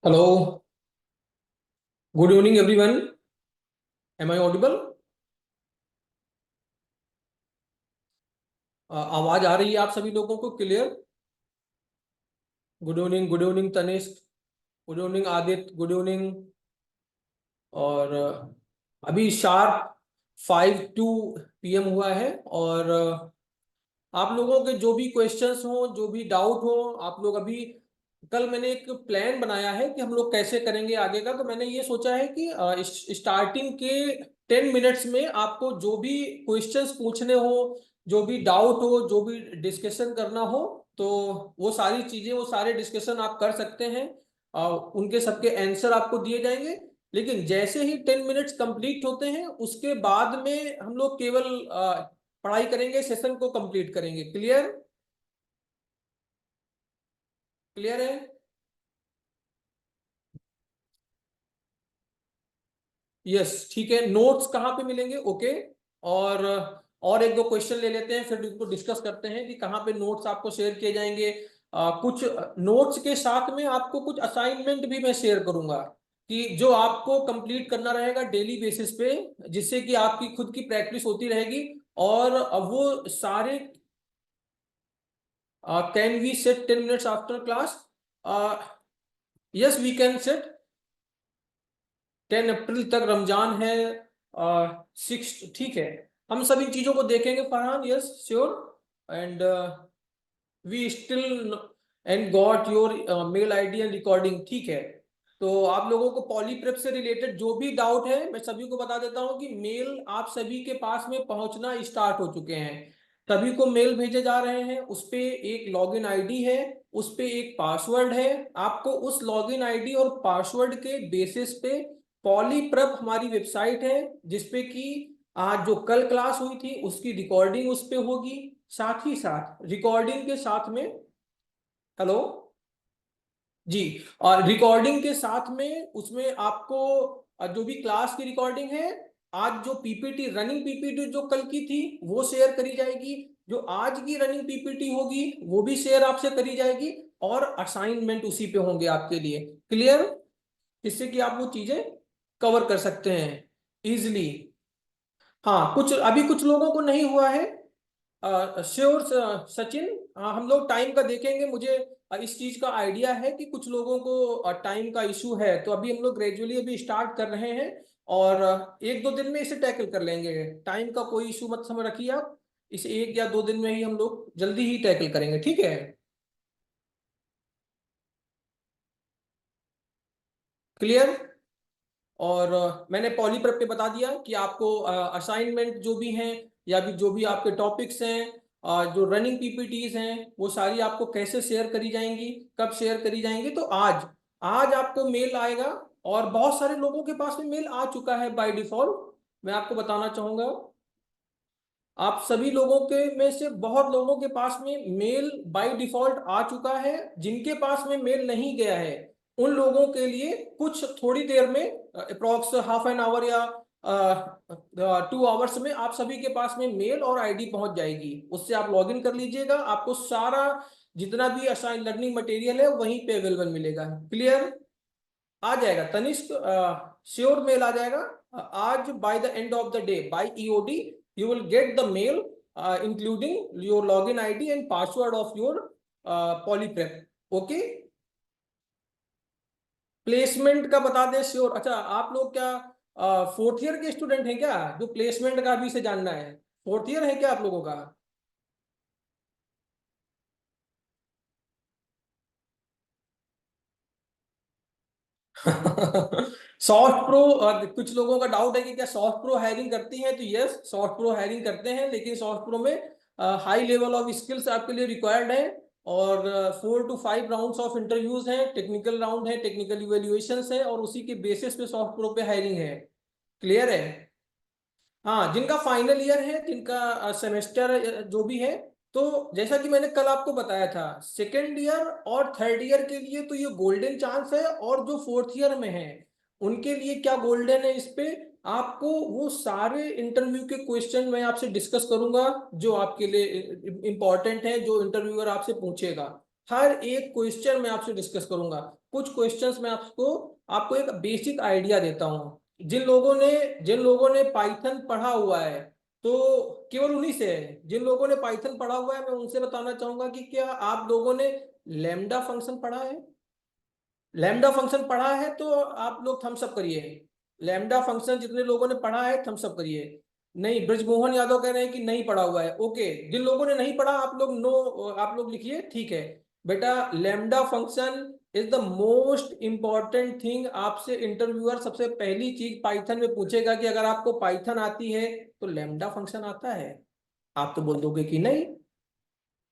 Hello. Good evening everyone. Am I audible? आवाज आ रही है आप सभी लोगों को clear? Good evening, good evening Tanishq, good evening Aditya, good evening. और अभी शार्प 5:02 PM हुआ है। और आप लोगों के जो भी क्वेश्चंस हो, जो भी डाउट हो, आप लोग अभी, कल मैंने एक प्लान बनाया है कि हम लोग कैसे करेंगे आगे का। तो मैंने ये सोचा है कि स्टार्टिंग के 10 मिनट्स में आपको जो भी क्वेश्चंस पूछने हो, जो भी डाउट हो, जो भी डिस्कशन करना हो, तो वो सारी चीजें, वो सारे डिस्कशन आप कर सकते हैं। उनके सबके आंसर आपको दिए जाएंगे। लेकिन जैसे ही 10 मिनट्स कंप्लीट होते हैं, उसके बाद में हम लोग केवल पढ़ाई करेंगे, सेशन को कंप्लीट करेंगे। क्लियर? क्लियर है? यस, ठीक है। नोट्स कहाँ पे मिलेंगे? ओके। और एक दो क्वेश्चन ले लेते हैं, फिर इसको डिस्कस करते हैं कि कहाँ पे नोट्स आपको शेयर किए जाएंगे। कुछ नोट्स के साथ में आपको कुछ असाइनमेंट भी मैं शेयर करूंगा, कि जो आपको कंप्लीट करना रहेगा डेली बेसिस पे, जिससे कि आपकी खुद की प्रैक्टिस होती रहेगी। और वो सारे, can we set 10 minutes after class? Yes, we can set. 10 April तक रमजान है। 6, ठीक है। हम सभी चीजों को देखेंगे Farhan. Yes, sure. And we still and got your mail ID and recording, ठीक है। तो आप लोगों को पॉलीप्रेप से रिलेटेड जो भी डाउट है, मैं सभी को बता देता हूं कि मेल आप सभी के पास में पहुंचना स्टार्ट हो चुके हैं। सभी को मेल भेजे जा रहे हैं। उस पे एक लॉगिन आईडी है, उस पे एक पासवर्ड है। आपको उस लॉगिन आईडी और पासवर्ड के बेसिस पे पॉलीप्रेप हमारी वेबसाइट है, जिसपे कि आज जो कल क्लास हुई थी उसकी रिकॉर्डिंग उस पे होगी। साथ ही साथ रिकॉर्डिंग के साथ में, हेलो जी, और रिकॉर्डिंग के साथ में उसमें आपको जो भी क्लास की रिकॉर्डिंग है, आज जो पीपीटी, रनिंग पीपीटी जो कल की थी, वो शेयर करी जाएगी। जो आज की रनिंग पीपीटी होगी वो भी शेयर आपसे करी जाएगी। और असाइनमेंट उसी पे होंगे आपके लिए। क्लियर? जिससे कि आप वो चीजें कवर कर सकते हैं इजिली। हाँ, कुछ अभी कुछ लोगों को नहीं हुआ है। श्योर सचिन, हम लोग टाइम का देखेंगे। मुझे इस चीज का आइडिया है कि कुछ लोगों को टाइम का इशू है, तो अभी हम लोग ग्रेजुअली अभी स्टार्ट कर रहे हैं। और 1-2 दिन में इसे टैकल कर लेंगे। टाइम का कोई इशू मत समझ रखिए आप। इसे 1 या 2 दिन में ही हम लोग जल्दी ही टैकल करेंगे, ठीक है? क्लियर? और मैंने पॉलीप्रेप पे बता दिया कि आपको असाइनमेंट जो भी हैं, या भी जो भी आपके टॉपिक्स हैं, जो रनिंग पीपीटीज हैं, वो सारी आपको कैसे शेयर करी जाएंगी, कब शेयर करी जाएंगी। तो आज आज आपको मेल आएगा। और बहुत सारे लोगों के पास में मेल आ चुका है बाय डिफॉल्ट। मैं आपको बताना चाहूंगा, आप सभी लोगों के में से बहुत लोगों के पास में मेल बाय डिफॉल्ट आ चुका है। जिनके पास में मेल नहीं गया है, उन लोगों के लिए कुछ थोड़ी देर में, अप्रोक्स हाफ एन आवर या 2 आवर्स में, आप सभी के पास में मेल और आईडी पहुंच जाएगी। उससे आप लॉगिन कर लीजिएगा। आपको सारा जितना भी असाइन लर्निंग मटेरियल है वहीं पे अवेलेबल मिलेगा। क्लियर? आ जाएगा तनिष्क, श्योर मेल आ जाएगा। आज by the end of the day, by EOD, you will get the mail including your login ID and password of your Polyprep. Okay. Placement का बता दें, श्योर। अच्छा, आप लोग क्या 4th ईयर के स्टूडेंट हैं क्या, जो प्लेसमेंट का भी से जानना है? 4th ईयर है क्या आप लोगों का? सॉफ्ट प्रो, कुछ लोगों का डाउट है कि क्या सॉफ्ट प्रो हायरिंग करती है। तो यस, सॉफ्ट प्रो हायरिंग करते हैं, लेकिन सॉफ्ट प्रो में हाई लेवल ऑफ स्किल्स आपके लिए रिक्वायर्ड है। और 4 to 5 राउंड्स ऑफ इंटरव्यूज हैं, टेक्निकल राउंड है, टेक्निकल इवेल्युएशन है, और उसी के बेसिस पे सॉफ्ट प्रो पे हायरिंग है। क्लियर है? हाँ, जिनका फाइनल ईयर है, जिनका सेमेस्टर जो भी है, तो जैसा कि मैंने कल आपको बताया था, सेकेंड ईयर और थर्ड ईयर के लिए तो ये गोल्डन चांस है। और जो 4th ईयर में है, उनके लिए क्या गोल्डन है इस पे, आपको वो सारे इंटरव्यू के क्वेश्चन मैं आपसे डिस्कस करूंगा, जो आपके लिए इंपॉर्टेंट है, जो इंटरव्यूअर आपसे पूछेगा। हर एक क्वेश्चन मैं आपसे डिस्कस करूंगा। कुछ क्वेश्चंस मैं आपको एक बेसिक आइडिया देता हूँ। जिन लोगों ने पाइथन पढ़ा हुआ है, तो केवल उन्हीं से है। जिन लोगों ने पाइथन पढ़ा हुआ है, मैं उनसे बताना चाहूंगा कि क्या आप लोगों ने लैम्डा फंक्शन पढ़ा है? लैम्डा फंक्शन पढ़ा है तो आप लोग थम्स अप करिए। लैम्डा फंक्शन जितने लोगों ने पढ़ा है थम्स अप करिए। नहीं, ब्रजमोहन यादव कह रहे हैं कि नहीं पढ़ा हुआ है। ओके, जिन लोगों ने नहीं पढ़ा आप लोग नो, आप लोग लिखिए, ठीक है। बेटा, lambda function is the most important thing. आपसे इंटरव्यूअर सबसे पहली चीज पाइथन में पूछेगा कि अगर आपको पाइथन आती है तो लैम्डा फंक्शन आता है? आप तो बोल दोगे कि नहीं।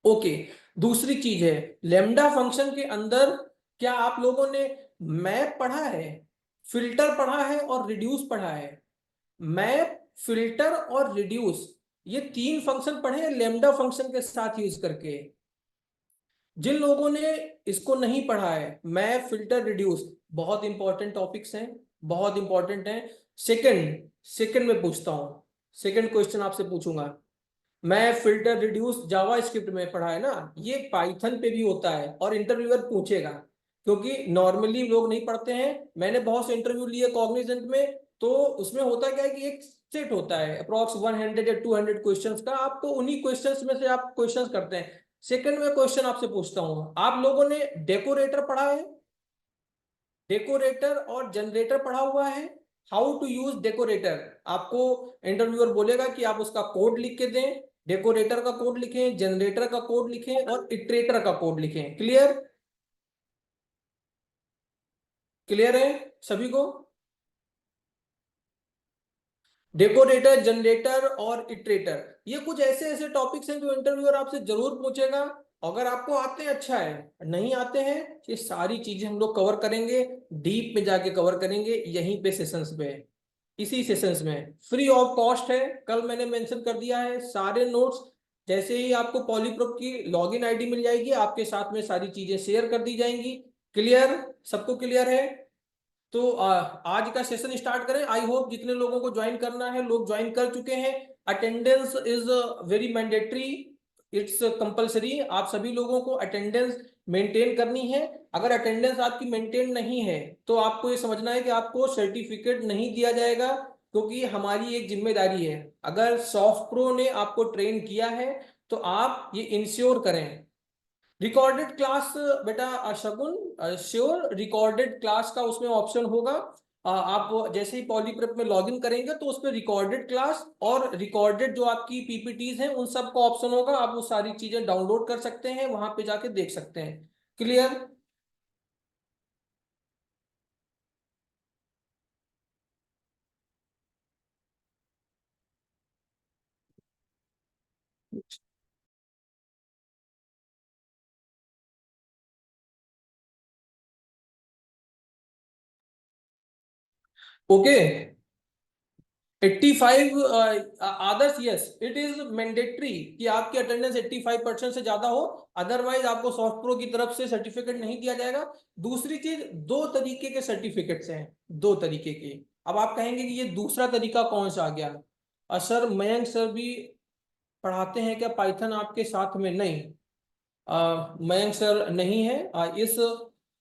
ओके, दूसरी चीज है, लैम्डा फंक्शन के अंदर क्या आप लोगों ने मैप पढ़ा है, फिल्टर पढ़ा है और रिड्यूस पढ़ा है? मैप, फिल्टर और रिड्यूस, ये तीन फंक्शन पढ़े हैं लैम्डा फंक्शन के साथ यूज करके। जिन लोगों ने इसको नहीं पढ़ा है, मैप, फिल्टर, रिड्यूस, बहुत इंपॉर्टेंट टॉपिक्स हैं, बहुत इंपॉर्टेंट हैं। सेकंड सेकंड में पूछता हूं, सेकंड क्वेश्चन आपसे पूछूंगा। मैं फिल्टर, रिड्यूस जावा स्क्रिप्ट में पढ़ा है ना, ये पाइथन पे भी होता है और इंटरव्यूअर पूछेगा, क्योंकि नॉर्मली लोग नहीं पढ़ते हैं। मैंने बहुत से इंटरव्यू लिए कॉग्निजेंट में, तो उसमें होता क्या है कि एक सेट होता है अप्रॉक्स 100 या 200 क्वेश्चंस का, आपको उन्हीं क्वेश्चंस में से आप क्वेश्चंस करते हैं। सेकंड में क्वेश्चन आपसे पूछता हूँ, आप लोगों ने डेकोरेटर पढ़ा है? डेकोरेटर और जनरेटर पढ़ा हुआ है? हाउ टू यूज डेकोरेटर, आपको इंटरव्यूअर बोलेगा कि आप उसका कोड लिख के दें। डेकोरेटर का कोड लिखें, जनरेटर का कोड लिखें और इटरेटर का कोड लिखें। क्लियर? क्लियर है सभी को? डेकोरेटर, जनरेटर और इटरेटर, ये कुछ ऐसे ऐसे टॉपिक्स हैं जो इंटरव्यूअर आपसे जरूर पूछेगा। अगर आपको आते हैं अच्छा है, नहीं आते हैं, ये सारी चीजें हम लोग कवर करेंगे, डीप में जाके कवर करेंगे यहीं पे सेशंस पे। इसी सेशंस में फ्री ऑफ कॉस्ट है, कल मैंने मेंशन कर दिया है। सारे नोट्स, जैसे ही आपको पॉलीप्रोप की लॉगिन आईडी मिल जाएगी, आपके साथ में सारी चीजें शेयर कर दी जाएंगी। क्लियर? सबको क्लियर है? तो आज का सेशन स्टार्ट करें। आई होप जितने लोगों को ज्वाइन करना है लोग ज्वाइन कर चुके हैं। Attendance is very mandatory, it's compulsory. आप सभी लोगों को अटेंडेंस मेंटेन करनी है। अगर अटेंडेंस आपकी मेंटेन नहीं है तो आपको ये समझना है कि आपको सर्टिफिकेट नहीं दिया जाएगा, क्योंकि हमारी एक जिम्मेदारी है। अगर सॉफ्ट प्रो ने आपको ट्रेन किया है तो आप ये इंश्योर करें। रिकॉर्डेड क्लास, बेटा शगुन, श्योर, रिकॉर्डेड क्लास का उसमें ऑप्शन होगा। आप जैसे ही पॉलीप्रेप में लॉगिन करेंगे तो उसमें रिकॉर्डेड क्लास और रिकॉर्डेड जो आपकी पीपीटीज हैं उन सब का ऑप्शन होगा। आप वो सारी चीजें डाउनलोड कर सकते हैं, वहां पे जाके देख सकते हैं। Clear? Okay, 85 Adarsh, yes it is mandatory कि आपकी अटेंडेंस 85% से ज्यादा हो, अदरवाइज आपको सॉफ्ट प्रो की तरफ से सर्टिफिकेट नहीं दिया जाएगा। दूसरी चीज, दो तरीके के सर्टिफिकेट्स हैं, दो तरीके के। अब आप कहेंगे कि ये दूसरा तरीका कौन सा आ गया? सर मयंक सर भी पढ़ाते हैं क्या पाइथन आपके साथ में? नहीं, मयंक सर नहीं है। इस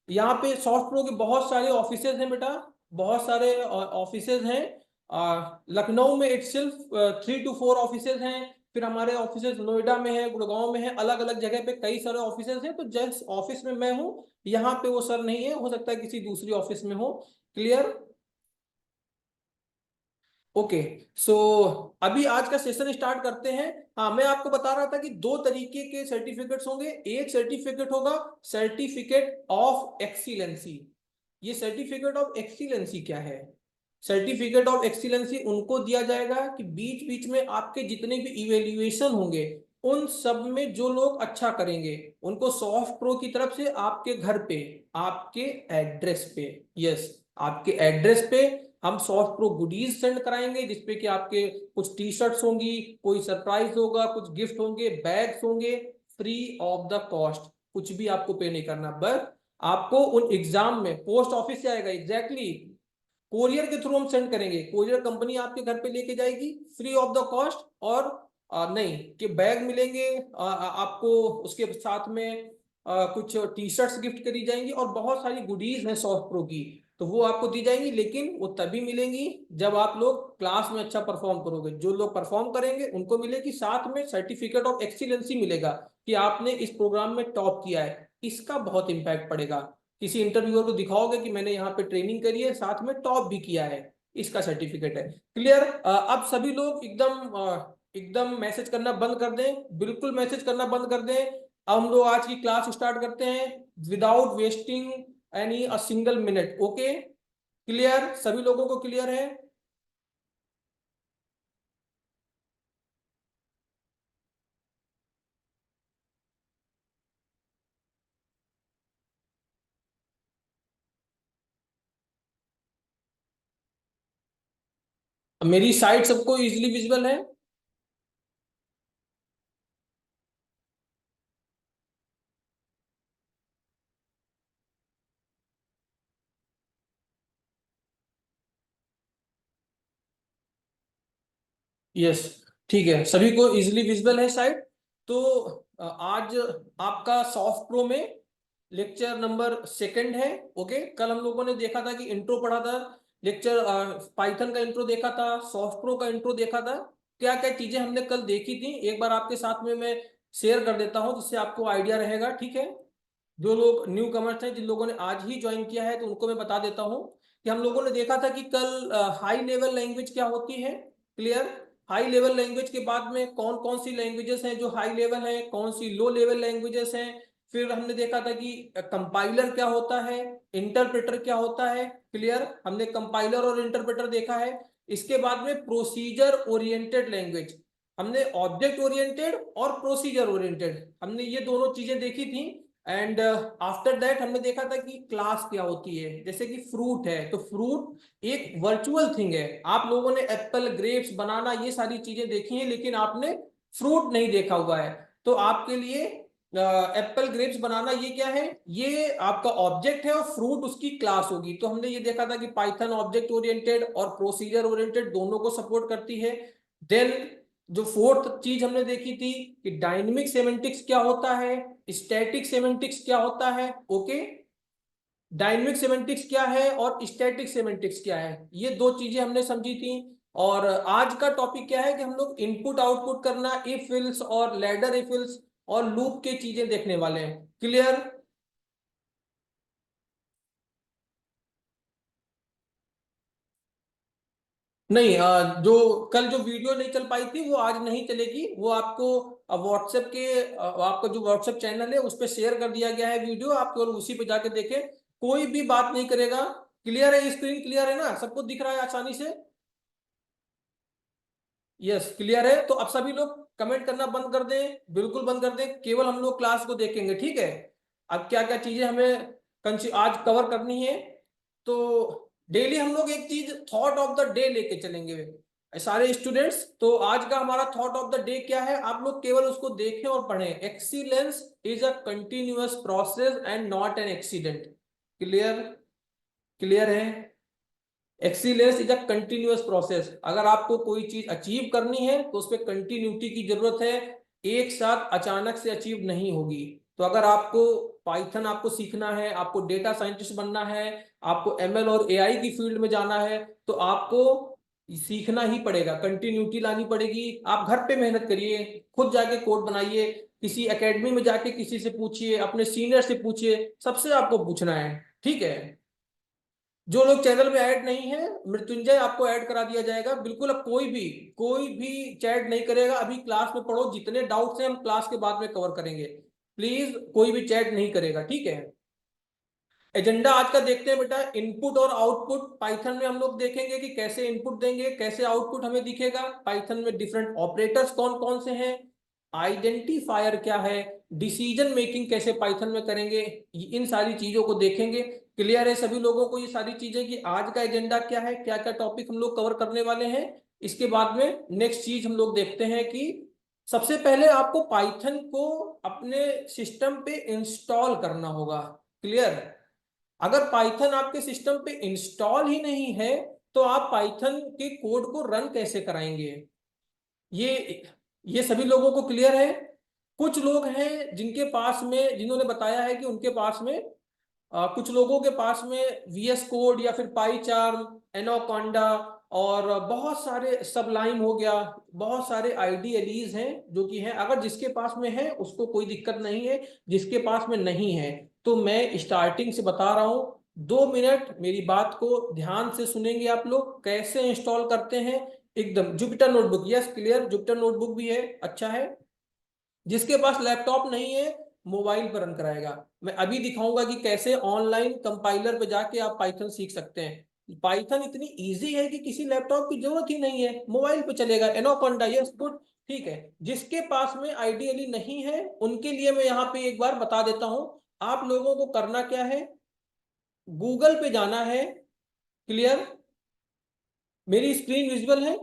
यहाँ पे सॉफ्ट प्रो के बहुत सारे ऑफिसेज हैं बेटा, बहुत सारे ऑफिसेज हैं। लखनऊ में इट सिर्फ 3 to 4 ऑफिसेज हैं। फिर हमारे ऑफिसेज नोएडा में है, गुड़गांव में है, अलग अलग जगह पे कई सारे ऑफिसेज हैं। तो जिस ऑफिस में मैं हूँ यहाँ पे वो सर नहीं है, हो सकता है किसी दूसरी ऑफिस में हो। क्लियर? ओके, सो अभी आज का सेशन स्टार्ट करते हैं। हाँ, मैं आपको बता रहा था कि दो तरीके के सर्टिफिकेट्स होंगे। एक सर्टिफिकेट होगा सर्टिफिकेट ऑफ एक्सीलेंसी। ये सर्टिफिकेट ऑफ एक्सीलेंसी क्या है? सर्टिफिकेट ऑफ एक्सीलेंसी उनको दिया जाएगा कि बीच बीच में आपके जितने भी इवेल्युएशन होंगे उन सब में जो लोग अच्छा करेंगे उनको सॉफ्ट प्रो की तरफ से आपके घर पे, आपके एड्रेस पे, यस आपके एड्रेस पे हम सॉफ्ट प्रो गुडीज सेंड कराएंगे, जिसपे कि आपके कुछ टी शर्ट्स होंगी, कोई सरप्राइज होगा, कुछ गिफ्ट होंगे, बैग्स होंगे, फ्री ऑफ द कॉस्ट। कुछ भी आपको पे नहीं करना, बस आपको उन एग्जाम में पोस्ट ऑफिस से आएगा, एग्जैक्टली कोरियर के थ्रू हम सेंड करेंगे। कोरियर कंपनी आपके घर पे लेके जाएगी फ्री ऑफ द कॉस्ट। और नहीं कि बैग मिलेंगे आपको उसके साथ में कुछ टी शर्ट्स गिफ्ट करी जाएंगी और बहुत सारी गुडीज हैं सॉफ्ट प्रो की, तो वो आपको दी जाएंगी, लेकिन वो तभी मिलेंगी जब आप लोग क्लास में अच्छा परफॉर्म करोगे। जो लोग परफॉर्म करेंगे उनको मिलेगी, साथ में सर्टिफिकेट ऑफ एक्सीलेंसी मिलेगा कि आपने इस प्रोग्राम में टॉप किया है। इसका बहुत इंपैक्ट पड़ेगा। किसी इंटरव्यूअर को दिखाओगे कि मैंने यहाँ पे ट्रेनिंग करी है, साथ में टॉप भी किया है, इसका सर्टिफिकेट है। क्लियर? अब सभी लोग एकदम मैसेज करना बंद कर दें, बिल्कुल मैसेज करना बंद कर दें। अब हम लोग आज की क्लास स्टार्ट करते हैं without wasting any a single minute. Okay, clear? सभी लोगों को क्लियर है? मेरी साइट सबको इजीली विजिबल है? यस, ठीक है, सभी को इजीली विजिबल है साइट। तो आज आपका सॉफ्ट प्रो में लेक्चर नंबर सेकंड है। ओके, कल हम लोगों ने देखा था कि इंट्रो पढ़ा था, लेक्चर पाइथन का इंट्रो देखा था, सॉफ्ट प्रो का इंट्रो देखा था। क्या क्या चीजें हमने कल देखी थी, एक बार आपके साथ में मैं शेयर कर देता हूं जिससे आपको आइडिया रहेगा। ठीक है, जो लोग न्यू कमर्स हैं, जिन लोगों ने आज ही ज्वाइन किया है, तो उनको मैं बता देता हूं कि हम लोगों ने देखा था कि कल हाई लेवल लैंग्वेज क्या होती है। क्लियर? हाई लेवल लैंग्वेज के बाद में कौन कौन सी लैंग्वेजेस हैं जो हाई लेवल है, कौन सी लो लेवल लैंग्वेजेस हैं। फिर हमने देखा था कि कंपाइलर क्या होता है, इंटरप्रेटर क्या होता है। क्लियर? हमने कंपाइलर और इंटरप्रेटर देखा है। इसके बाद में प्रोसीजर ओरिएंटेड लैंग्वेज, हमने ऑब्जेक्ट ओरिएंटेड और प्रोसीजर ओरिएंटेड, हमने ये दोनों चीजें देखी थी। एंड आफ्टर दैट हमने देखा था कि क्लास क्या होती है। जैसे कि फ्रूट है, तो फ्रूट एक वर्चुअल थिंग है। आप लोगों ने एप्पल, ग्रेप्स, बनाना, ये सारी चीजें देखी हैं, लेकिन आपने फ्रूट नहीं देखा हुआ है। तो आपके लिए एप्पल, ग्रेप्स, बनाना ये क्या है? ये आपका ऑब्जेक्ट है और फ्रूट उसकी क्लास होगी। तो हमने ये देखा था कि पाइथन ऑब्जेक्ट ओरिएंटेड और प्रोसीजर ओरिएंटेड दोनों को सपोर्ट करती है। देन जो फोर्थ चीज हमने देखी थी कि डायनेमिक सेमेंटिक्स क्या होता है, स्टैटिक सेमेंटिक्स क्या होता है। ओके, डायनेमिक सेमेंटिक्स क्या है और स्टैटिक सेमेंटिक्स क्या है, ये दो चीजें हमने समझी थी। और आज का टॉपिक क्या है कि हम लोग इनपुट आउटपुट करना, इफ इल्स और लैडर इफ इल्स और लूप के चीजें देखने वाले हैं। क्लियर? नहीं, जो कल जो वीडियो नहीं चल पाई थी वो आज नहीं चलेगी। वो आपको व्हाट्सएप के आपका जो व्हाट्सएप चैनल है उस पर शेयर कर दिया गया है वीडियो, आप केवल उसी पे जाके देखें। कोई भी बात नहीं करेगा। क्लियर है? स्क्रीन क्लियर है ना? सबको दिख रहा है आसानी से? यस, क्लियर है। तो अब सभी लोग कमेंट करना बंद कर दें, बिल्कुल बंद कर दें, केवल हम लोग क्लास को देखेंगे। ठीक है? अब क्या क्या चीजें हमें आज कवर करनी है, तो डेली हम लोग एक चीज थॉट ऑफ द डे लेके चलेंगे सारे स्टूडेंट्स। तो आज का हमारा थॉट ऑफ द डे क्या है, आप लोग केवल उसको देखें और पढ़ें। Excellence is a continuous process and not an accident. Clear? Clear है? Excellence is a continuous process. अगर आपको कोई चीज अचीव करनी है तो उसमें कंटिन्यूटी की जरूरत है, एक साथ अचानक से अचीव नहीं होगी। तो अगर आपको पाइथन आपको सीखना है, आपको डेटा साइंटिस्ट बनना है, आपको एमएल और एआई की फील्ड में जाना है, तो आपको सीखना ही पड़ेगा, कंटिन्यूटी लानी पड़ेगी। आप घर पे मेहनत करिए, खुद जाके कोड बनाइए, किसी एकेडमी में जाके किसी से पूछिए, अपने सीनियर से पूछिए, सबसे आपको पूछना है। ठीक है? जो लोग चैनल में ऐड नहीं है, मृत्युंजय आपको ऐड करा दिया जाएगा। बिल्कुल, अब कोई भी चैट नहीं करेगा। अभी क्लास में पढ़ो, जितने डाउट्स हैं हम क्लास के बाद में कवर करेंगे। प्लीज कोई भी चैट नहीं करेगा। ठीक है? एजेंडा आज का देखते हैं बेटा। इनपुट और आउटपुट पाइथन में हम लोग देखेंगे कि कैसे इनपुट देंगे, कैसे आउटपुट हमें दिखेगा। पाइथन में डिफरेंट ऑपरेटर्स कौन कौन से हैं, आइडेंटिफायर क्या है, डिसीजन मेकिंग कैसे पाइथन में करेंगे, इन सारी चीजों को देखेंगे। क्लियर है सभी लोगों को ये सारी चीजें कि आज का एजेंडा क्या है, क्या क्या टॉपिक हम लोग कवर करने वाले हैं। इसके बाद में नेक्स्ट चीज हम लोग देखते हैं कि सबसे पहले आपको पाइथन को अपने सिस्टम पे इंस्टॉल करना होगा। क्लियर? अगर पाइथन आपके सिस्टम पे इंस्टॉल ही नहीं है तो आप पाइथन के कोड को रन कैसे कराएंगे? ये ये सभी लोगों को क्लियर है? कुछ लोग हैं जिनके पास में, जिन्होंने बताया है कि उनके पास में कुछ लोगों के पास में VS कोड या फिर पाईचार्म, एनाकोंडा और बहुत सारे सबलाइन हो गया, बहुत सारे IDLEs हैं जो कि हैं। अगर जिसके पास में है उसको कोई दिक्कत नहीं है, जिसके पास में नहीं है तो मैं स्टार्टिंग से बता रहा हूं, 2 मिनट मेरी बात को ध्यान से सुनेंगे आप लोग। कैसे इंस्टॉल करते हैं एकदम। Jupyter notebook, yes clear, Jupyter notebook भी है, अच्छा है। जिसके पास लैपटॉप नहीं है मोबाइल पर रन कराएगा। मैं अभी दिखाऊंगा कि कैसे ऑनलाइन कंपाइलर पे जाके आप पाइथन सीख सकते हैं। पाइथन इतनी इजी है कि किसी लैपटॉप की जरूरत ही नहीं है, मोबाइल पे चलेगा। एनाकोंडा, यस गुड, ठीक है। जिसके पास में आइडियली नहीं है उनके लिए मैं यहाँ पे एक बार बता देता हूं। आप लोगों को करना क्या है, गूगल पे जाना है। क्लियर, मेरी स्क्रीन विजुअल है?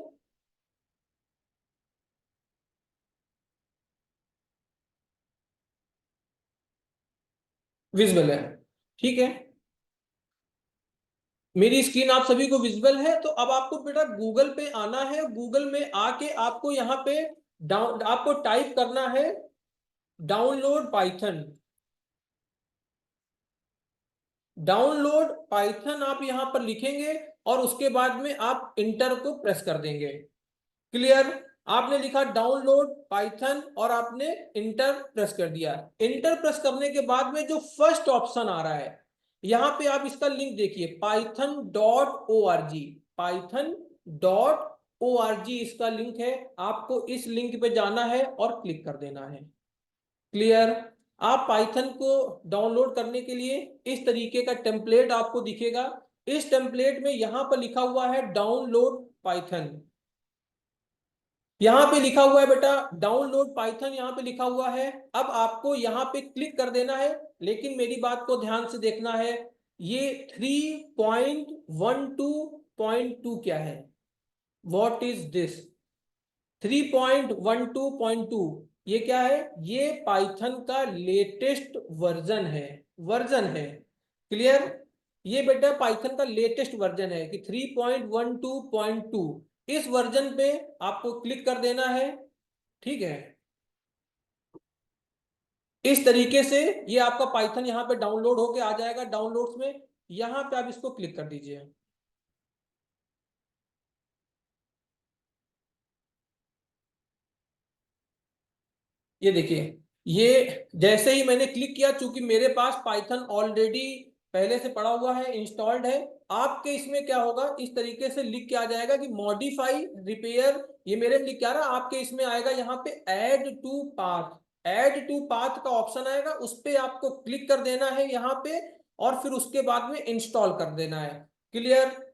विजुअल है, ठीक है। मेरी स्क्रीन आप सभी को विजिबल है। तो अब आपको बेटा गूगल पे आना है। गूगल में आके आपको यहाँ पे आपको टाइप करना है डाउनलोड पाइथन। डाउनलोड पाइथन आप यहाँ पर लिखेंगे और उसके बाद में आप इंटर को प्रेस कर देंगे। क्लियर, आपने लिखा डाउनलोड पाइथन और आपने इंटर प्रेस कर दिया। इंटर प्रेस करने के बाद में जो फर्स्ट ऑप्शन आ रहा है, यहां पे आप इसका लिंक देखिए, python.org, python.org इसका लिंक है। आपको इस लिंक पे जाना है और क्लिक कर देना है। क्लियर, आप पाइथन को डाउनलोड करने के लिए इस तरीके का टेम्पलेट आपको दिखेगा। इस टेम्पलेट में यहां पर लिखा हुआ है डाउनलोड पाइथन। यहां पे लिखा हुआ है बेटा डाउनलोड पाइथन, यहां पे लिखा हुआ है। अब आपको यहां पे क्लिक कर देना है। लेकिन मेरी बात को ध्यान से देखना है, ये 3.12.2 क्या है, व्हाट इज दिस? 3.12.2 ये क्या है? ये पाइथन का लेटेस्ट वर्जन है, वर्जन है। क्लियर, ये बेटा पाइथन का लेटेस्ट वर्जन है कि 3.12.2। इस वर्जन पे आपको क्लिक कर देना है, ठीक है। इस तरीके से ये आपका पाइथन यहाँ पे डाउनलोड होके आ जाएगा। डाउनलोड्स में यहाँ पे आप इसको क्लिक कर दीजिए। ये देखिए, ये जैसे ही मैंने क्लिक किया, चूंकि मेरे पास पाइथन ऑलरेडी पहले से पड़ा हुआ है, इंस्टॉल्ड है। आपके इसमें क्या होगा, इस तरीके से लिख के आ जाएगा कि मॉडिफाई रिपेयर। ये मेरे में लिख के आ रहा, आपके इसमें आएगा यहाँ पे add to path. Add to path का ऑप्शन आएगा, उस पर आपको क्लिक कर देना है यहाँ पे और फिर उसके बाद में इंस्टॉल कर देना है। क्लियर,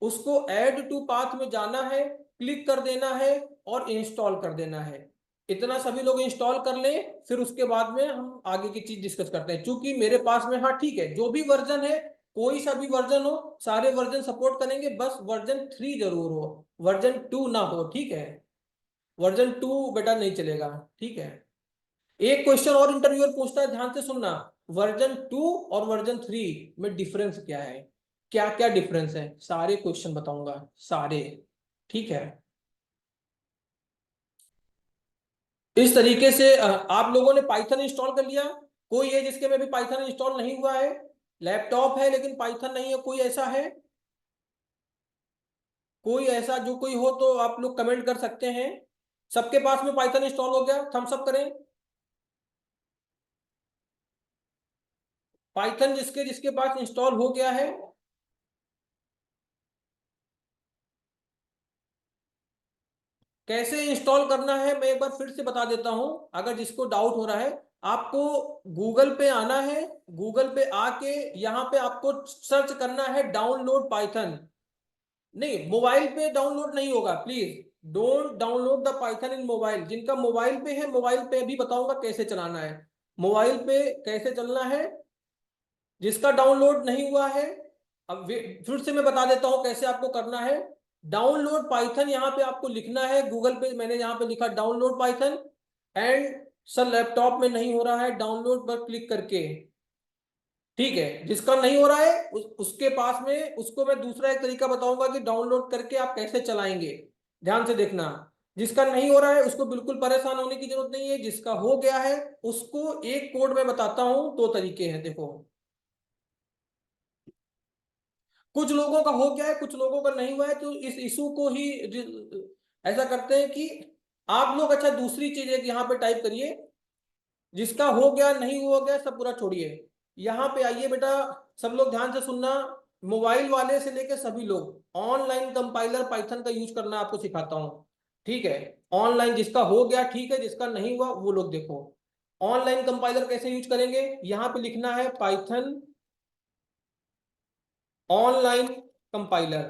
उसको ऐड टू पाथ में जाना है, क्लिक कर देना है और इंस्टॉल कर देना है। इतना सभी लोग इंस्टॉल कर लें, फिर उसके बाद में हम आगे की चीज डिस्कस करते हैं। क्योंकि मेरे पास में, हाँ ठीक है, जो भी वर्जन है, कोई सा भी वर्जन हो, सारे वर्जन सपोर्ट करेंगे, बस वर्जन 3 जरूर हो, वर्जन 2 ना हो, ठीक है। वर्जन 2 बेटा नहीं चलेगा, ठीक है। एक क्वेश्चन और इंटरव्यूअर पूछता है, ध्यान से सुनना। वर्जन 2 और वर्जन 3 में डिफरेंस क्या है, क्या क्या डिफरेंस है, सारे क्वेश्चन बताऊंगा, सारे, ठीक है। इस तरीके से आप लोगों ने पाइथन इंस्टॉल कर लिया। कोई है जिसके में भी पाइथन इंस्टॉल नहीं हुआ है, लैपटॉप है लेकिन पाइथन नहीं है, कोई ऐसा है? कोई ऐसा जो कोई हो तो आप लोग कमेंट कर सकते हैं। सबके पास में पाइथन इंस्टॉल हो गया, थम्स अप करें। पाइथन जिसके जिसके पास इंस्टॉल हो गया है, कैसे इंस्टॉल करना है मैं एक बार फिर से बता देता हूं, अगर जिसको डाउट हो रहा है। आपको गूगल पे आना है। गूगल पे आके यहाँ पे आपको सर्च करना है डाउनलोड पाइथन। नहीं, मोबाइल पे डाउनलोड नहीं होगा, please don't download the Python in mobile. जिनका मोबाइल पे है, मोबाइल पे भी बताऊंगा कैसे चलाना है। मोबाइल पे कैसे चलना है, जिसका डाउनलोड नहीं हुआ है, अब फिर से मैं बता देता हूं कैसे आपको करना है। डाउनलोड पाइथन यहाँ पे आपको लिखना है। गूगल पे मैंने यहाँ पे लिखा download Python. And sir laptop में नहीं हो रहा है, डाउनलोड पर क्लिक करके, ठीक है। जिसका नहीं हो रहा है उसके पास में, उसको मैं दूसरा एक तरीका बताऊंगा कि डाउनलोड करके आप कैसे चलाएंगे। ध्यान से देखना, जिसका नहीं हो रहा है उसको बिल्कुल परेशान होने की जरूरत नहीं है, जिसका हो गया है उसको एक कोड में बताता हूं, दो तरीके हैं देखो। कुछ लोगों का हो गया है, कुछ लोगों का नहीं हुआ है, तो इस इशू को ही ऐसा करते हैं कि आप लोग, अच्छा दूसरी चीज है कि यहाँ पे टाइप करिए, जिसका हो गया नहीं हो गया सब पूरा छोड़िए, यहाँ पे आइए बेटा, सब लोग ध्यान से सुनना। मोबाइल वाले से लेके सभी लोग ऑनलाइन कंपाइलर पाइथन का यूज करना आपको सिखाता हूँ, ठीक है। ऑनलाइन जिसका हो गया ठीक है, जिसका नहीं हुआ वो लोग देखो। ऑनलाइन कंपाइलर कैसे यूज करेंगे, यहाँ पे लिखना है Python online compiler,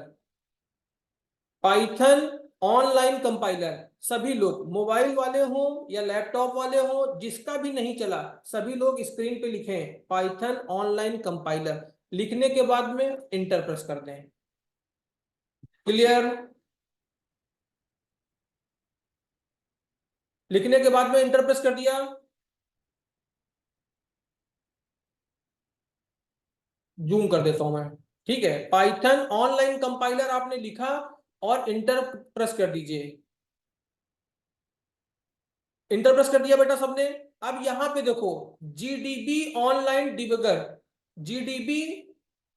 Python online compiler. सभी लोग मोबाइल वाले हो या लैपटॉप वाले हो, जिसका भी नहीं चला, सभी लोग स्क्रीन पे लिखें पाइथन ऑनलाइन कंपाइलर, लिखने के बाद में इंटर प्रेस कर दें। क्लियर? लिखने के बाद में इंटर प्रेस कर दिया, जूम कर देता हूं मैं, ठीक है। पाइथन ऑनलाइन कंपाइलर आपने लिखा और इंटर प्रेस कर दीजिए। इंटर प्रेस कर दिया बेटा सबने। अब यहां पे देखो GDB online debugger, GDB,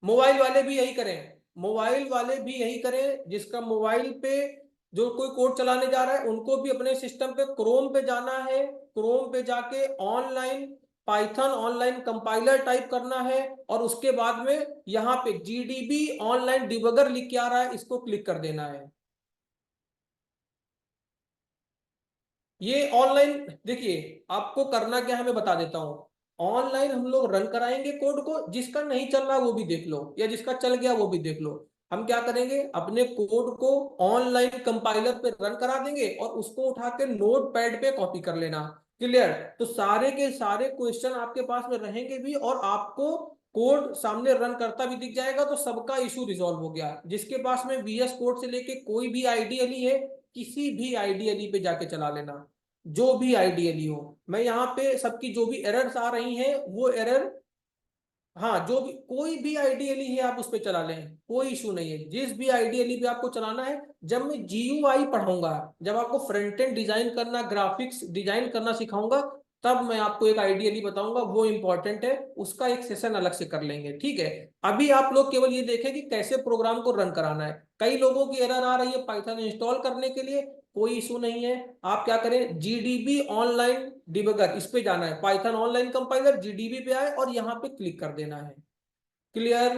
mobile वाले भी यही करें, मोबाइल वाले भी यही करें, जिसका मोबाइल पे जो कोई कोड चलाने जा रहा है उनको भी अपने सिस्टम पे क्रोम पे जाना है, क्रोम पे जाके online Python online compiler type करना है, और उसके बाद में यहाँ पे जीडीबी ऑनलाइन डिबगर लिख के आ रहा है, इसको क्लिक कर देना है। ये ऑनलाइन देखिए, आपको करना क्या है मैं बता देता हूं। ऑनलाइन हम लोग रन कराएंगे कोड को, जिसका नहीं चल रहा वो भी देख लो, या जिसका चल गया वो भी देख लो। हम क्या करेंगे, अपने कोड को ऑनलाइन कंपाइलर पे रन करा देंगे और उसको उठा के नोट पैड पे कॉपी कर लेना। क्लियर? तो सारे के सारे क्वेश्चन आपके पास में रहेंगे भी, और आपको कोड सामने रन करता भी दिख जाएगा, तो सबका इशू रिजॉल्व हो गया। जिसके पास में वीएस कोड से लेके कोई भी आईडीएलई है, किसी भी आईडीएलई पे जाके चला लेना, जो भी आईडीएलई हो। मैं यहाँ पे सबकी जो भी एरर्स आ रही हैं वो एरर, हाँ जो भी कोई भी आईडीएलई है आप उस पर चला लें, कोई इशू नहीं है। जिस भी आईडीएलई पे आपको चलाना है, जब मैं जीयूआई पढ़ाऊंगा, जब आपको फ्रंट एंड डिजाइन करना, ग्राफिक्स डिजाइन करना सिखाऊंगा, तब मैं आपको एक आईडीएलई बताऊंगा, वो इंपॉर्टेंट है, उसका एक सेशन अलग से कर लेंगे, ठीक है। अभी आप लोग केवल ये देखें कि कैसे प्रोग्राम को रन कराना है। कई लोगों की एरर आ रही है पाइथन इंस्टॉल करने के लिए, कोई इशू नहीं है। आप क्या करें, जीडीबी ऑनलाइन डिबगर, इस पे जाना है, पाइथन ऑनलाइन कंपाइलर, जीडीबी पे आए और यहाँ पे क्लिक कर देना है। क्लियर?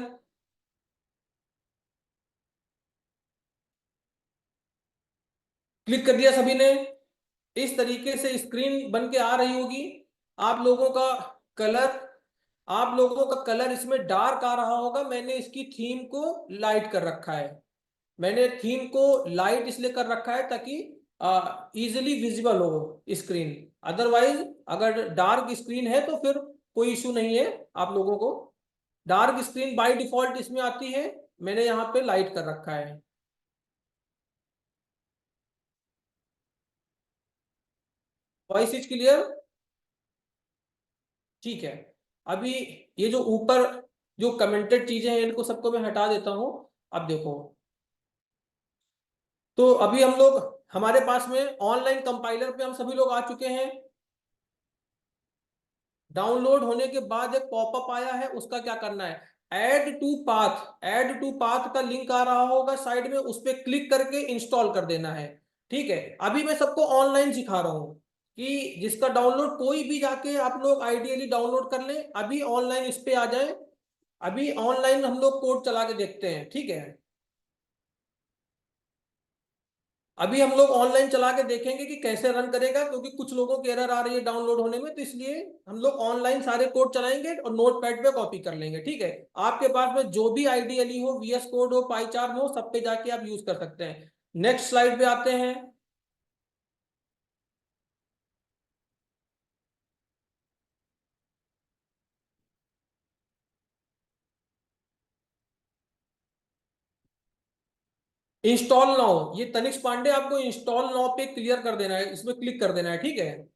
क्लिक कर दिया सभी ने? इस तरीके से स्क्रीन बन के आ रही होगी। आप लोगों का कलर, आप लोगों का कलर इसमें डार्क आ रहा होगा, मैंने इसकी थीम को लाइट कर रखा है। मैंने थीम को लाइट इसलिए कर रखा है ताकि इजिली विजिबल हो स्क्रीन। अदरवाइज अगर डार्क स्क्रीन है तो फिर कोई इशू नहीं है आप लोगों को। डार्क स्क्रीन बाय डिफॉल्ट इसमें आती है, मैंने यहाँ पे लाइट कर रखा है। Voice is clear? ठीक है। अभी ये जो ऊपर जो कमेंटेड चीजें हैं इनको सबको मैं हटा देता हूं। अब देखो, तो अभी हम लोग, हमारे पास में ऑनलाइन कंपाइलर पे हम सभी लोग आ चुके हैं। डाउनलोड होने के बाद एक पॉपअप आया है, उसका क्या करना है, add to path, add to path का लिंक आ रहा होगा साइड में, उस पर क्लिक करके इंस्टॉल कर देना है। ठीक है, अभी मैं सबको ऑनलाइन सिखा रहा हूँ कि जिसका डाउनलोड कोई भी जाके आप लोग आइडियली डाउनलोड कर लें, अभी ऑनलाइन इस पे आ जाए। अभी ऑनलाइन हम लोग कोड चला के देखते हैं, ठीक है। अभी हम लोग ऑनलाइन चला के देखेंगे कि कैसे रन करेगा, क्योंकि कुछ लोगों की एरर आ रही है डाउनलोड होने में, तो इसलिए हम लोग ऑनलाइन सारे कोड चलाएंगे और नोट पैड पे कॉपी कर लेंगे, ठीक है। आपके पास में जो भी आईडीएलई हो, वीएस कोड हो, पाईचार्म हो, सब पे जाके आप यूज कर सकते हैं। नेक्स्ट स्लाइड पे आते हैं। इंस्टॉल नाउ, ये तनिष्क पांडे आपको इंस्टॉल नाउ पे क्लियर कर देना है, इसमें क्लिक कर देना है, ठीक है।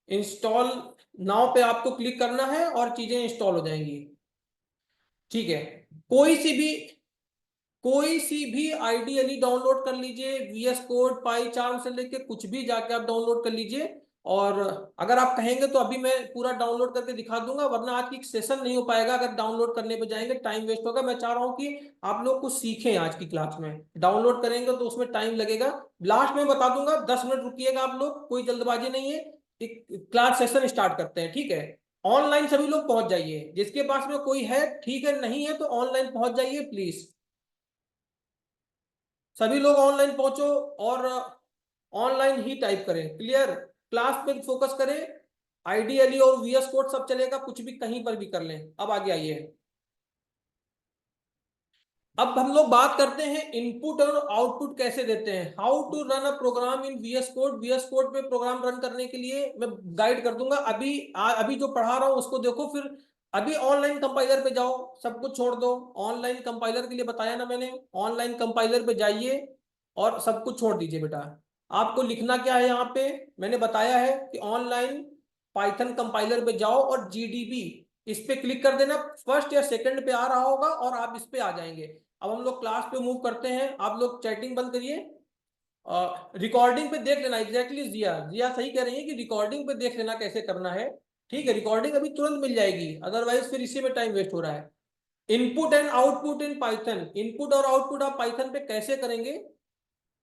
इंस्टॉल नाउ पे आपको क्लिक करना है और चीजें इंस्टॉल हो जाएंगी, ठीक है। कोई सी भी कोई सी भी आइडियली डाउनलोड कर लीजिए, VS कोड पाई चार्म से लेके कुछ भी जाके आप डाउनलोड कर लीजिए। और अगर आप कहेंगे तो अभी मैं पूरा डाउनलोड करके दिखा दूंगा, वरना आज की सेशन नहीं हो पाएगा अगर डाउनलोड करने पे जाएंगे, टाइम वेस्ट होगा। मैं चाह रहा हूँ कि आप लोग कुछ सीखें आज की क्लास में। डाउनलोड करेंगे तो उसमें टाइम लगेगा, लास्ट में बता दूंगा, 10 मिनट रुकिएगा आप लोग, कोई जल्दबाजी नहीं है। एक क्लास सेशन स्टार्ट करते हैं, ठीक है। ऑनलाइन सभी लोग पहुंच जाइए, जिसके पास में कोई है ठीक है, नहीं है तो ऑनलाइन पहुंच जाइए प्लीज। सभी लोग ऑनलाइन पहुंचो और ऑनलाइन ही टाइप करें। क्लियर? क्लास पे फोकस करें। आईडीएलई और VS कोड सब चलेगा, कुछ भी कहीं पर भी कर लें। अब आगे आइए। अब हम लोग बात करते हैं इनपुट और आउटपुट कैसे देते हैं। How to run a program in VS code. VS code पे प्रोग्राम रन करने के लिए मैं गाइड कर दूंगा। अभी जो पढ़ा रहा हूं उसको देखो, फिर अभी ऑनलाइन कंपाइलर पे जाओ, सब कुछ छोड़ दो। ऑनलाइन कंपाइलर के लिए बताया ना मैंने, ऑनलाइन कंपाइलर पे जाइए और सब कुछ छोड़ दीजिए बेटा। आपको लिखना क्या है यहाँ पे, मैंने बताया है कि ऑनलाइन पाइथन कंपाइलर पे जाओ और GDB इस पे क्लिक कर देना। फर्स्ट या सेकंड पे आ रहा होगा और आप इस पे आ जाएंगे। अब हम लोग क्लास पे मूव करते हैं। आप लोग चैटिंग बंद करिए, रिकॉर्डिंग पे देख लेना। एग्जैक्टली जिया जिया सही कह रही है कि रिकॉर्डिंग पे देख लेना कैसे करना है। ठीक है, रिकॉर्डिंग अभी तुरंत मिल जाएगी, अदरवाइज फिर इसी में टाइम वेस्ट हो रहा है। Input and output in Python. Input और आउटपुट आप पाइथन पे कैसे करेंगे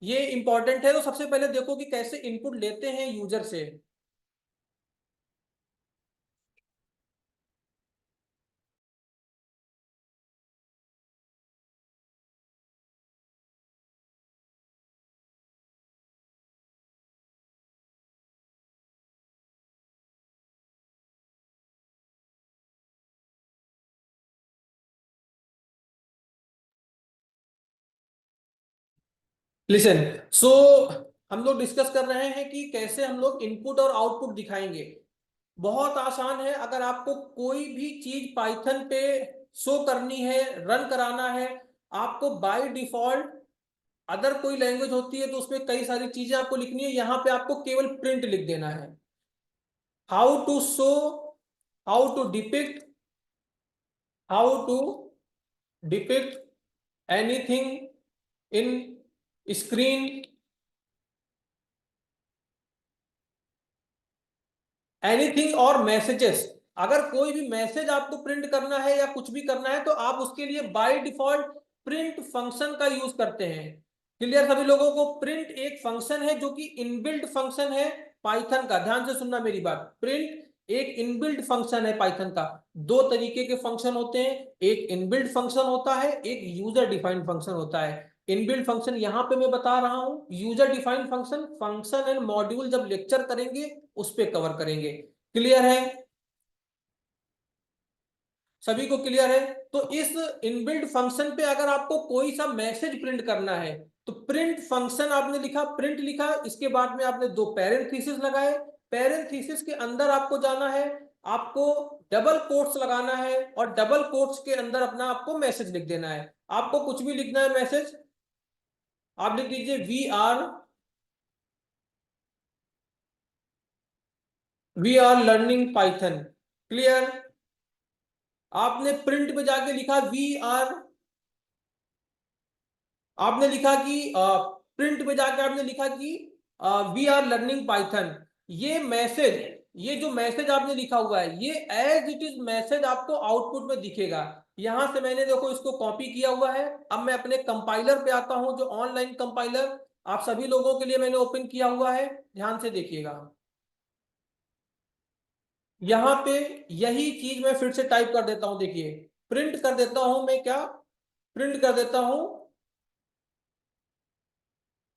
ये इंपॉर्टेंट है। तो सबसे पहले देखो कि कैसे इनपुट लेते हैं यूजर से। लिसन, सो हम लोग डिस्कस कर रहे हैं कि कैसे हम लोग इनपुट और आउटपुट दिखाएंगे। बहुत आसान है। अगर आपको कोई भी चीज पाइथन पे शो करनी है, रन कराना है, आपको बाय डिफॉल्ट, अदर कोई लैंग्वेज होती है तो उसमें कई सारी चीजें आपको लिखनी है, यहाँ पे आपको केवल प्रिंट लिख देना है। How to show, how to depict, how to depict anything in screen, anything और मैसेजेस। अगर कोई भी मैसेज आपको प्रिंट करना है या कुछ भी करना है तो आप उसके लिए बाय डिफॉल्ट प्रिंट फंक्शन का यूज करते हैं। क्लियर सभी लोगों को? प्रिंट एक फंक्शन है जो कि इनबिल्ट फंक्शन है पाइथन का। ध्यान से सुनना मेरी बात, प्रिंट एक इनबिल्ट फंक्शन है पाइथन का। दो तरीके के फंक्शन होते हैं, एक इनबिल्ट फंक्शन होता है, एक यूजर डिफाइंड फंक्शन होता है। इनबिल्ट फंक्शन यहां पे मैं बता रहा हूं, user defined function function and module जब लेक्चर करेंगे उस पे कवर करेंगे। क्लियर है? सभी को क्लियर है? तो इस इनबिल्ट फंक्शन पे अगर आपको कोई सा मैसेज प्रिंट करना है तो प्रिंट फंक्शन आपने लिखा, प्रिंट लिखा, इसके बाद में आपने दो पैरेंथेसिस लगाए। पैरेंथेसिस के अंदर आपको जाना है, आपको डबल कोट्स लगाना है और डबल कोट्स के अंदर अपना आपको मैसेज लिख देना है। आपको कुछ भी लिखना है मैसेज, आप लिख दीजिए we are learning Python. Clear? आपने प्रिंट पे जाके लिखा आपने लिखा कि प्रिंट पे जाके आपने लिखा कि वी आर लर्निंग पाइथन। ये मैसेज, ये जो मैसेज आपने लिखा हुआ है ये एज इट इज मैसेज आपको आउटपुट में दिखेगा। यहां से मैंने देखो इसको कॉपी किया हुआ है। अब मैं अपने कंपाइलर पे आता हूं, जो ऑनलाइन कंपाइलर आप सभी लोगों के लिए मैंने ओपन किया हुआ है। ध्यान से देखिएगा, यहां पे यही चीज मैं फिर से टाइप कर देता हूं। देखिए, प्रिंट कर देता हूं मैं, क्या प्रिंट कर देता हूं,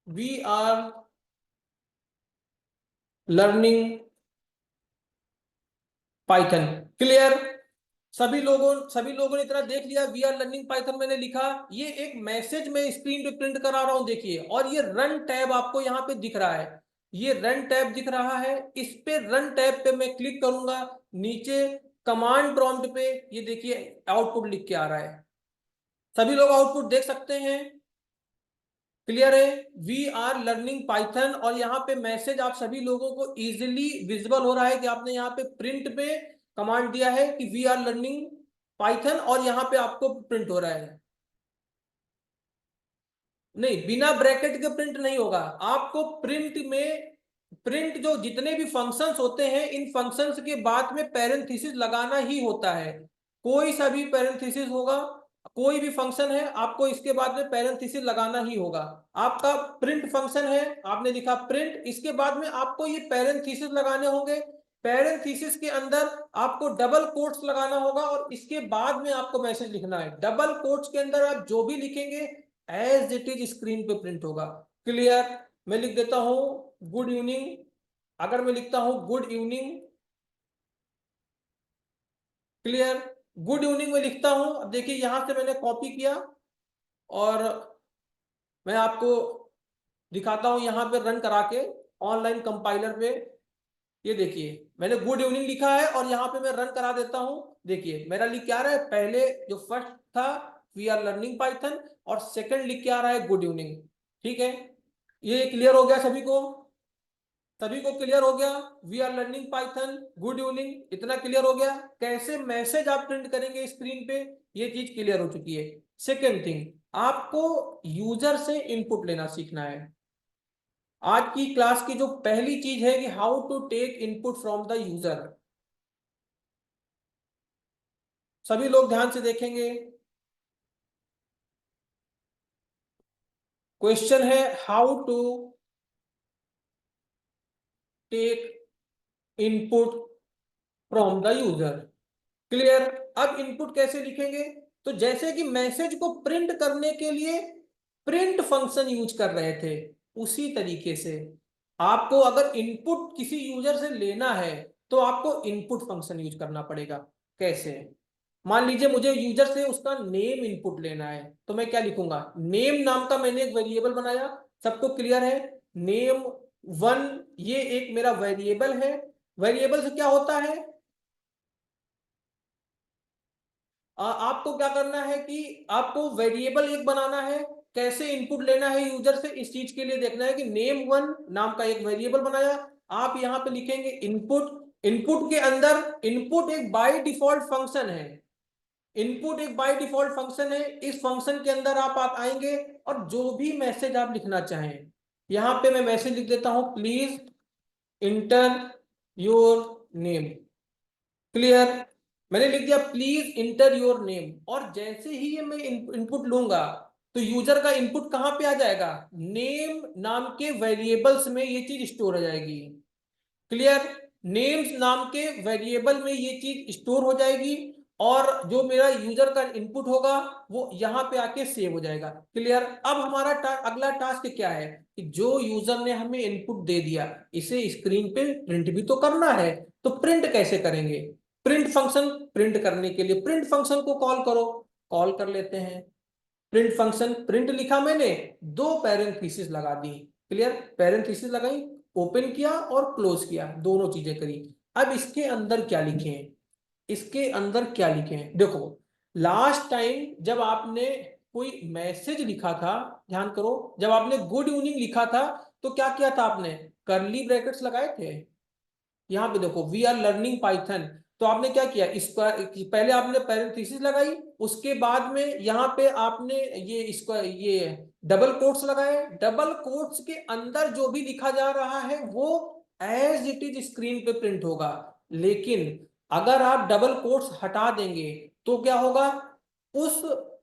we are learning Python. Clear? सभी लोगों ने इतना देख लिया, वी आर लर्निंग पाइथन मैंने लिखा, ये एक मैसेज मैं स्क्रीन पे प्रिंट करा रहा हूं देखिए। और ये रन टैब आपको यहाँ पे दिख रहा है, ये रन टैब दिख रहा है। इस पे रन टैब पे मैं क्लिक करूंगा, नीचे कमांड प्रॉम्प्ट पे ये देखिए आउटपुट लिख के आ रहा है। सभी लोग आउटपुट देख सकते हैं? क्लियर है? वी आर लर्निंग पाइथन, और यहाँ पे मैसेज आप सभी लोगों को इजिली विजिबल हो रहा है कि आपने यहाँ पे प्रिंट पे कमांड दिया है कि वी आर लर्निंग पाइथन, और यहाँ पे आपको प्रिंट हो रहा है। नहीं, बिना ब्रैकेट के प्रिंट नहीं होगा। आपको प्रिंट में, प्रिंट जो जितने भी फंक्शंस होते हैं, इन फंक्शंस के बाद में पैरेंथेसिस लगाना ही होता है। कोई सा भी पैरेंथेसिस होगा, कोई भी फंक्शन है, आपको इसके बाद में पैरेंथेसिस लगाना ही होगा। आपका प्रिंट फंक्शन है, आपने लिखा प्रिंट, इसके बाद में आपको ये पैरेंथेसिस लगाने होंगे। पैरेंथेसिस के अंदर आपको डबल कोट्स लगाना होगा और इसके बाद में आपको मैसेज लिखना है। डबल कोट्स के अंदर आप जो भी लिखेंगे एज इट इज स्क्रीन पे प्रिंट होगा। क्लियर? मैं लिख देता हूं गुड इवनिंग। अगर मैं लिखता हूं good evening, clear, good evening में लिखता हूं। अब देखिए यहां से मैंने कॉपी किया और मैं आपको दिखाता हूं यहां पे रन करा के ऑनलाइन कंपाइलर पे। ये देखिए मैंने गुड इवनिंग लिखा है और यहाँ पे मैं रन करा देता हूं। देखिए मेरा लिख क्या आ रहा है, पहले जो फर्स्ट था वी आर लर्निंग पाइथन, और सेकंड लिख के आ रहा है गुड इवनिंग। ठीक है, ये क्लियर हो गया सभी को? सभी को क्लियर हो गया? We are learning Python, good evening, इतना क्लियर हो गया? कैसे मैसेज आप प्रिंट करेंगे स्क्रीन पे, ये चीज क्लियर हो चुकी है। सेकेंड थिंग, आपको यूजर से इनपुट लेना सीखना है। आज की क्लास की जो पहली चीज है कि how to take input from the user. सभी लोग ध्यान से देखेंगे। क्वेश्चन है how to take input from the user. Clear? अब इनपुट कैसे लिखेंगे? तो जैसे कि मैसेज को प्रिंट करने के लिए प्रिंट फंक्शन यूज कर रहे थे, उसी तरीके से आपको अगर इनपुट किसी यूजर से लेना है तो आपको इनपुट फंक्शन यूज करना पड़ेगा। कैसे? मान लीजिए मुझे यूजर से उसका नेम इनपुट लेना है, तो मैं क्या लिखूंगा? नेम नाम का मैंने एक वेरिएबल बनाया। सबको क्लियर है? नेम वन, ये एक मेरा वेरिएबल है। वेरिएबल से क्या होता है, आपको क्या करना है कि आपको वेरिएबल एक बनाना है। कैसे इनपुट लेना है यूजर से, इस चीज के लिए देखना है कि नेम वन नाम का एक वेरिएबल बनाया। आप यहां पे लिखेंगे इनपुट। इनपुट के अंदर, इनपुट एक बाय डिफॉल्ट फंक्शन है। इनपुट एक बाय डिफॉल्ट फंक्शन है। इस फंक्शन के अंदर आप आएंगे और जो भी मैसेज आप लिखना चाहें, यहां पे मैं मैसेज लिख देता हूं, please enter your name. Clear? मैंने लिख दिया प्लीज इंटर योर नेम, और जैसे ही ये मैं इनपुट लूंगा तो यूजर का इनपुट कहां पे आ जाएगा? नेम नाम के वेरिएबल्स में ये चीज स्टोर हो जाएगी। क्लियर? नेम्स नाम के वेरिएबल में ये चीज स्टोर हो जाएगी और जो मेरा यूजर का इनपुट होगा वो यहाँ पे आके सेव हो जाएगा। क्लियर? अब हमारा अगला टास्क क्या है कि जो यूजर ने हमें इनपुट दे दिया, इसे स्क्रीन पे प्रिंट भी तो करना है। तो प्रिंट कैसे करेंगे? प्रिंट फंक्शन, प्रिंट करने के लिए प्रिंट फंक्शन को कॉल करो। कॉल कर लेते हैं। प्रिंट फंक्शन, प्रिंट लिखा मैंने, दो पैरेंथेसिस लगा दी। क्लियर? पैरेंथेसिस लगाई, ओपन किया और क्लोज किया, दोनों चीजें करी। अब इसके अंदर क्या लिखें? इसके अंदर क्या लिखें? देखो, लास्ट टाइम जब आपने कोई मैसेज लिखा था, ध्यान करो, जब आपने गुड इवनिंग लिखा था तो क्या किया था आपने? करली ब्रैकेट्स लगाए थे। यहाँ पे देखो वी आर लर्निंग पाइथन, तो आपने क्या किया, इसका पहले आपने पैरेंथेसिस लगाई, उसके बाद में यहाँ पे आपने ये इसका ये डबल कोट्स लगाए। डबल कोट्स के अंदर जो भी लिखा जा रहा है वो एज इट इज स्क्रीन पे प्रिंट होगा। लेकिन अगर आप डबल कोट्स हटा देंगे तो क्या होगा? उस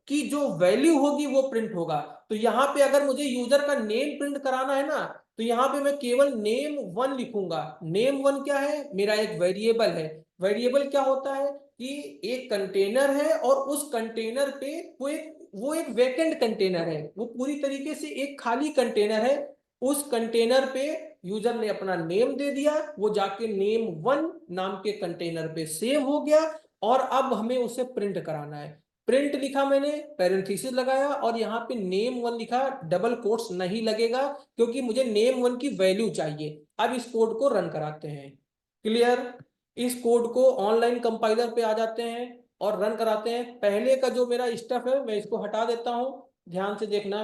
की जो वैल्यू होगी वो प्रिंट होगा। तो यहाँ पे अगर मुझे यूजर का नेम प्रिंट कराना है ना, तो यहाँ पे मैं केवल नेम वन लिखूंगा। नेम वन क्या है? मेरा एक वेरिएबल है। वेरिएबल क्या होता है कि एक कंटेनर है और उस कंटेनर पे वो एक वैकेंट कंटेनर है, वो पूरी तरीके से एक खाली कंटेनर है। उस कंटेनर पे यूजर ने अपना नेम दे दिया, वो जाके नेम वन नाम के कंटेनर पे सेव हो गया और अब हमें उसे प्रिंट कराना है। प्रिंट लिखा मैंने, पैरेंथेसिस लगाया और यहाँ पे नेम वन लिखा। डबल कोट्स नहीं लगेगा क्योंकि मुझे नेम वन की वैल्यू चाहिए। अब इस कोड को रन कराते हैं। क्लियर? इस कोड को ऑनलाइन कंपाइलर पे आ जाते हैं और रन कराते हैं। पहले का जो मेरा स्टफ है मैं इसको हटा देता हूं, ध्यान से देखना।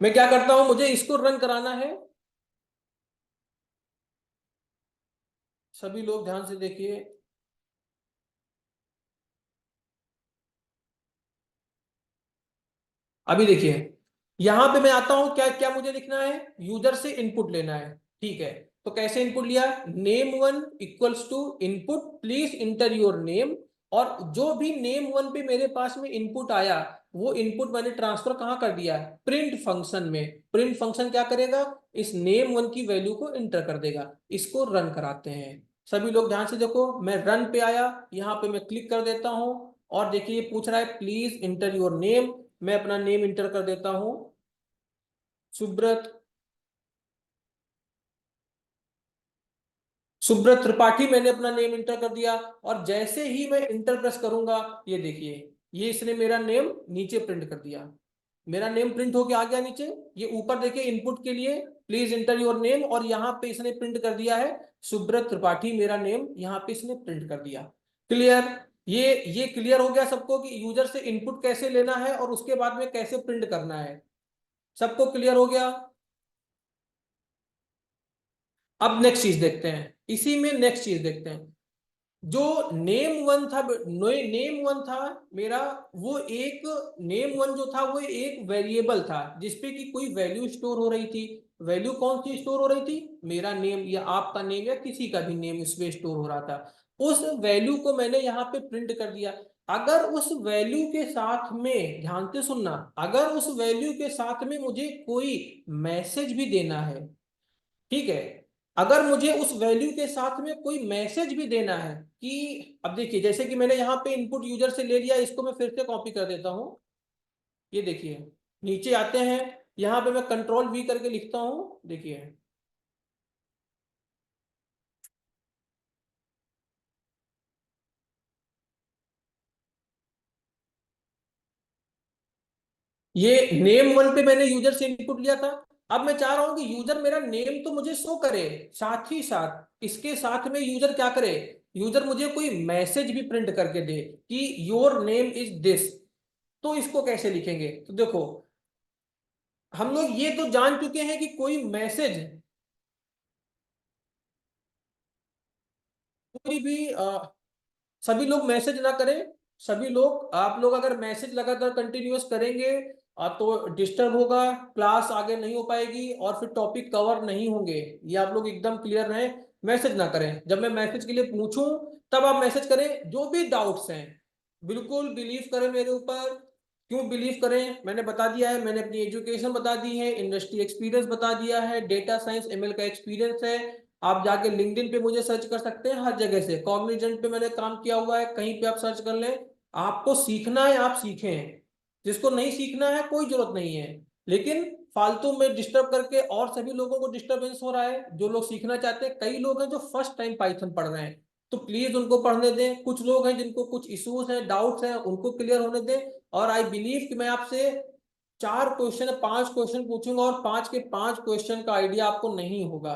मैं क्या करता हूं, मुझे इसको रन कराना है। सभी लोग ध्यान से देखिए। अभी देखिए यहां पे मैं आता हूं, क्या क्या मुझे लिखना है, यूजर से इनपुट लेना है, ठीक है। तो कैसे इनपुट लिया, name one equals to input, please enter your name. और जो भी नेम वन पे मेरे पास में इनपुट आया, वो इनपुट मैंने ट्रांसफर कहाँ कर दिया, प्रिंट फंक्शन में। प्रिंट फंक्शन क्या करेगा, इस नेम वन की वैल्यू को इंटर कर देगा। इसको रन कराते हैं। सभी लोग ध्यान से देखो, मैं रन पे आया, यहाँ पे मैं क्लिक कर देता हूं, और देखिए ये पूछ रहा है प्लीज इंटर योर नेम। मैं अपना नेम इंटर कर देता हूं, सुब्रत, सुब्रत त्रिपाठी मैंने अपना नेम इंटर कर दिया। और जैसे ही मैं इंटर प्रेस करूंगा, ये देखिए, ये इसने मेरा नेम नीचे प्रिंट कर दिया। मेरा नेम प्रिंट होके आ गया नीचे। ये ऊपर देखिए इनपुट के लिए प्लीज इंटर योर नेम, और यहाँ पे इसने प्रिंट कर दिया है सुब्रत त्रिपाठी, मेरा नेम यहाँ पे इसने प्रिंट कर दिया। क्लियर, ये क्लियर हो गया सबको कि यूजर से इनपुट कैसे लेना है और उसके बाद में कैसे प्रिंट करना है। सबको क्लियर हो गया। अब नेक्स्ट चीज देखते हैं, इसी में नेक्स्ट चीज देखते हैं। जो नेम वन था, नेम वन था मेरा, वो एक, नेम वन जो था वो एक वेरिएबल था जिसपे कि कोई वैल्यू स्टोर हो रही थी। वैल्यू कौन सी स्टोर हो रही थी, मेरा नेम या आपका नेम या किसी का भी नेम इसमें स्टोर हो रहा था। उस वैल्यू को मैंने यहाँ पे प्रिंट कर दिया। अगर उस वैल्यू के साथ में, ध्यान से सुनना, अगर उस वैल्यू के साथ में मुझे कोई मैसेज भी देना है, ठीक है, अगर मुझे उस वैल्यू के साथ में कोई मैसेज भी देना है कि, अब देखिए जैसे कि मैंने यहाँ पे इनपुट यूजर से ले लिया, इसको मैं फिर से कॉपी कर देता हूं। ये देखिए, नीचे आते हैं, यहाँ पे मैं कंट्रोल वी करके लिखता हूं, देखिए ये नेम वन पे मैंने यूजर से इनपुट लिया था। अब मैं चाह रहा हूं कि यूजर मेरा नेम तो मुझे शो करे, साथ ही साथ इसके साथ में यूजर क्या करे, यूजर मुझे कोई मैसेज भी प्रिंट करके दे कि योर नेम इज दिस। तो इसको कैसे लिखेंगे, तो देखो, हम लोग ये तो जान चुके हैं कि कोई मैसेज, कोई भी सभी लोग मैसेज ना करें। सभी लोग, आप लोग अगर मैसेज लगातार कंटिन्यूअस करेंगे तो डिस्टर्ब होगा, क्लास आगे नहीं हो पाएगी और फिर टॉपिक कवर नहीं होंगे। ये आप लोग एकदम क्लियर रहें, मैसेज ना करें। जब मैं मैसेज के लिए पूछूं तब आप मैसेज करें। जो भी डाउट्स हैं बिल्कुल बिलीव करें मेरे ऊपर। क्यों बिलीव करें, मैंने बता दिया है, मैंने अपनी एजुकेशन बता दी है, इंडस्ट्री एक्सपीरियंस बता दिया है, डेटा साइंस एमएल का एक्सपीरियंस है। आप जाके लिंक्डइन पे मुझे सर्च कर सकते हैं, हर जगह से, कॉग्निजेंट पे मैंने काम किया हुआ है, कहीं पे आप सर्च कर लें। आपको सीखना है आप सीखें, जिसको नहीं सीखना है कोई जरूरत नहीं है। लेकिन फालतू में डिस्टर्ब करके, और सभी लोगों को डिस्टरबेंस हो रहा है जो लोग सीखना चाहते हैं। कई लोग हैं जो फर्स्ट टाइम पाइथन पढ़ रहे हैं, तो प्लीज उनको पढ़ने दें। कुछ लोग हैं जिनको कुछ इश्यूज हैं, डाउट्स हैं, उनको क्लियर होने दें। और आई बिलीव कि मैं आपसे 4 क्वेश्चन 5 क्वेश्चन पूछूंगा और 5 के 5 क्वेश्चन का आइडिया आपको नहीं होगा।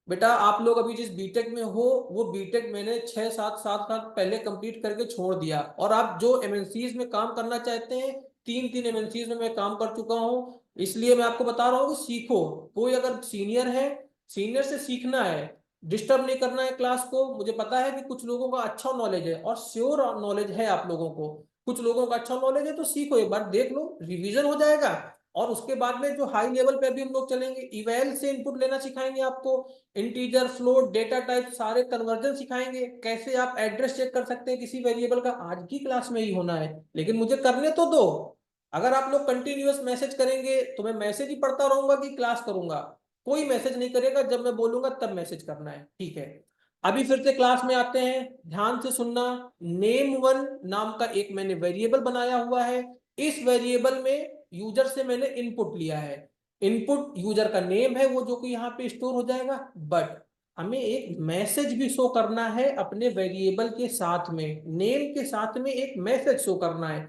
बेटा आप लोग अभी जिस बीटेक में हो, वो बीटेक मैंने 6 7 7 साल पहले कंप्लीट करके छोड़ दिया, और आप जो एमएनसीज में काम करना चाहते हैं, 3 3 एमएनसीज में मैं काम कर चुका हूँ। इसलिए मैं आपको बता रहा हूँ कि सीखो। कोई अगर सीनियर है, सीनियर से सीखना है, डिस्टर्ब नहीं करना है क्लास को। मुझे पता है कि कुछ लोगों का अच्छा नॉलेज है, और श्योर नॉलेज है आप लोगों को, कुछ लोगों का अच्छा नॉलेज है, तो सीखो, एक बार देख लो, रिवीजन हो जाएगा। और उसके बाद में जो हाई लेवल पे अभी हम लोग चलेंगे, इवेल से इनपुट लेना सिखाएंगे आपको, इंटीजर, फ्लोट, डेटा टाइप, सारे कन्वर्जन सिखाएंगे, कैसे आप एड्रेस चेक कर सकते हैं किसी वेरिएबल का, आज की क्लास में ही होना है। लेकिन मुझे करने तो दो। अगर आप लोग कंटिन्यूअस मैसेज करेंगे तो मैं मैसेज ही पढ़ता रहूंगा कि क्लास करूंगा। कोई मैसेज नहीं करेगा, जब मैं बोलूंगा तब मैसेज करना है, ठीक है। अभी फिर से क्लास में आते हैं, ध्यान से सुनना। नेम वन नाम का एक मैंने वेरिएबल बनाया हुआ है। इस वेरिएबल में यूजर से मैंने इनपुट लिया है। इनपुट यूजर का नेम है, वो जो कि यहाँ पे स्टोर हो जाएगा। बट हमें एक मैसेज भी शो करना है अपने वेरिएबल के साथ में, नेम के साथ में एक मैसेज शो करना है।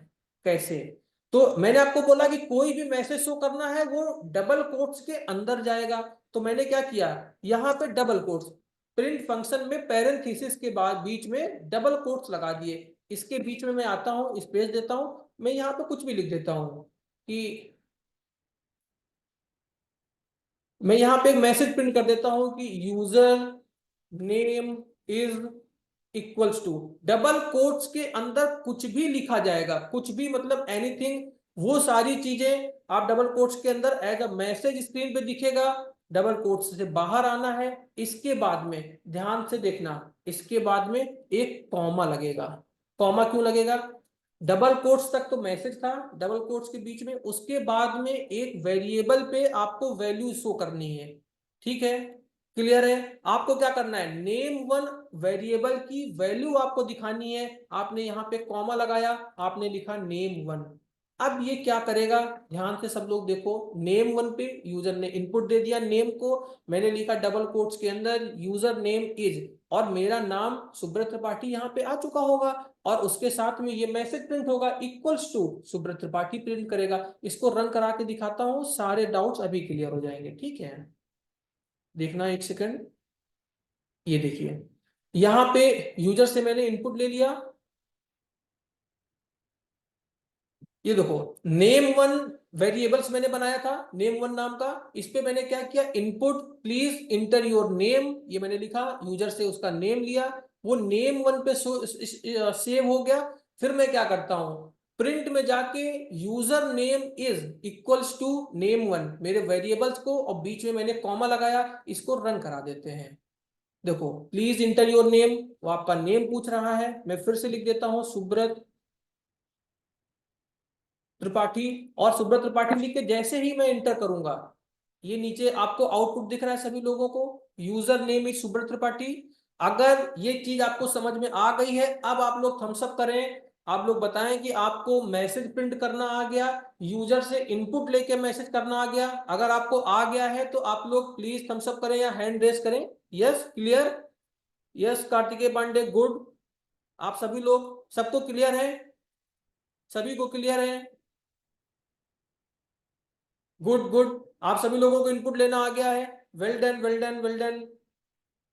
कैसे, तो मैंने आपको बोला कि कोई भी मैसेज शो करना है वो डबल कोट्स के अंदर जाएगा। तो मैंने क्या किया, यहाँ पे डबल कोट्स, प्रिंट फंक्शन में पैरेंथेसिस के बाद बीच में डबल कोट्स लगा दिए। इसके बीच में मैं आता हूँ, स्पेस देता हूँ, मैं यहाँ पे कुछ भी लिख देता हूँ कि, मैं यहाँ पे एक मैसेज प्रिंट कर देता हूँ कि user name is equals to, double quotes के अंदर कुछ भी लिखा जाएगा, कुछ भी मतलब एनीथिंग। वो सारी चीजें आप डबल कोट्स के अंदर एज अ मैसेज स्क्रीन पे दिखेगा, डबल कोट्स से बाहर आना है। इसके बाद में ध्यान से देखना, इसके बाद में एक कॉमा लगेगा। कॉमा क्यों लगेगा? डबल कोट्स तक तो मैसेज था, डबल कोट्स के बीच में, उसके बाद में एक वेरिएबल पे आपको वैल्यू शो करनी है। ठीक है, क्लियर है? आपको क्या करना है, नेम वन वेरिएबल की वैल्यू आपको दिखानी है। आपने यहाँ पे कॉमा लगाया, आपने लिखा नेम वन। अब ये क्या करेगा, ध्यान से सब लोग देखो। नेम वन पे यूजर ने इनपुट दे दिया नेम को, मैंने लिखा डबल कोट्स के अंदर यूजर नेम इज, और मेरा नाम सुब्रत त्रिपाठी यहाँ पे आ चुका होगा, और उसके साथ में ये मैसेज प्रिंट होगा equals to Subrata Tripathi print करेगा। इसको रन करा के दिखाता हूँ, सारे डाउट्स अभी क्लियर हो जाएंगे। ठीक है, देखना एक सेकंड। ये देखिए, यहाँ पे यूजर से मैंने इनपुट ले लिया, ये देखो नेम वन वेरिएबल्स मैंने बनाया था नेम वन नाम का। इस पे मैंने क्या किया, input please enter your name, ये मैंने लिखा, यूजर से उसका नेम लिया, वो नेम वन पे सेव हो गया। फिर मैं क्या करता हूं, प्रिंट में जाके user name is equals to name one, मेरे वेरिएबल्स को, और बीच में मैंने कॉमा लगाया, इसको रन करा देते हैं। देखो प्लीज इंटर योर नेम, वो आपका नेम पूछ रहा है, मैं फिर से लिख देता हूं सुब्रत त्रिपाठी, और सुब्रत त्रिपाठी लिख के जैसे ही मैं इंटर करूंगा, ये नीचे आपको आउटपुट दिख रहा है सभी लोगों को, user name is Subrata Tripathi. अगर ये चीज आपको समझ में आ गई है, अब आप लोग थम्स अप करें, आप लोग बताएं कि आपको मैसेज प्रिंट करना आ गया, यूजर से इनपुट लेके मैसेज करना आ गया। अगर आपको आ गया है तो आप लोग प्लीज थम्स अप करें या हैंड रेस करें। Yes clear, yes Kartikeya Pandey good. आप सभी लोग, सबको क्लियर है? सभी को क्लियर है? गुड गुड, आप सभी लोगों को इनपुट लेना आ गया है। Well done well done well done.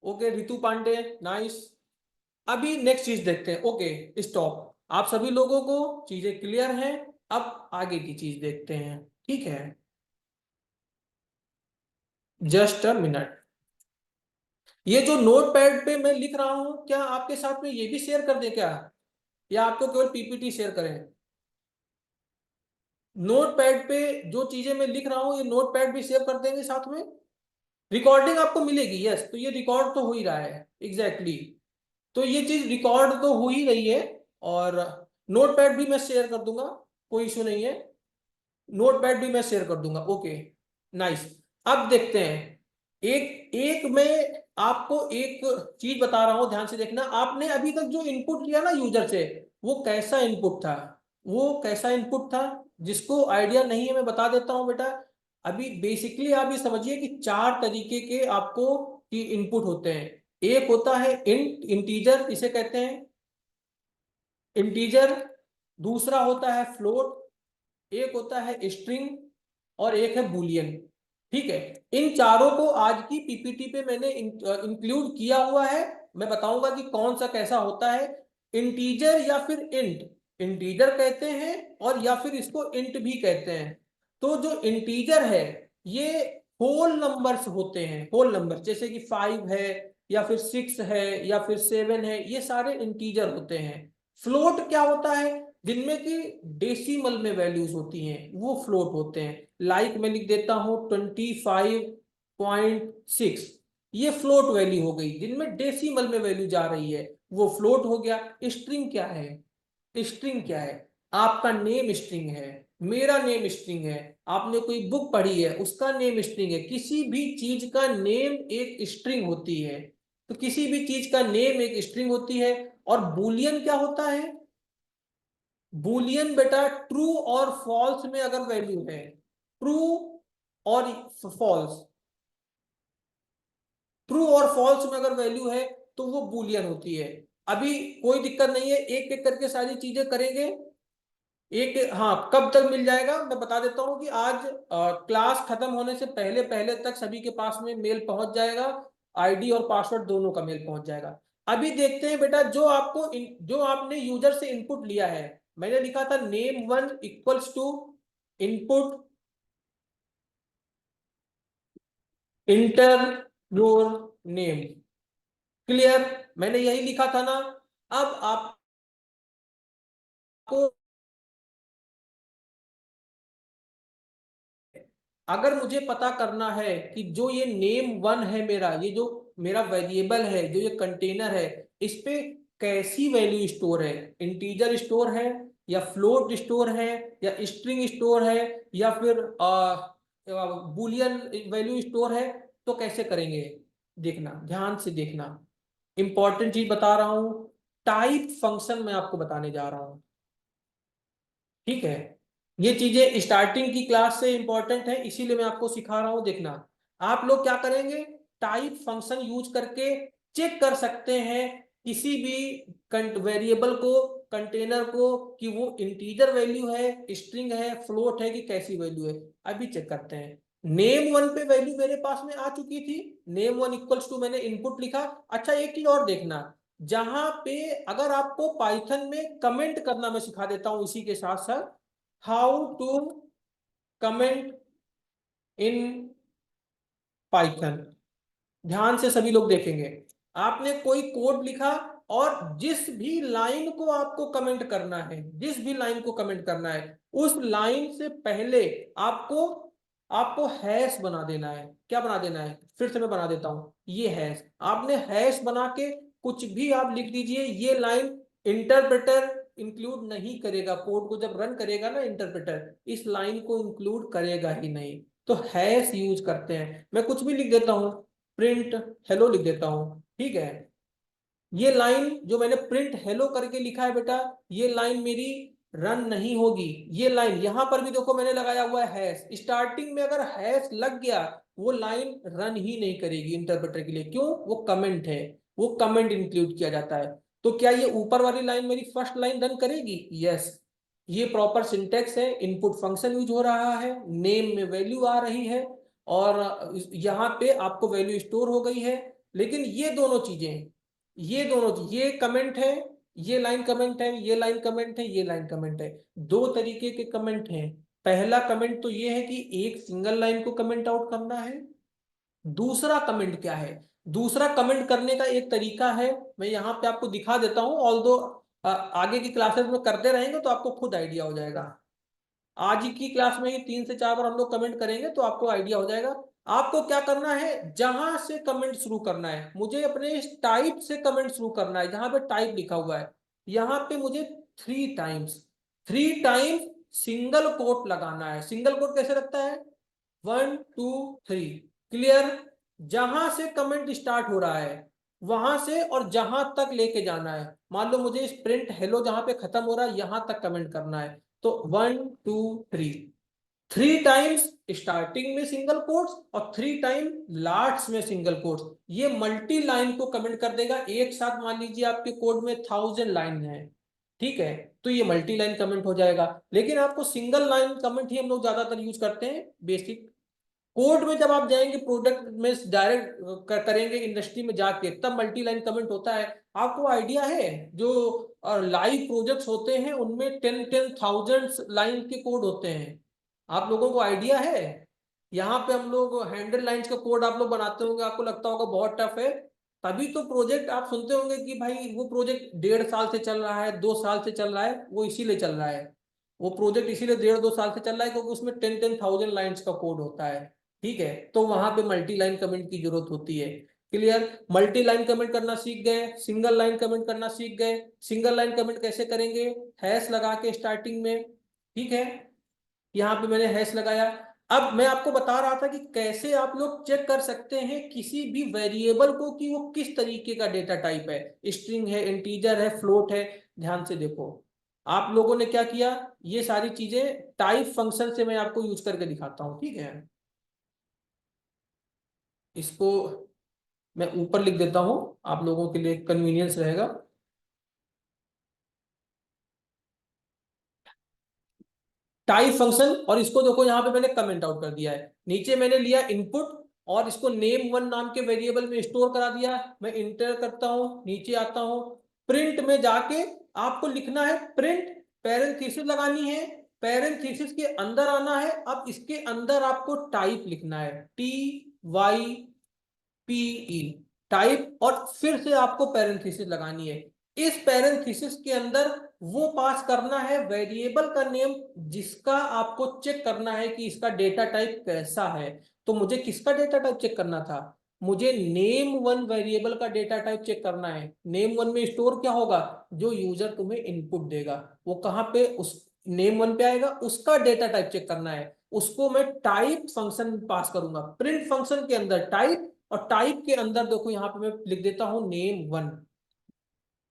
Okay Ritu Pandey, nice. अभी नेक्स्ट चीज देखते हैं। ओके स्टॉप, आप सभी लोगों को चीजें क्लियर हैं, अब आगे की चीज देखते हैं। ठीक है, जस्ट अ मिनट। ये जो नोट पैड पे मैं लिख रहा हूं, क्या आपके साथ में ये भी शेयर कर दे क्या, या आपको केवल पीपीटी शेयर करें? नोट पैड पे जो चीजें मैं लिख रहा हूं, ये नोट पैड भी सेव कर देंगे साथ में। रिकॉर्डिंग आपको मिलेगी, यस, तो ये रिकॉर्ड तो हो ही रहा है एग्जैक्टली exactly। तो ये चीज रिकॉर्ड तो हो ही रही है, और नोट पैड भी मैं शेयर कर दूंगा, कोई इशू नहीं है, नोट पैड भी मैं शेयर कर दूंगा। Okay nice. अब देखते हैं, एक एक मैं आपको एक चीज बता रहा हूं, ध्यान से देखना। आपने अभी तक जो इनपुट लिया ना यूजर से, वो कैसा इनपुट था, वो कैसा इनपुट था? जिसको आइडिया नहीं है मैं बता देता हूं बेटा। अभी बेसिकली आप ये समझिए कि चार तरीके के आपको की इनपुट होते हैं। एक होता है इंटीजर, इसे कहते हैं इंटीजर। दूसरा होता है फ्लोट, एक होता है स्ट्रिंग, और एक है बूलियन। ठीक है, इन चारों को आज की पीपीटी पे मैंने इंक्लूड किया हुआ है। मैं बताऊंगा कि कौन सा कैसा होता है, इंटीजर या फिर इंट। इंटीजर कहते हैं और या फिर इसको इंट भी कहते हैं। तो जो इंटीजर है, ये होल नंबर्स होते हैं, होल नंबर, जैसे कि 5 है, या फिर 6 है, या फिर 7 है, ये सारे इंटीजर होते हैं। फ्लोट क्या होता है, जिनमें की डेसिमल में वैल्यूज होती हैं, वो फ्लोट होते हैं। लाइक मैं लिख देता हूं 25.6, ये फ्लोट वैल्यू हो गई, जिनमें डेसिमल में वैल्यू जा रही है, वो फ्लोट हो गया। स्ट्रिंग क्या है, स्ट्रिंग क्या है? आपका नेम स्ट्रिंग है, मेरा नेम स्ट्रिंग है, आपने कोई बुक पढ़ी है उसका नेम स्ट्रिंग है। किसी भी चीज का नेम एक स्ट्रिंग होती है, तो किसी भी चीज का नेम एक स्ट्रिंग होती है। और बूलियन क्या होता है? बूलियन बेटा ट्रू और फॉल्स में अगर वैल्यू है, ट्रू और फॉल्स, ट्रू और फॉल्स में अगर वैल्यू है, तो वो बूलियन होती है। अभी कोई दिक्कत नहीं है, एक एक करके सारी चीजें करेंगे। एक हाँ, कब तक मिल जाएगा मैं बता देता हूँ कि आज क्लास खत्म होने से पहले पहले तक सभी के पास में मेल पहुंच जाएगा, आईडी और पासवर्ड दोनों का मेल पहुंच जाएगा। अभी देखते हैं बेटा, जो आपको जो आपने यूजर से इनपुट लिया है, मैंने लिखा था name one equals to input enter your name. Clear, मैंने यही लिखा था ना। अब आपको अगर मुझे पता करना है कि जो ये name1 है मेरा, ये जो मेरा वेरिएबल है, जो ये कंटेनर है, इस पे कैसी वैल्यू स्टोर है, इंटीजर स्टोर है या फ्लोट स्टोर है या स्ट्रिंग स्टोर है या फिर बुलियन वैल्यू स्टोर है, तो कैसे करेंगे? देखना, ध्यान से देखना, इंपॉर्टेंट चीज बता रहा हूं, टाइप फंक्शन मैं आपको बताने जा रहा हूं, ठीक है? ये चीजें स्टार्टिंग की क्लास से इंपॉर्टेंट है, इसीलिए मैं आपको सिखा रहा हूं। देखना, आप लोग क्या करेंगे, टाइप फंक्शन यूज करके चेक कर सकते हैं किसी भी वेरिएबल को, कंटेनर को, कि वो इंटीजर वैल्यू है, स्ट्रिंग है, फ्लोट है, कि कैसी वैल्यू है। अभी चेक करते हैं। नेम1 पे वैल्यू मेरे पास में आ चुकी थी, नेम1 इक्वल्स टू, मैंने इनपुट लिखा। अच्छा, एक चीज और देखना, जहां पे अगर आपको पाइथन में कमेंट करना मैं सिखा देता हूं इसी के साथ साथ, how to comment in Python. ध्यान से सभी लोग देखेंगे, आपने कोई कोड लिखा और जिस भी लाइन को आपको कमेंट करना है, जिस भी लाइन को कमेंट करना है, उस लाइन से पहले आपको आपको हैश बना देना है। क्या बना देना है? फिर से मैं बना देता हूं, ये हैश, आपने हैश बना के कुछ भी आप लिख दीजिए। ये लाइन इंटरप्रेटर इंक्लूड नहीं करेगा, कोड को जब रन करेगा ना इंटरप्रेटर, इस लाइन को इंक्लूड करेगा ही नहीं। तो हैश यूज करते हैं। मैं कुछ भी लिख देता हूं, प्रिंट हेलो लिख देता हूं, ठीक है? ये लाइन जो मैंने प्रिंट हेलो करके लिखा है बेटा, ये लाइन मेरी रन नहीं होगी। ये लाइन यहां पर भी देखो मैंने लगाया हुआ है हैश, स्टार्टिंग में अगर हैश लग गया, वो लाइन रन ही नहीं करेगी इंटरप्रेटर के लिए। क्यों? वो कमेंट है, वो कमेंट इंक्लूड किया जाता है। तो क्या ये ऊपर वाली लाइन मेरी फर्स्ट लाइन रन करेगी? यस। ये प्रॉपर सिंटेक्स है, इनपुट फंक्शन यूज हो रहा है, नेम में वैल्यू आ रही है और यहाँ पे आपको वैल्यू स्टोर हो गई है। लेकिन ये दोनों चीज, ये कमेंट है, ये लाइन कमेंट है, ये लाइन कमेंट है, ये लाइन कमेंट है। दो तरीके के कमेंट हैं। पहला कमेंट तो ये है कि एक सिंगल लाइन को कमेंट आउट करना है। दूसरा कमेंट क्या है? दूसरा कमेंट करने का एक तरीका है, मैं यहाँ पे आपको दिखा देता हूं, ऑल्दो आगे की क्लासेस में करते रहेंगे तो आपको खुद आइडिया हो जाएगा। आज की क्लास में ही 3 से 4 बार हम लोग कमेंट करेंगे तो आपको आइडिया हो जाएगा। आपको क्या करना है, जहां से कमेंट शुरू करना है, मुझे अपने इस टाइप से कमेंट शुरू करना है, जहां पे टाइप लिखा हुआ है, यहां पे मुझे 3 टाइम्स सिंगल कोट लगाना है। सिंगल कोट कैसे लगता है? 1 2 3, क्लियर? जहां से कमेंट स्टार्ट हो रहा है वहां से और जहां तक लेके जाना है। मान लो मुझे इस प्रिंट हेलो जहां पे खत्म हो रहा है यहां तक कमेंट करना है, तो 1 2 3, 3 टाइम्स स्टार्टिंग में सिंगल कोट्स और 3 टाइम लास्ट में सिंगल कोट्स। ये मल्टी लाइन को कमेंट कर देगा एक साथ। मान लीजिए आपके कोड में 1000 लाइन है, ठीक है, तो ये मल्टी लाइन कमेंट हो जाएगा। लेकिन आपको सिंगल लाइन कमेंट ही हम लोग ज्यादातर यूज करते हैं बेसिक कोड में। जब आप जाएंगे प्रोडक्ट में डायरेक्ट करेंगे इंडस्ट्री में जाके, तब मल्टी लाइन कमेंट होता है। आपको आइडिया है जो लाइव प्रोजेक्ट्स होते हैं उनमें 10,000 लाइन के कोड होते हैं? आप लोगों को आइडिया है? यहाँ पे हम लोग 100 लाइन्स का कोड आप लोग बनाते होंगे, आपको लगता होगा बहुत टफ है। तभी तो प्रोजेक्ट आप सुनते होंगे कि भाई वो प्रोजेक्ट 1.5 साल से चल रहा है, 2 साल से चल रहा है, वो इसीलिए चल रहा है। वो प्रोजेक्ट इसीलिए 1.5 2 साल से चल रहा है क्योंकि उसमें 10,000 लाइन्स का कोड होता है, ठीक है? तो वहां पे मल्टी लाइन कमेंट की जरूरत होती है। क्लियर? मल्टी लाइन कमेंट करना सीख गए, सिंगल लाइन कमेंट करना सीख गए। सिंगल लाइन कमेंट कैसे करेंगे? हैश लगा के स्टार्टिंग में, ठीक है? यहाँ पे मैंने हैश लगाया। अब मैं आपको बता रहा था कि कैसे आप लोग चेक कर सकते हैं किसी भी वेरिएबल को कि वो किस तरीके का डेटा टाइप है, स्ट्रिंग है, इंटीजर है, फ्लोट है। ध्यान से देखो, आप लोगों ने क्या किया, ये सारी चीजें टाइप फंक्शन से मैं आपको यूज करके दिखाता हूं, ठीक है? इसको मैं ऊपर लिख देता हूं, आप लोगों के लिए कन्वीनियंस रहेगा। टाइप फंक्शन, और इसको देखो यहाँ पे मैंने कमेंट आउट कर दिया है। नीचे मैंने लिया इनपुट और इसको नेम1 नाम के वेरिएबल में स्टोर करा दिया। मैं इंटर करता हूं, नीचे आता हूं, प्रिंट में जाके आपको लिखना है प्रिंट, पैरेंथेसिस लगानी है, पैरेंथेसिस के अंदर आना है। अब इसके अंदर आपको टाइप लिखना है, TYPE, टाइप, और फिर से आपको पैरेंथेसिस लगानी है। इस पैरेंथेसिस के अंदर वो पास करना है वेरिएबल का नेम जिसका आपको चेक करना है कि इसका डेटा टाइप कैसा है। तो मुझे किसका डेटा टाइप चेक करना था? मुझे नेम वन वेरिएबल का डेटा टाइप चेक करना है। नेम वन में स्टोर क्या होगा? जो यूजर तुम्हें इनपुट देगा वो कहाँ पे, उस नेम वन पे आएगा, उसका डेटा टाइप चेक करना है। उसको मैं टाइप फंक्शन पास करूंगा, प्रिंट फंक्शन के अंदर टाइप, और टाइप के अंदर देखो यहाँ पे मैं लिख देता हूं name one,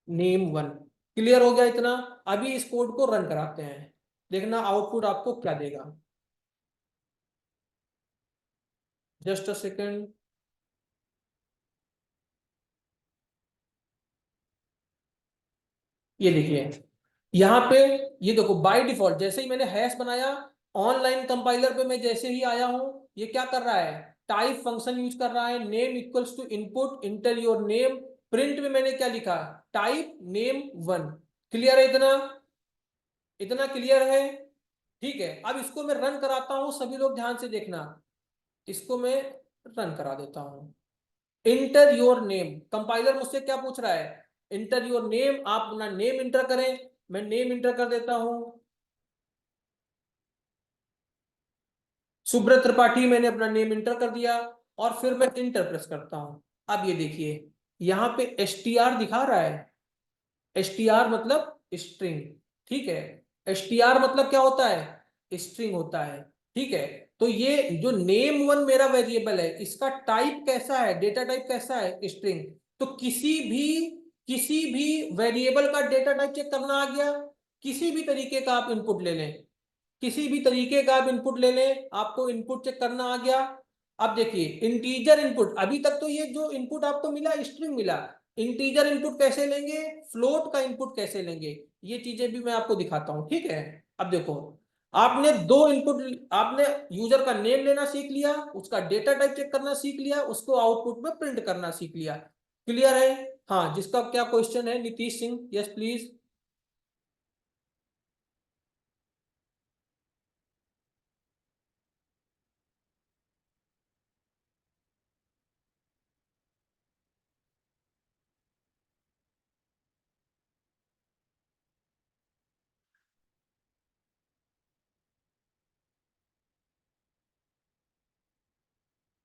name one. Clear हो गया इतना? अभी इस कोड को रन कराते हैं, देखना आउटपुट आपको क्या देगा। Just a second. ये देखिए यहाँ पे, ये देखो बाय डिफॉल्ट जैसे ही मैंने हैश बनाया, ऑनलाइन कंपाइलर पे मैं जैसे ही आया हूं, ये क्या कर रहा है? टाइप फंक्शन यूज कर रहा है, name equals to input enter your name. Print में मैंने क्या लिखा? Type name one. क्लियर है इतना? इतना क्लियर है? ठीक है, अब इसको मैं रन कराता हूं, सभी लोग ध्यान से देखना। इसको मैं रन करा देता हूं। इंटर योर नेम, कंपाइलर मुझसे क्या पूछ रहा है? इंटर योर नेम, आप अपना नेम इंटर करें। मैं नेम इंटर कर देता हूं, सुब्रत त्रिपाठी, मैंने अपना नेम इंटर कर दिया, और फिर मैं इंटर प्रेस करता हूं। अब ये देखिए यहां पे एसटीआर दिखा रहा है। एसटीआर मतलब स्ट्रिंग, ठीक है। एसटीआर मतलब क्या होता है? स्ट्रिंग होता है, ठीक है। तो ये जो नेम वन मेरा वेरिएबल है, इसका टाइप कैसा है, डेटा टाइप कैसा है? स्ट्रिंग। तो किसी भी वेरिएबल का डेटा टाइप चेक करना आ गया। किसी भी तरीके का आप इनपुट ले लें, किसी भी तरीके का आप इनपुट ले लें, आपको इनपुट चेक करना आ गया। अब देखिए इंटीजर इनपुट, अभी तक तो ये जो इनपुट आपको मिला स्ट्रिंग मिला। इंटीजर इनपुट कैसे लेंगे, फ्लोट का इनपुट कैसे लेंगे, ये चीजें भी मैं आपको दिखाता हूं, ठीक है। अब देखो, आपने दो इनपुट, आपने यूजर का नेम लेना सीख लिया, उसका डेटा टाइप चेक करना सीख लिया, उसको आउटपुट में प्रिंट करना सीख लिया। क्लियर है? हाँ, जिसका क्या क्वेश्चन है Nitish Singh, yes please.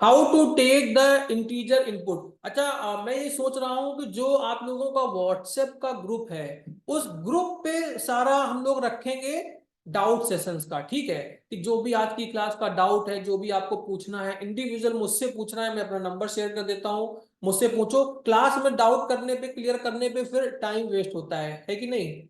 How to take the integer input. अच्छा, मैं ये सोच रहा हूं कि जो आप लोगों का व्हाट्सएप का ग्रुप है, उस ग्रुप पे सारा हम लोग रखेंगे डाउट सेशंस का, ठीक है। कि जो भी आज की क्लास का डाउट है, जो भी आपको पूछना है, इंडिविजुअल मुझसे पूछना है, मैं अपना नंबर शेयर कर देता हूँ, मुझसे पूछो। क्लास में डाउट करने पे, क्लियर करने पे फिर टाइम वेस्ट होता है कि नहीं?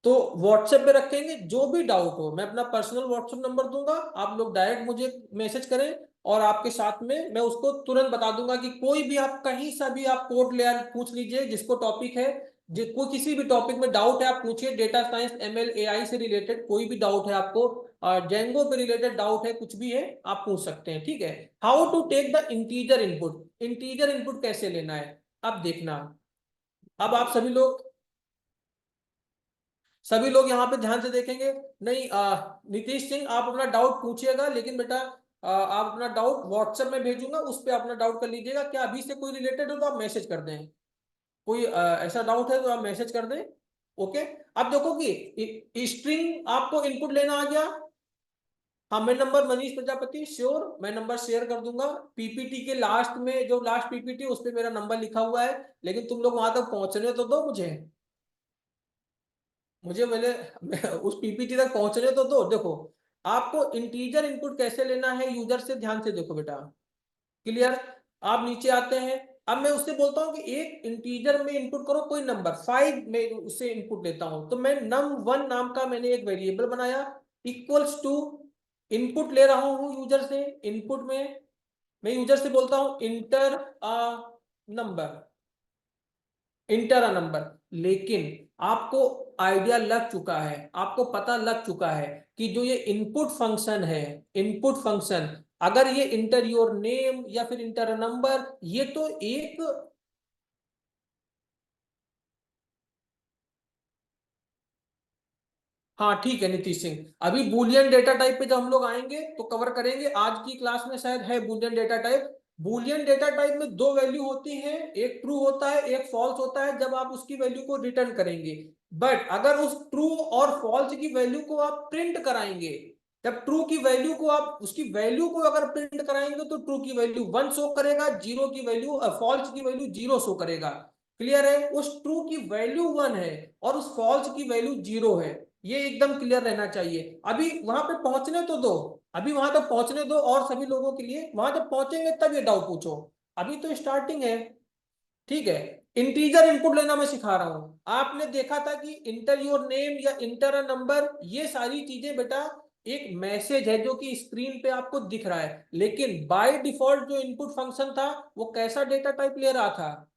तो व्हाट्सएप पे रखेंगे, जो भी डाउट हो मैं अपना पर्सनल व्हाट्सएप नंबर दूंगा, आप लोग डायरेक्ट मुझे मैसेज करें, और आपके साथ में मैं उसको तुरंत बता दूंगा कि कोई भी आप कहीं सा भी आप कोड ले पूछ लीजिए, जिसको टॉपिक है, जिसको किसी भी टॉपिक में डाउट है आप पूछिए। डेटा साइंस, एमएल, एआई से रिलेटेड कोई भी डाउट है आपको, जेंगो पे रिलेटेड डाउट है, कुछ भी है आप पूछ सकते हैं, ठीक है। How to take the integer input, integer input कैसे लेना है, अब देखना। अब आप सभी लोग यहाँ पे ध्यान से देखेंगे। नहीं, नीतीश सिंह आप अपना डाउट पूछिएगा, लेकिन बेटा आप अपना डाउट व्हाट्सएप में भेजूंगा, उस पर अपना डाउट कर लीजिएगा। क्या अभी से कोई रिलेटेड हो तो आप मैसेज कर दें, कोई ऐसा डाउट है तो आप मैसेज कर दें। ओके। अब देखो कि स्ट्रिंग आपको इनपुट लेना आ गया। हाँ, मैं नंबर मनीष प्रजापति, श्योर, मैं नंबर शेयर कर दूंगा। पीपीटी के लास्ट में, जो लास्ट पीपीटी उस पर मेरा नंबर लिखा हुआ है, लेकिन तुम लोग वहां तक पहुंचने तो दो मुझे। मुझे उस पीपीटी तक पहुंचने तो दो। देखो, आपको इंटीजर इनपुट कैसे लेना है यूजर से, ध्यान से देखो बेटा। क्लियर? आप नीचे आते हैं। अब मैं उससे बोलता हूं कि एक इंटीजर में इनपुट करो कोई नंबर 5, में उससे इनपुट लेता हूं। तो मैं नम वन नाम का मैंने एक वेरिएबल बनाया, इक्वल्स टू, इनपुट ले रहा हूं यूजर से। इनपुट में मैं यूजर से बोलता हूं inter a number, inter a number. लेकिन आपको आइडिया लग चुका है, आपको पता लग चुका है कि जो ये इनपुट फंक्शन है, इनपुट फंक्शन, अगर ये इंटर योर नेम या फिर इंटर अ नंबर, ये तो एक, हाँ ठीक है नीतीश सिंह, अभी बुलियन डेटा टाइप पे जब हम लोग आएंगे तो कवर करेंगे। आज की क्लास में शायद है Boolean data type, Boolean data type में दो वैल्यू होती हैं, एक ट्रू होता है एक फॉल्स होता है जब आप उसकी वैल्यू को रिटर्न करेंगे। बट अगर उस ट्रू और फॉल्स की वैल्यू को आप प्रिंट कराएंगे, जब ट्रू की वैल्यू को आप उसकी वैल्यू को अगर प्रिंट कराएंगे तो ट्रू की वैल्यू 1 शो करेगा, जीरो की वैल्यू फॉल्स की वैल्यू 0 शो करेगा। क्लियर है? उस ट्रू की वैल्यू 1 है और उस फॉल्स की वैल्यू 0 है, ये एकदम क्लियर रहना चाहिए। अभी वहां पे पहुंचने तो दो, अभी वहां तक पहुंचने दो और सभी लोगों के लिए, वहां तक पहुंचेंगे तब ये डाउट पूछो, अभी तो स्टार्टिंग है। ठीक है, इंटीजर इनपुट लेना मैं सिखा रहा हूं। आपने देखा था कि इंटर योर नेम या इंटर अ नंबर, ये सारी चीजें बेटा एक मैसेज है जो कि स्क्रीन पे आपको दिख रहा है, लेकिन बाय डिफॉल्ट जो इनपुट फंक्शन था वो कैसा डेटा टाइप ले रहा था,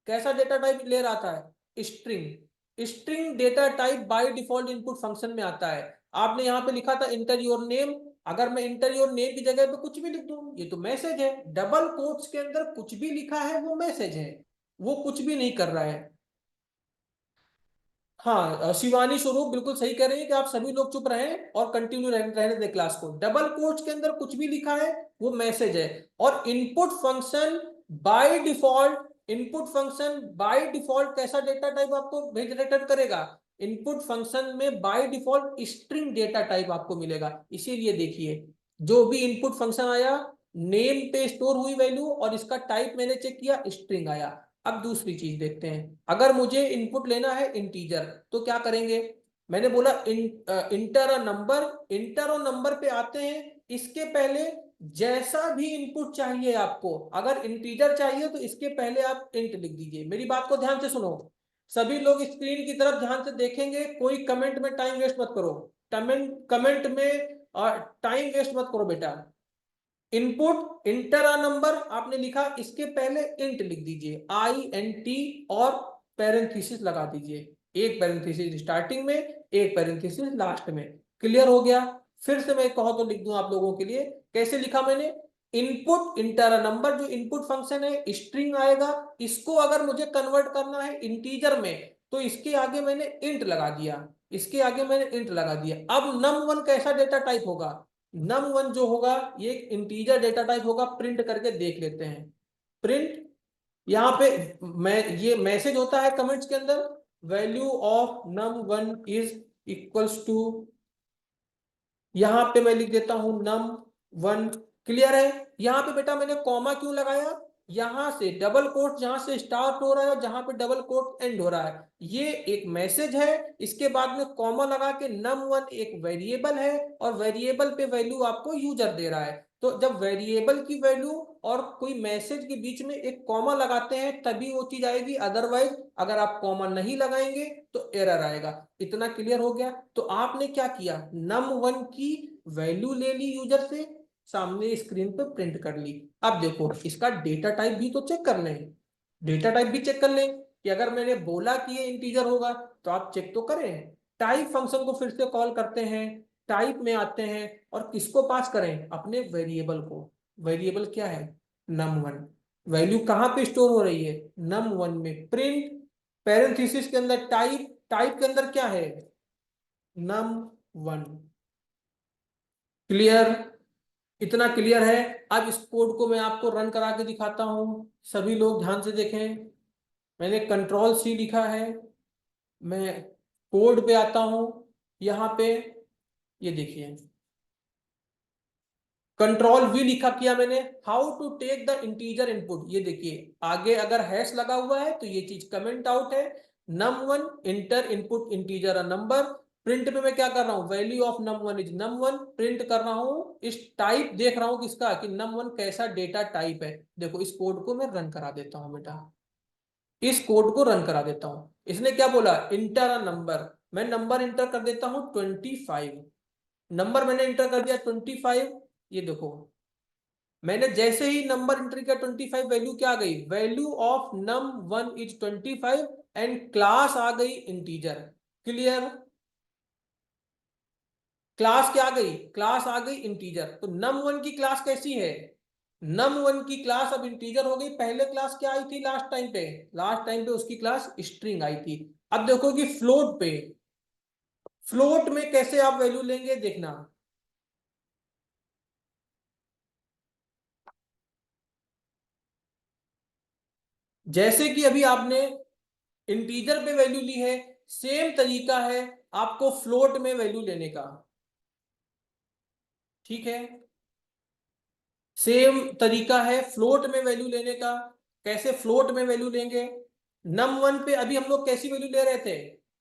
कैसा डेटा टाइप ले रहा था? String. String data type by default input function में आता है। आपने यहाँ पे लिखा था इंटर योर नेम, अगर मैं इंटर योर नेम की जगह पे कुछ भी लिख दूं ये तो मैसेज है, डबल कोट्स के अंदर कुछ भी लिखा है वो मैसेज है, वो कुछ भी नहीं कर रहा है। हाँ शिवानी स्वरूप बिल्कुल सही कह रही है कि आप सभी लोग चुप रहें और कंटिन्यू रहने दें क्लास को। डबल कोट्स के अंदर कुछ भी लिखा है वो मैसेज है। और input function by default, input function by default कैसा डेटा टाइप आपको भेज रिटर्न करेगा? इनपुट फंक्शन में by default string data type आपको मिलेगा। इसीलिए देखिए जो भी इनपुट फंक्शन आया, नेम पे स्टोर हुई वैल्यू और इसका टाइप मैंने चेक किया स्ट्रिंग आया। अब दूसरी चीज देखते हैं, अगर मुझे इनपुट लेना है इंटीजर तो क्या करेंगे? मैंने बोला inter a number, inter a number पे आते हैं, इसके पहले जैसा भी इनपुट चाहिए आपको, अगर इंटीजर चाहिए तो इसके पहले आप इंट लिख दीजिए। मेरी बात को ध्यान से सुनो, सभी लोग स्क्रीन की तरफ ध्यान से देखेंगे, कोई कमेंट में टाइम वेस्ट मत करो, कमेंट में टाइम वेस्ट मत करो बेटा। इनपुट इंटर अ नंबर आपने लिखा, इसके पहले इंट लिख दीजिए INT और पैरेंथेसिस लगा दीजिए, एक पैरेंथेसिस स्टार्टिंग में एक पैरेंथेसिस लास्ट में। क्लियर हो गया? फिर से मैं कहो तो लिख दूं आप लोगों के लिए, कैसे लिखा मैंने? इनपुट इंटर अ नंबर जो इनपुट फंक्शन है स्ट्रिंग आएगा, इसको अगर मुझे कन्वर्ट करना है इंटीजर में तो इसके आगे मैंने इंट लगा दिया, इसके आगे मैंने इंट लगा दिया। अब num1 कैसा डेटा टाइप होगा? num1 जो होगा ये एक इंटीजर डेटा टाइप होगा, प्रिंट करके देख लेते हैं। प्रिंट, यहाँ पे मैं ये मैसेज होता है कमेंट्स के अंदर, value of num1 is equals to, यहां पे मैं लिख देता हूं num1। क्लियर है? यहां पे बेटा मैंने कॉमा क्यों लगाया? यहां से डबल कोट जहां से स्टार्ट हो रहा है और जहां पे डबल कोट एंड हो रहा है ये एक मैसेज है, इसके बाद में कॉमा लगा के num1 एक वेरिएबल है और वेरिएबल पे वैल्यू आपको यूजर दे रहा है। तो जब वेरिएबल की वैल्यू और कोई मैसेज के बीच में एक कॉमा लगाते हैं तभी वो चीज आएगी, अदरवाइज अगर आप कॉमा नहीं लगाएंगे तो एरर आएगा। इतना क्लियर हो गया? तो आपने क्या किया, num1 की वैल्यू ले ली यूजर से, सामने स्क्रीन पे प्रिंट कर ली। अब देखो इसका डेटा टाइप भी तो चेक कर लें, डेटा टाइप भी चेक कर लें कि अगर मैंने बोला कि ये इंटीजर होगा तो आप चेक तो करें। टाइप फंक्शन को फिर से कॉल करते हैं, टाइप में आते हैं और किसको पास करें? अपने वेरिएबल को। वेरिएबल क्या है? num1। वैल्यू कहां पे स्टोर हो रही है? num1 में। प्रिंट, पैरेंथेसिस के अंदर टाइप, टाइप के अंदर क्या है? num1। क्लियर? इतना क्लियर है? अब इस कोड को मैं आपको रन करा के दिखाता हूं, सभी लोग ध्यान से देखें। मैंने कंट्रोल C लिखा है, मैं कोड पे आता हूं, यहां पे ये देखिए कंट्रोल V लिखा किया मैंने, how to take the integer input. ये देखिए आगे अगर हैश लगा हुआ है तो ये चीज कमेंट आउट है। num1 inter input integer a number, print पे मैं क्या कर रहा हूं? Value of num1 is num1, print कर रहा हूं, इस टाइप देख रहा हूं किसका, कि num1 कैसा डेटा टाइप है। देखो इस कोड को मैं रन करा देता हूं बेटा, इस कोड को रन करा देता हूं। इसने क्या बोला? इंटर अ नंबर, मैं नंबर इंटर कर देता हूं 25, नंबर मैंने इंटर कर दिया 25। ये देखो मैंने जैसे ही नंबर इंटर किया 25, वैल्यू क्या आ गई? Value of num1 is 25 and class आ गई इंटीजर। क्लियर? क्लास क्या आ गई? क्लास आ गई इंटीजर। तो num1 की क्लास कैसी है? num1 की क्लास अब इंटीजर हो गई। पहले क्लास क्या आई थी लास्ट टाइम पे? लास्ट टाइम पे उसकी क्लास स्ट्रिंग आई थी। अब देखो कि फ्लोट पे, फ्लोट में कैसे आप वैल्यू लेंगे देखना। जैसे कि अभी आपने इंटीजर पे वैल्यू ली है, सेम तरीका है आपको फ्लोट में वैल्यू लेने का। ठीक है, सेम तरीका है फ्लोट में वैल्यू लेने का। कैसे फ्लोट में वैल्यू लेंगे? नम वन पे अभी हम लोग कैसी वैल्यू ले रहे थे?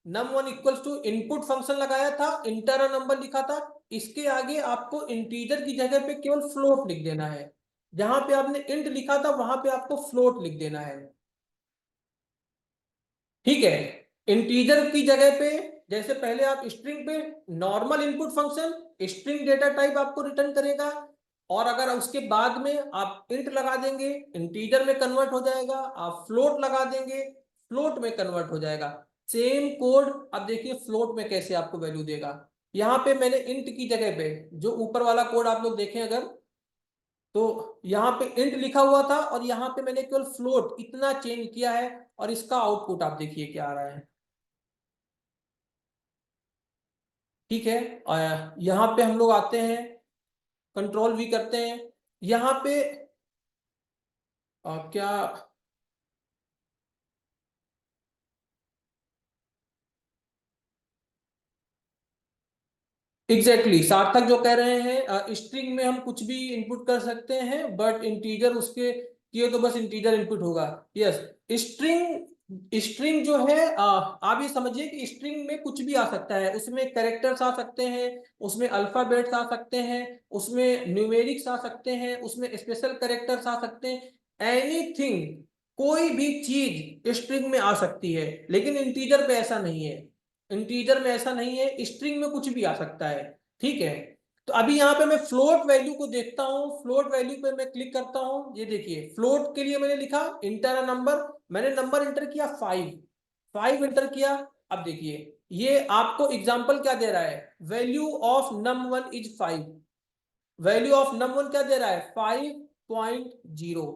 Num one equals to input function लगाया था, इंटर नंबर लिखा था। इसके आगे आपको इंटीजर की जगह पे केवल फ्लोट लिख देना है। जहां पे आपने इंट लिखा था वहां पे आपको फ्लोट लिख देना है। ठीक है, इंटीजर की जगह पे जैसे पहले आप स्ट्रिंग पे normal input function string data type आपको रिटर्न करेगा, और अगर उसके बाद में आप इंट लगा देंगे इंटीजर में कन्वर्ट हो जाएगा, आप फ्लोट लगा देंगे फ्लोट में कन्वर्ट हो जाएगा। सेम कोड अब देखिए फ्लोट में कैसे आपको वैल्यू देगा। यहाँ पे मैंने इंट की जगह पे जो ऊपर वाला कोड आप लोग देखें अगर, तो यहाँ पे इंट लिखा हुआ था और यहाँ पे मैंने केवल फ्लोट इतना चेंज किया है, और इसका आउटपुट आप देखिए क्या आ रहा है। ठीक है, यहाँ पे हम लोग आते हैं, कंट्रोल वी करते हैं। यहाँ पे क्या एग्जैक्टली सार्थक जो कह रहे हैं, स्ट्रिंग में हम कुछ भी इनपुट कर सकते हैं, बट इंटीजर उसके किए तो बस इंटीजर इनपुट होगा। यस, स्ट्रिंग स्ट्रिंग जो है, आप ये समझिए कि स्ट्रिंग में कुछ भी आ सकता है। उसमें कैरेक्टर्स आ सकते हैं, उसमें अल्फाबेट्स आ सकते हैं, उसमें न्यूमेरिक्स आ सकते हैं, उसमें स्पेशल कैरेक्टर्स आ सकते हैं, एनीथिंग, कोई भी चीज स्ट्रिंग में आ सकती है। लेकिन इंटीजर पे ऐसा नहीं है, इंटीजर में ऐसा नहीं है, स्ट्रिंग में कुछ भी आ सकता है। ठीक है, तो अभी यहाँ पे मैं फ्लोट वैल्यू को देखता हूँ, फ्लोट वैल्यू पे मैं क्लिक करता हूँ। ये देखिए फ्लोट के लिए मैंने लिखा इंटर अ नंबर, मैंने नंबर इंटर किया 5, 5 इंटर किया। अब देखिए ये आपको एग्जांपल क्या दे रहा है, value of num one is 5, value of num one क्या दे रहा है 5.0,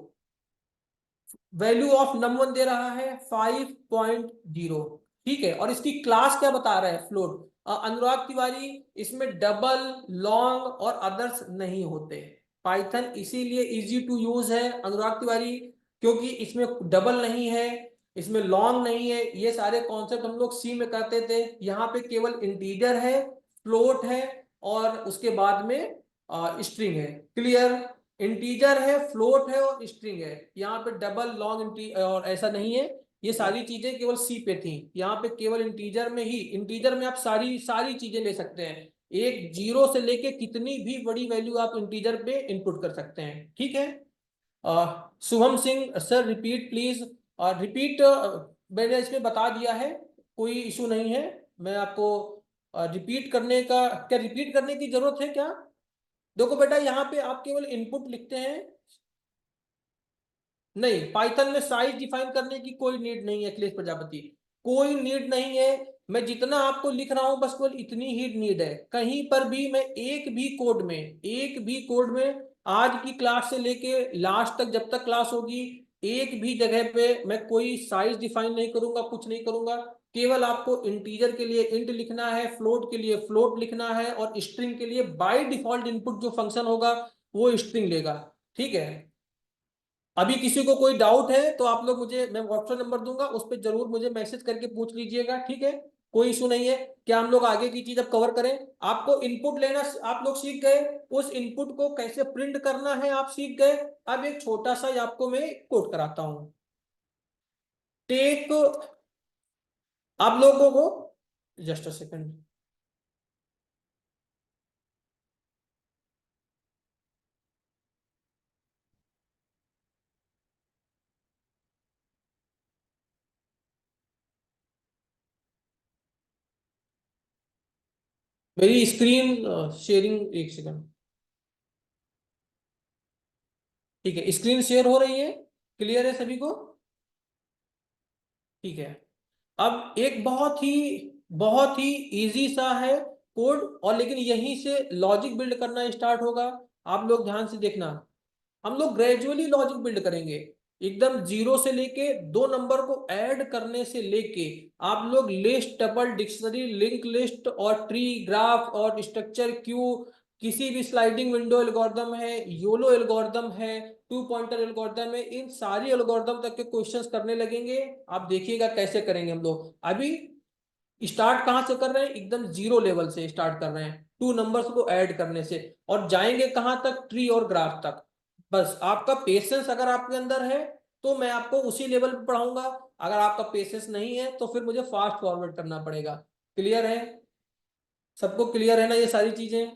वैल्यू ऑफ नम वन दे रहा है 5.0। ठीक है, और इसकी क्लास क्या बता रहा है फ्लोट। अनुराग तिवारी, इसमें डबल लॉन्ग और अदर्स नहीं होते। पाइथन इसीलिए इजी टू यूज है अनुराग तिवारी, क्योंकि इसमें डबल नहीं है, इसमें लॉन्ग नहीं है। ये सारे कॉन्सेप्ट हम लोग सी में करते थे, यहाँ पे केवल इंटीजर है, फ्लोट है, और उसके बाद में स्ट्रिंग है। क्लियर, इंटीजर है, फ्लोट है और स्ट्रिंग है, यहाँ पे डबल लॉन्ग और ऐसा नहीं है। ये सारी चीजें केवल सी पे थी, यहाँ पे केवल इंटीजर में ही, इंटीजर में आप सारी सारी चीजें ले सकते हैं। एक जीरो से लेके कितनी भी बड़ी वैल्यू आप इंटीजर पे इनपुट कर सकते हैं। ठीक है, Shubham Singh sir repeat please. Repeat मैंने इसमें बता दिया है, कोई इशू नहीं है। मैं आपको रिपीट करने का, क्या रिपीट करने की जरूरत है क्या? देखो बेटा यहाँ पे आप केवल इनपुट लिखते हैं, नहीं पाइथन में साइज डिफाइन करने की कोई नीड नहीं है अखिलेश प्रजापति, कोई नीड नहीं है। मैं जितना आपको लिख रहा हूं बस केवल इतनी ही नीड है। कहीं पर भी मैं एक भी कोड में आज की क्लास से लेके लास्ट तक जब तक क्लास होगी, एक भी जगह पे मैं कोई साइज डिफाइन नहीं करूंगा, कुछ नहीं करूंगा। केवल आपको इंटीजर के लिए इंट लिखना है, फ्लोट के लिए फ्लोट लिखना है, और स्ट्रिंग के लिए बाय डिफॉल्ट इनपुट जो फंक्शन होगा वो स्ट्रिंग लेगा। ठीक है, अभी किसी को कोई डाउट है तो आप लोग मुझे, मैं व्हाट्सएप नंबर दूंगा उस पर जरूर मुझे मैसेज करके पूछ लीजिएगा। ठीक है, कोई इशू नहीं है। क्या हम लोग आगे की चीज अब कवर करें? आपको इनपुट लेना आप लोग सीख गए, उस इनपुट को कैसे प्रिंट करना है आप सीख गए। अब एक छोटा सा आपको मैं कोड कराता हूं। टेक, आप लोगों को जस्ट अ सेकंड, मेरी स्क्रीन शेयरिंग, एक सेकंड। ठीक है, स्क्रीन शेयर हो रही है, क्लियर है सभी को? ठीक है, अब एक बहुत ही इजी सा है कोड, और लेकिन यहीं से लॉजिक बिल्ड करना स्टार्ट होगा। आप लोग ध्यान से देखना, हम लोग ग्रेजुअली लॉजिक बिल्ड करेंगे, एकदम जीरो से लेके दो नंबर को ऐड करने से लेके आप लोग list, tuple, dictionary, link list और ट्री, ग्राफ और स्ट्रक्चर क्यू, किसी भी स्लाइडिंग विंडो एल्गोरिदम है, योलो एल्गोरिदम है, टू पॉइंटर एल्गोरिदम है, इन सारी एल्गोरिदम तक के क्वेश्चंस करने लगेंगे। आप देखिएगा कैसे करेंगे हम लोग। अभी स्टार्ट कहां से कर रहे हैं, एकदम जीरो लेवल से स्टार्ट कर रहे हैं, टू नंबर्स को ऐड करने से, और जाएंगे कहां तक, ट्री और ग्राफ तक। बस आपका पेशेंस अगर आपके अंदर है तो मैं आपको उसी लेवल पे पढ़ाऊंगा, अगर आपका पेशेंस नहीं है तो फिर मुझे फास्ट फॉरवर्ड करना पड़ेगा। क्लियर है? सबको क्लियर है ना ये सारी चीजें?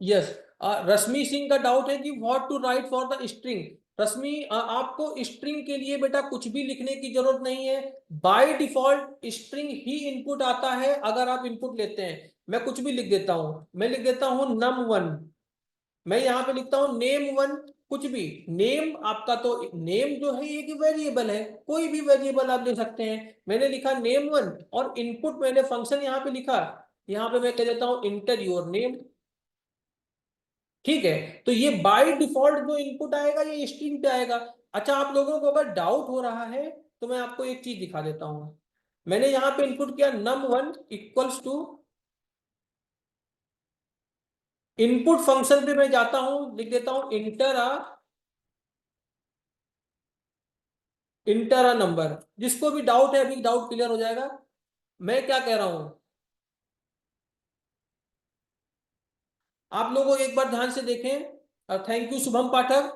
यस। रश्मि सिंह का डाउट है कि what to write for the string. Rashmi, आपको स्ट्रिंग के लिए बेटा कुछ भी लिखने की जरूरत नहीं है। By default string he input आता है। अगर आप इनपुट लेते हैं, मैं कुछ भी लिख देता हूं, मैं लिख देता हूं नम वन, मैं यहां पे लिखता हूं नेम वन, कुछ भी। नेम आपका तो, नेम जो है ये कि वेरिएबल है, कोई भी वेरिएबल आप ले सकते हैं। मैंने लिखा नेम वन, और इनपुट मैंने फंक्शन यहाँ पे लिखा, यहाँ पे मैं कह देता हूं इंटर योर नेम। ठीक है, तो ये बाय डिफॉल्ट जो इनपुट आएगा ये स्ट्रिंग पे आएगा। अच्छा, आप लोगों को अगर डाउट हो रहा है तो मैं आपको एक चीज दिखा देता हूं। मैंने यहां पे इनपुट किया num one equals to, input function पे मैं जाता हूं, लिख देता हूं इंटर अ नंबर। जिसको भी डाउट है अभी डाउट क्लियर हो जाएगा। मैं क्या कह रहा हूं, आप लोगों एक बार ध्यान से देखें। Thank you Shubham Pathak,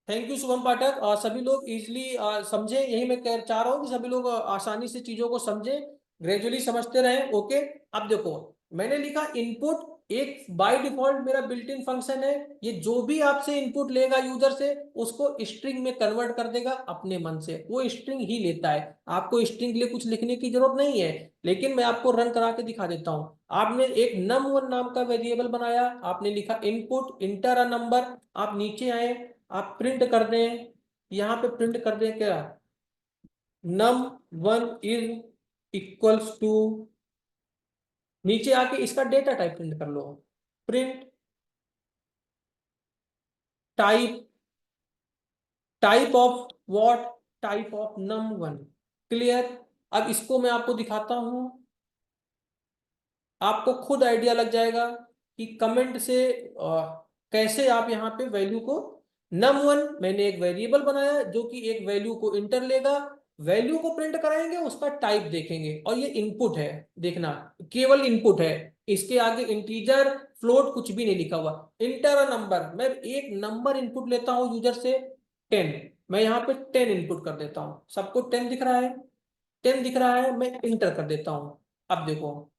thank you Shubham Pathak. सभी लोग इजिली समझे, यही मैं कह चाह रहा हूँ कि सभी लोग आसानी से चीजों को समझे, ग्रेजुअली समझते रहें। ओके, अब देखो, मैंने लिखा इनपुट, एक बाय डिफॉल्ट मेरा बिल्ट इन फंक्शन है, ये जो भी आपसे इनपुट लेगा यूजर से उसको स्ट्रिंग में कन्वर्ट कर देगा अपने मन से, वो स्ट्रिंग ही लेता है। आपको स्ट्रिंग के लिए कुछ लिखने की जरूरत नहीं है, लेकिन मैं आपको रन करा के दिखा देता हूं। आपने एक नम वन नाम का वेरिएबल बनाया, आपने लिखा इनपुट इंटर अ नंबर, आप नीचे आए, आप प्रिंट कर दें, यहां पे प्रिंट कर दें क्या, num one is equals to, नीचे आके इसका डेटा टाइप प्रिंट कर लो, print type, type of what, type of num one. Clear? अब इसको मैं आपको दिखाता हूं, आपको खुद आइडिया लग जाएगा कि कमेंट से कैसे आप यहाँ पे वैल्यू को, नम वन मैंने एक वेरिएबल बनाया जो कि एक वैल्यू को इंटर लेगा, वैल्यू को प्रिंट कराएंगे, उसका टाइप देखेंगे, और ये इनपुट है, देखना केवल इनपुट है, इसके आगे इंटीजर फ्लोट कुछ भी नहीं लिखा हुआ। इंटर अ नंबर, मैं एक नंबर इनपुट लेता हूं यूजर से, 10, मैं यहाँ पे 10 इनपुट कर देता हूँ, सबको 10 दिख रहा है, 10 दिख रहा है, मैं इंटर कर देता हूँ। अब देखो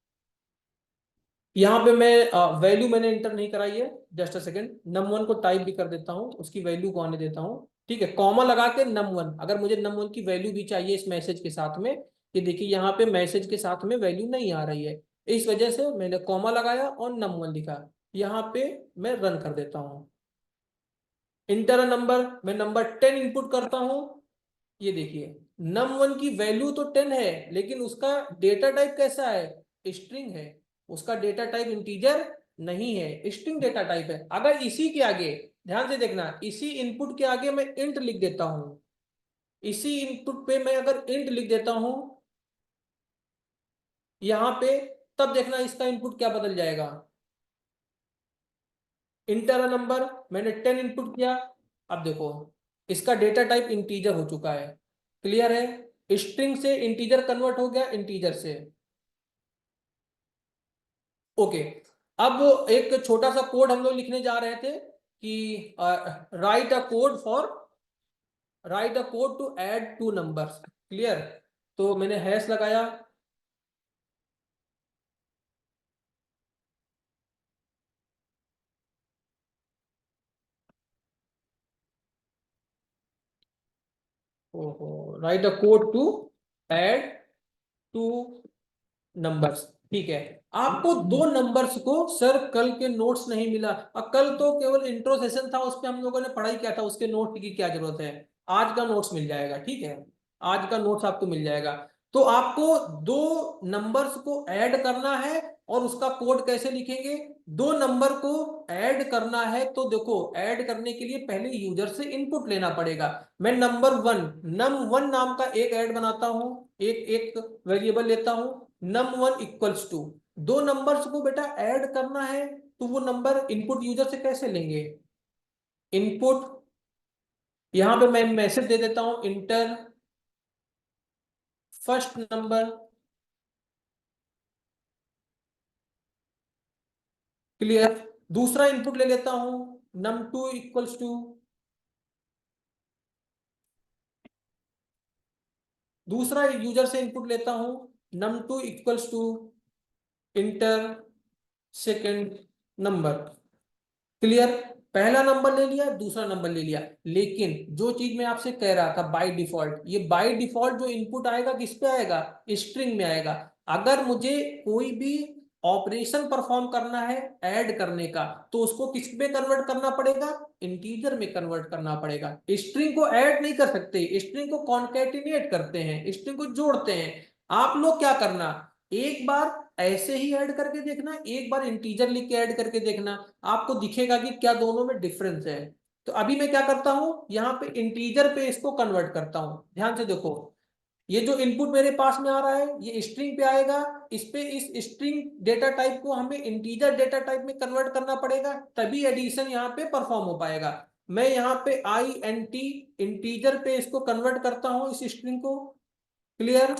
यहाँ पे मैं वैल्यू मैंने इंटर नहीं कराई है, just a second, num one को टाइप भी कर देता हूँ, उसकी वैल्यू को आने देता हूँ। ठीक है, कॉमा लगा के नम वन, अगर मुझे नम वन की वैल्यू भी चाहिए इस मैसेज के साथ में, ये देखिए यहाँ पे मैसेज के साथ में वैल्यू नहीं आ रही है, इस वजह से मैंने कॉमा लगाया और नम वन लिखा। यहाँ पे मैं रन कर देता हूँ, इंटर नंबर, मैं नंबर 10 इनपुट करता हूँ, ये देखिए नम वन की वैल्यू तो 10 है, लेकिन उसका डेटा टाइप कैसा है, स्ट्रिंग है, उसका डेटा टाइप इंटीजर नहीं है, स्ट्रिंग डेटा टाइप है। अगर इसी के आगे, ध्यान से देखना, इसी इनपुट के आगे मैं इंट लिख देता हूं, इसी इनपुट पे मैं अगर इंट लिख देता हूं यहां पे, तब देखना इसका इनपुट क्या बदल जाएगा, इंटर नंबर, मैंने 10 इनपुट किया, अब देखो इसका डेटा टाइप इंटीजर हो चुका है। क्लियर है? स्ट्रिंग से इंटीजर कन्वर्ट हो गया, इंटीजर से। ओके, अब एक छोटा सा कोड हम लोग लिखने जा रहे थे कि write a code for, write a code to add two numbers. Clear? तो मैंने हैश लगाया, write a code to add two numbers. ठीक है, आपको दो नंबर्स को, सर कल के नोट्स नहीं मिला, और कल तो केवल इंट्रो सेशन था, उस पे हम लोगों ने पढ़ाई किया था, उसके नोट की क्या जरूरत है, आज का नोट्स मिल जाएगा। ठीक है, आज का नोट्स आपको मिल जाएगा। तो आपको दो नंबर्स को ऐड करना है, और उसका कोड कैसे लिखेंगे? दो नंबर को ऐड करना है तो देखो, ऐड करने के लिए पहले यूजर से इनपुट लेना पड़ेगा। मैं num1 नाम का एक ऐड बनाता हूं, एक वेरिएबल लेता हूं, num1 इक्वल्स टू, दो नंबर्स को बेटा ऐड करना है तो वो नंबर इनपुट यूजर से कैसे लेंगे? इनपुट, यहां पे मैं मैसेज दे देता हूं, इंटर फर्स्ट नंबर, क्लियर। दूसरा इनपुट ले लेता हूं, num2 इक्वल्स टू, दूसरा यूजर से इनपुट लेता हूं, num2 equals to enter second number, clear. पहला नंबर ले लिया, दूसरा नंबर ले लिया, लेकिन जो चीज मैं आपसे कह रहा था, बाय डिफॉल्ट, ये बाय डिफॉल्ट जो इनपुट आएगा किस पे आएगा? स्ट्रिंग में आएगा। अगर मुझे कोई भी ऑपरेशन परफॉर्म करना है ऐड करने का, तो उसको किस पे कन्वर्ट करना पड़ेगा? इंटीजर में कन्वर्ट करना पड़ेगा। स्ट्रिंग को ऐड नहीं कर सकते, स्ट्रिंग को कॉन्केटिनेट करते हैं, स्ट्रिंग को जोड़ते हैं। आप लोग क्या करना, एक बार ऐसे ही ऐड करके देखना, एक बार इंटीजर लिख के ऐड करके देखना, आपको दिखेगा कि क्या दोनों में डिफरेंस है। तो अभी मैं क्या करता हूं, यहाँ पे इंटीजर पे इसको कन्वर्ट करता हूं। ध्यान से देखो, ये जो इनपुट मेरे पास में आ रहा है ये स्ट्रिंग पे आएगा, इस पे इस स्ट्रिंग डेटा टाइप को हमें इंटीजर डेटा टाइप में कन्वर्ट करना पड़ेगा, तभी एडिशन यहाँ पे परफॉर्म हो पाएगा। मैं यहाँ पे INT इंटीजर पे इसको कन्वर्ट करता हूं, इस स्ट्रिंग को, क्लियर।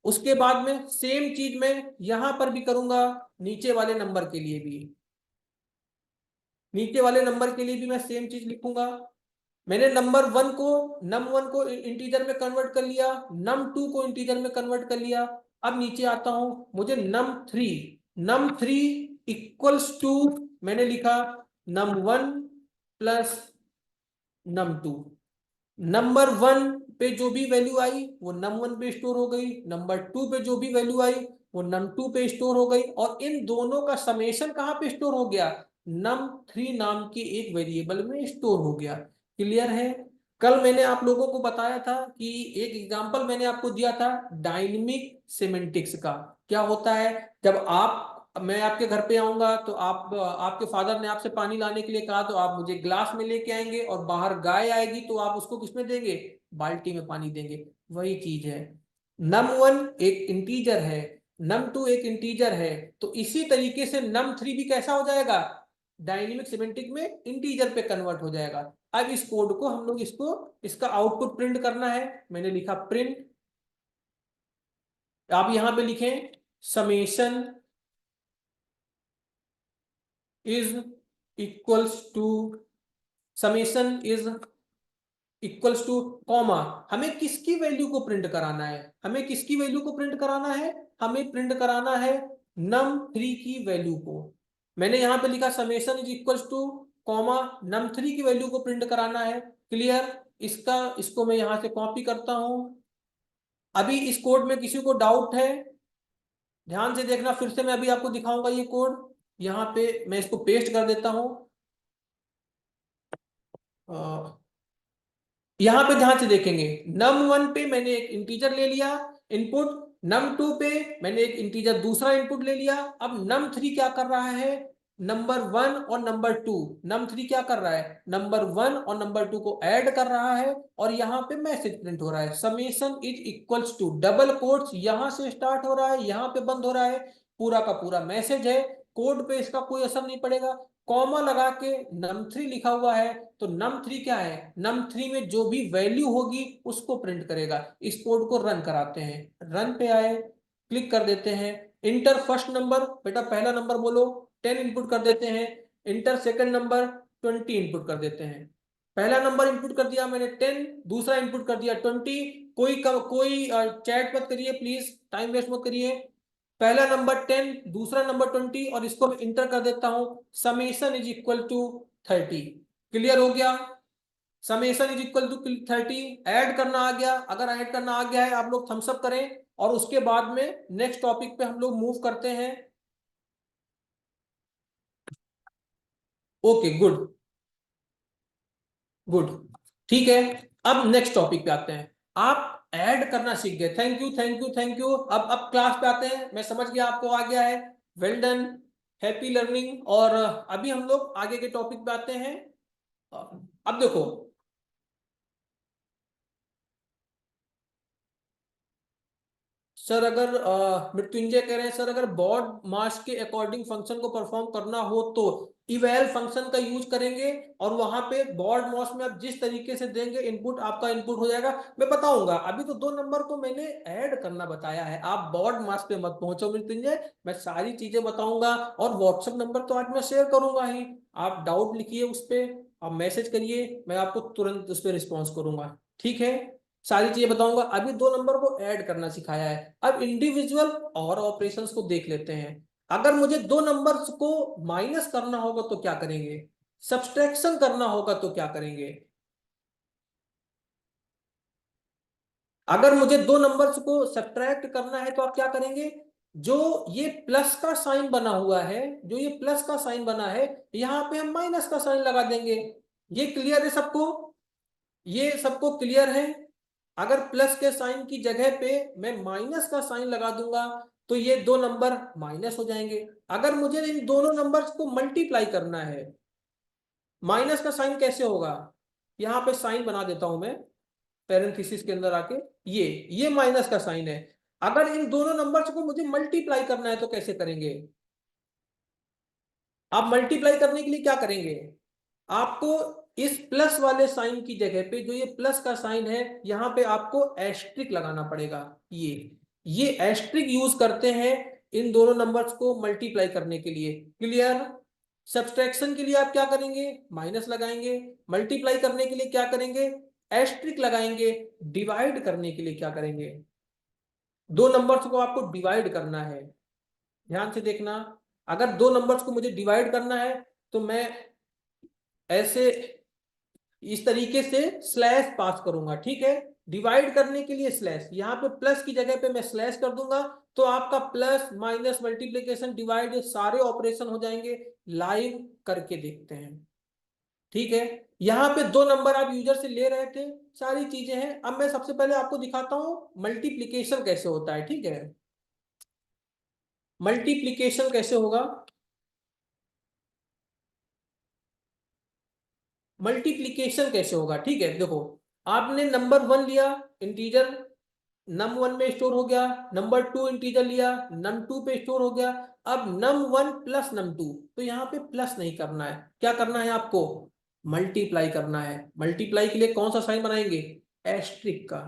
उसके बाद में सेम चीज मैं यहां पर भी करूंगा, नीचे वाले नंबर के लिए भी, नीचे वाले नंबर के लिए भी मैं सेम चीज लिखूंगा। मैंने num1 को इंटीजर में कन्वर्ट कर लिया, num2 को इंटीजर में कन्वर्ट कर लिया। अब नीचे आता हूं, मुझे num3 इक्वल्स टू, मैंने लिखा num1 प्लस num2। नंबर 1 पे जो भी वैल्यू आई वो num1 पे स्टोर हो गई, नंबर 2 पे जो भी वैल्यू आई वो num2 पे स्टोर हो गई, और इन दोनों का समेशन कहां पे स्टोर हो गया? num3 नाम के एक वेरिएबल में स्टोर हो गया। क्लियर है? कल मैंने आप लोगों को बताया था कि एक एग्जांपल मैंने आपको दिया था डायनेमिक सिमेंटिक्स का। क्या होता है, जब आप, मैं आपके घर पे आऊंगा तो आप, आपके फादर ने आपसे पानी लाने के लिए कहा तो आप मुझे ग्लास में लेके आएंगे, और बाहर गाय आएगी तो आप उसको किसमें देंगे? बाल्टी में पानी देंगे। वही चीज है, num1 एक इंटीजर है, num2 एक इंटीजर है, तो इसी तरीके से num3 भी कैसा हो जाएगा? डायनेमिक सिमेंटिक में इंटीजर पे कन्वर्ट हो जाएगा। अब इस कोड को हम लोग इसको, इसका आउटपुट प्रिंट करना है। मैंने लिखा प्रिंट, आप यहां पे लिखें summation is equals to, summation is equals to comma, हमें किसकी वैल्यू को प्रिंट कराना है? हमें किसकी वैल्यू को प्रिंट कराना है? हमें प्रिंट कराना है num3 की वैल्यू को। मैंने यहां पे लिखा summation is equals to comma, num3 की वैल्यू को प्रिंट कराना है, क्लियर। इसका, इसको मैं यहां से कॉपी करता हूं। अभी इस कोड में किसी को डाउट है? ध्यान से देखना, फिर से मैं अभी आपको दिखाऊंगा ये कोड। यहाँ पे मैं इसको पेस्ट कर देता हूं। यहां पे ध्यान से देखेंगे, num1 पे मैंने एक इंटीजर ले लिया इनपुट, num2 पे मैंने एक इंटीजर दूसरा इनपुट ले लिया। अब num3 क्या कर रहा है? नंबर 1 और नंबर 2, num3 क्या कर रहा है? नंबर 1 और नंबर 2 को ऐड कर रहा है, और यहाँ पे मैसेज प्रिंट हो रहा है, summation is equals to, double quotes यहां से स्टार्ट हो रहा है, यहां पे बंद हो रहा है, पूरा का पूरा मैसेज है, कोड पे इसका कोई असर नहीं पड़ेगा। कॉमा लगा के num3 लिखा हुआ है, तो num3 क्या है? num3 में जो भी वैल्यू होगी उसको प्रिंट करेगा। इस कोड को रन कराते हैं, रन पे आए, क्लिक कर देते हैं, इंटर फर्स्ट नंबर, बेटा पहला नंबर बोलो, 10 इनपुट कर देते हैं, इंटर सेकंड नंबर, 20 इनपुट कर देते हैं। पहला नंबर इनपुट कर दिया मैंने 10, दूसरा इनपुट कर दिया 20। कोई चैट मत करिए प्लीज, टाइम वेस्ट मत करिए। पहला नंबर 10, दूसरा नंबर 20, और इसको मैं इंटर कर देता हूं, summation is equal to 30। Clear हो गया? Summation is equal to 30, add करना आ गया। अगर ऐड करना आ गया है आप लोग थम्स अप करें, और उसके बाद में नेक्स्ट टॉपिक पे हम लोग मूव करते हैं। ओके, गुड गुड, ठीक है। अब नेक्स्ट टॉपिक पे आते हैं। आप ऐड करना सीख गए, thank you thank you thank you. अब क्लास पे आते हैं, मैं समझ गया आपको आ गया है। Well done, happy learning. और अभी हम लोग आगे के टॉपिक पे आते हैं। अब देखो, सर अगर मृत्युंजय कह रहे हैं सर, अगर बॉड मास के अकॉर्डिंग फंक्शन को परफॉर्म करना हो तो इवैल फंक्शन का यूज करेंगे, और वहां पे बॉड मास में आप जिस तरीके से देंगे इनपुट, आपका इनपुट हो जाएगा। मैं बताऊंगा, अभी तो 2 नंबर को मैंने ऐड करना बताया है, आप बॉड मास पे मत पहुंचो मृत्युंजय, मैं सारी चीजें बताऊंगा। और व्हाट्सएप नंबर तो आज मैं शेयर करूंगा ही, आप डाउट लिखिए उस पर, आप मैसेज करिए, मैं आपको तुरंत उस पर रिस्पॉन्स करूंगा, ठीक है। सारी चीजें बताऊंगा, अभी 2 नंबर को ऐड करना सिखाया है। अब इंडिविजुअल और ऑपरेशंस को देख लेते हैं। अगर मुझे 2 नंबर्स को माइनस करना होगा तो क्या करेंगे, सब्सट्रैक्शन करना होगा तो क्या करेंगे। अगर मुझे 2 नंबर्स को सब्ट्रैक्ट करना है तो आप क्या करेंगे, जो ये प्लस का साइन बना हुआ है, जो ये प्लस का साइन बना है, यहां पे हम माइनस का साइन लगा देंगे। ये क्लियर है सबको, ये सबको क्लियर है। अगर प्लस के साइन की जगह पे मैं माइनस का साइन लगा दूंगा तो ये 2 नंबर माइनस हो जाएंगे। अगर मुझे इन दोनों नंबर्स को मल्टीप्लाई करना है, माइनस का साइन कैसे होगा, यहां पे साइन बना देता हूं मैं पैरेंथेसिस के अंदर आके, ये माइनस का साइन है। अगर इन दोनों नंबर्स को मुझे मल्टीप्लाई करना है तो कैसे करेंगे, आप मल्टीप्लाई करने के लिए क्या करेंगे, आपको इस प्लस वाले साइन की जगह पे, जो ये प्लस का साइन है, यहां पे आपको एस्ट्रिक लगाना पड़ेगा। ये एस्ट्रिक यूज करते हैं इन दोनों नंबर्स को मल्टीप्लाई करने के लिए, क्लियर। सब्सट्रैक्शन के लिए आप क्या करेंगे, माइनस लगाएंगे। मल्टीप्लाई करने के लिए क्या करेंगे, एस्ट्रिक लगाएंगे। डिवाइड करने के लिए क्या करेंगे, 2 नंबर्स को आपको डिवाइड करना है, ध्यान से देखना। अगर 2 नंबर्स को मुझे डिवाइड करना है तो मैं ऐसे इस तरीके से स्लैश पास करूंगा, ठीक है। डिवाइड करने के लिए स्लैश, यहाँ पे प्लस की जगह पे मैं स्लैश कर दूंगा, तो आपका प्लस माइनस मल्टीप्लीकेशन डिवाइड ये सारे ऑपरेशन हो जाएंगे। लाइव करके देखते हैं, ठीक है। यहाँ पे 2 नंबर आप यूजर से ले रहे थे, सारी चीजें हैं। अब मैं सबसे पहले आपको दिखाता हूं मल्टीप्लीकेशन कैसे होता है, ठीक है। मल्टीप्लीकेशन कैसे होगा, मल्टीप्लीकेशन कैसे होगा, ठीक है। देखो, आपने नंबर 1 लिया, इंटीजर num1 में स्टोर हो गया, नंबर 2 इंटीजर लिया, num2 पे स्टोर हो गया। अब num1 प्लस num2, तो यहाँ पे प्लस नहीं करना है, क्या करना है आपको, मल्टीप्लाई करना है। मल्टीप्लाई के लिए कौन सा साइन बनाएंगे, एस्ट्रिक का।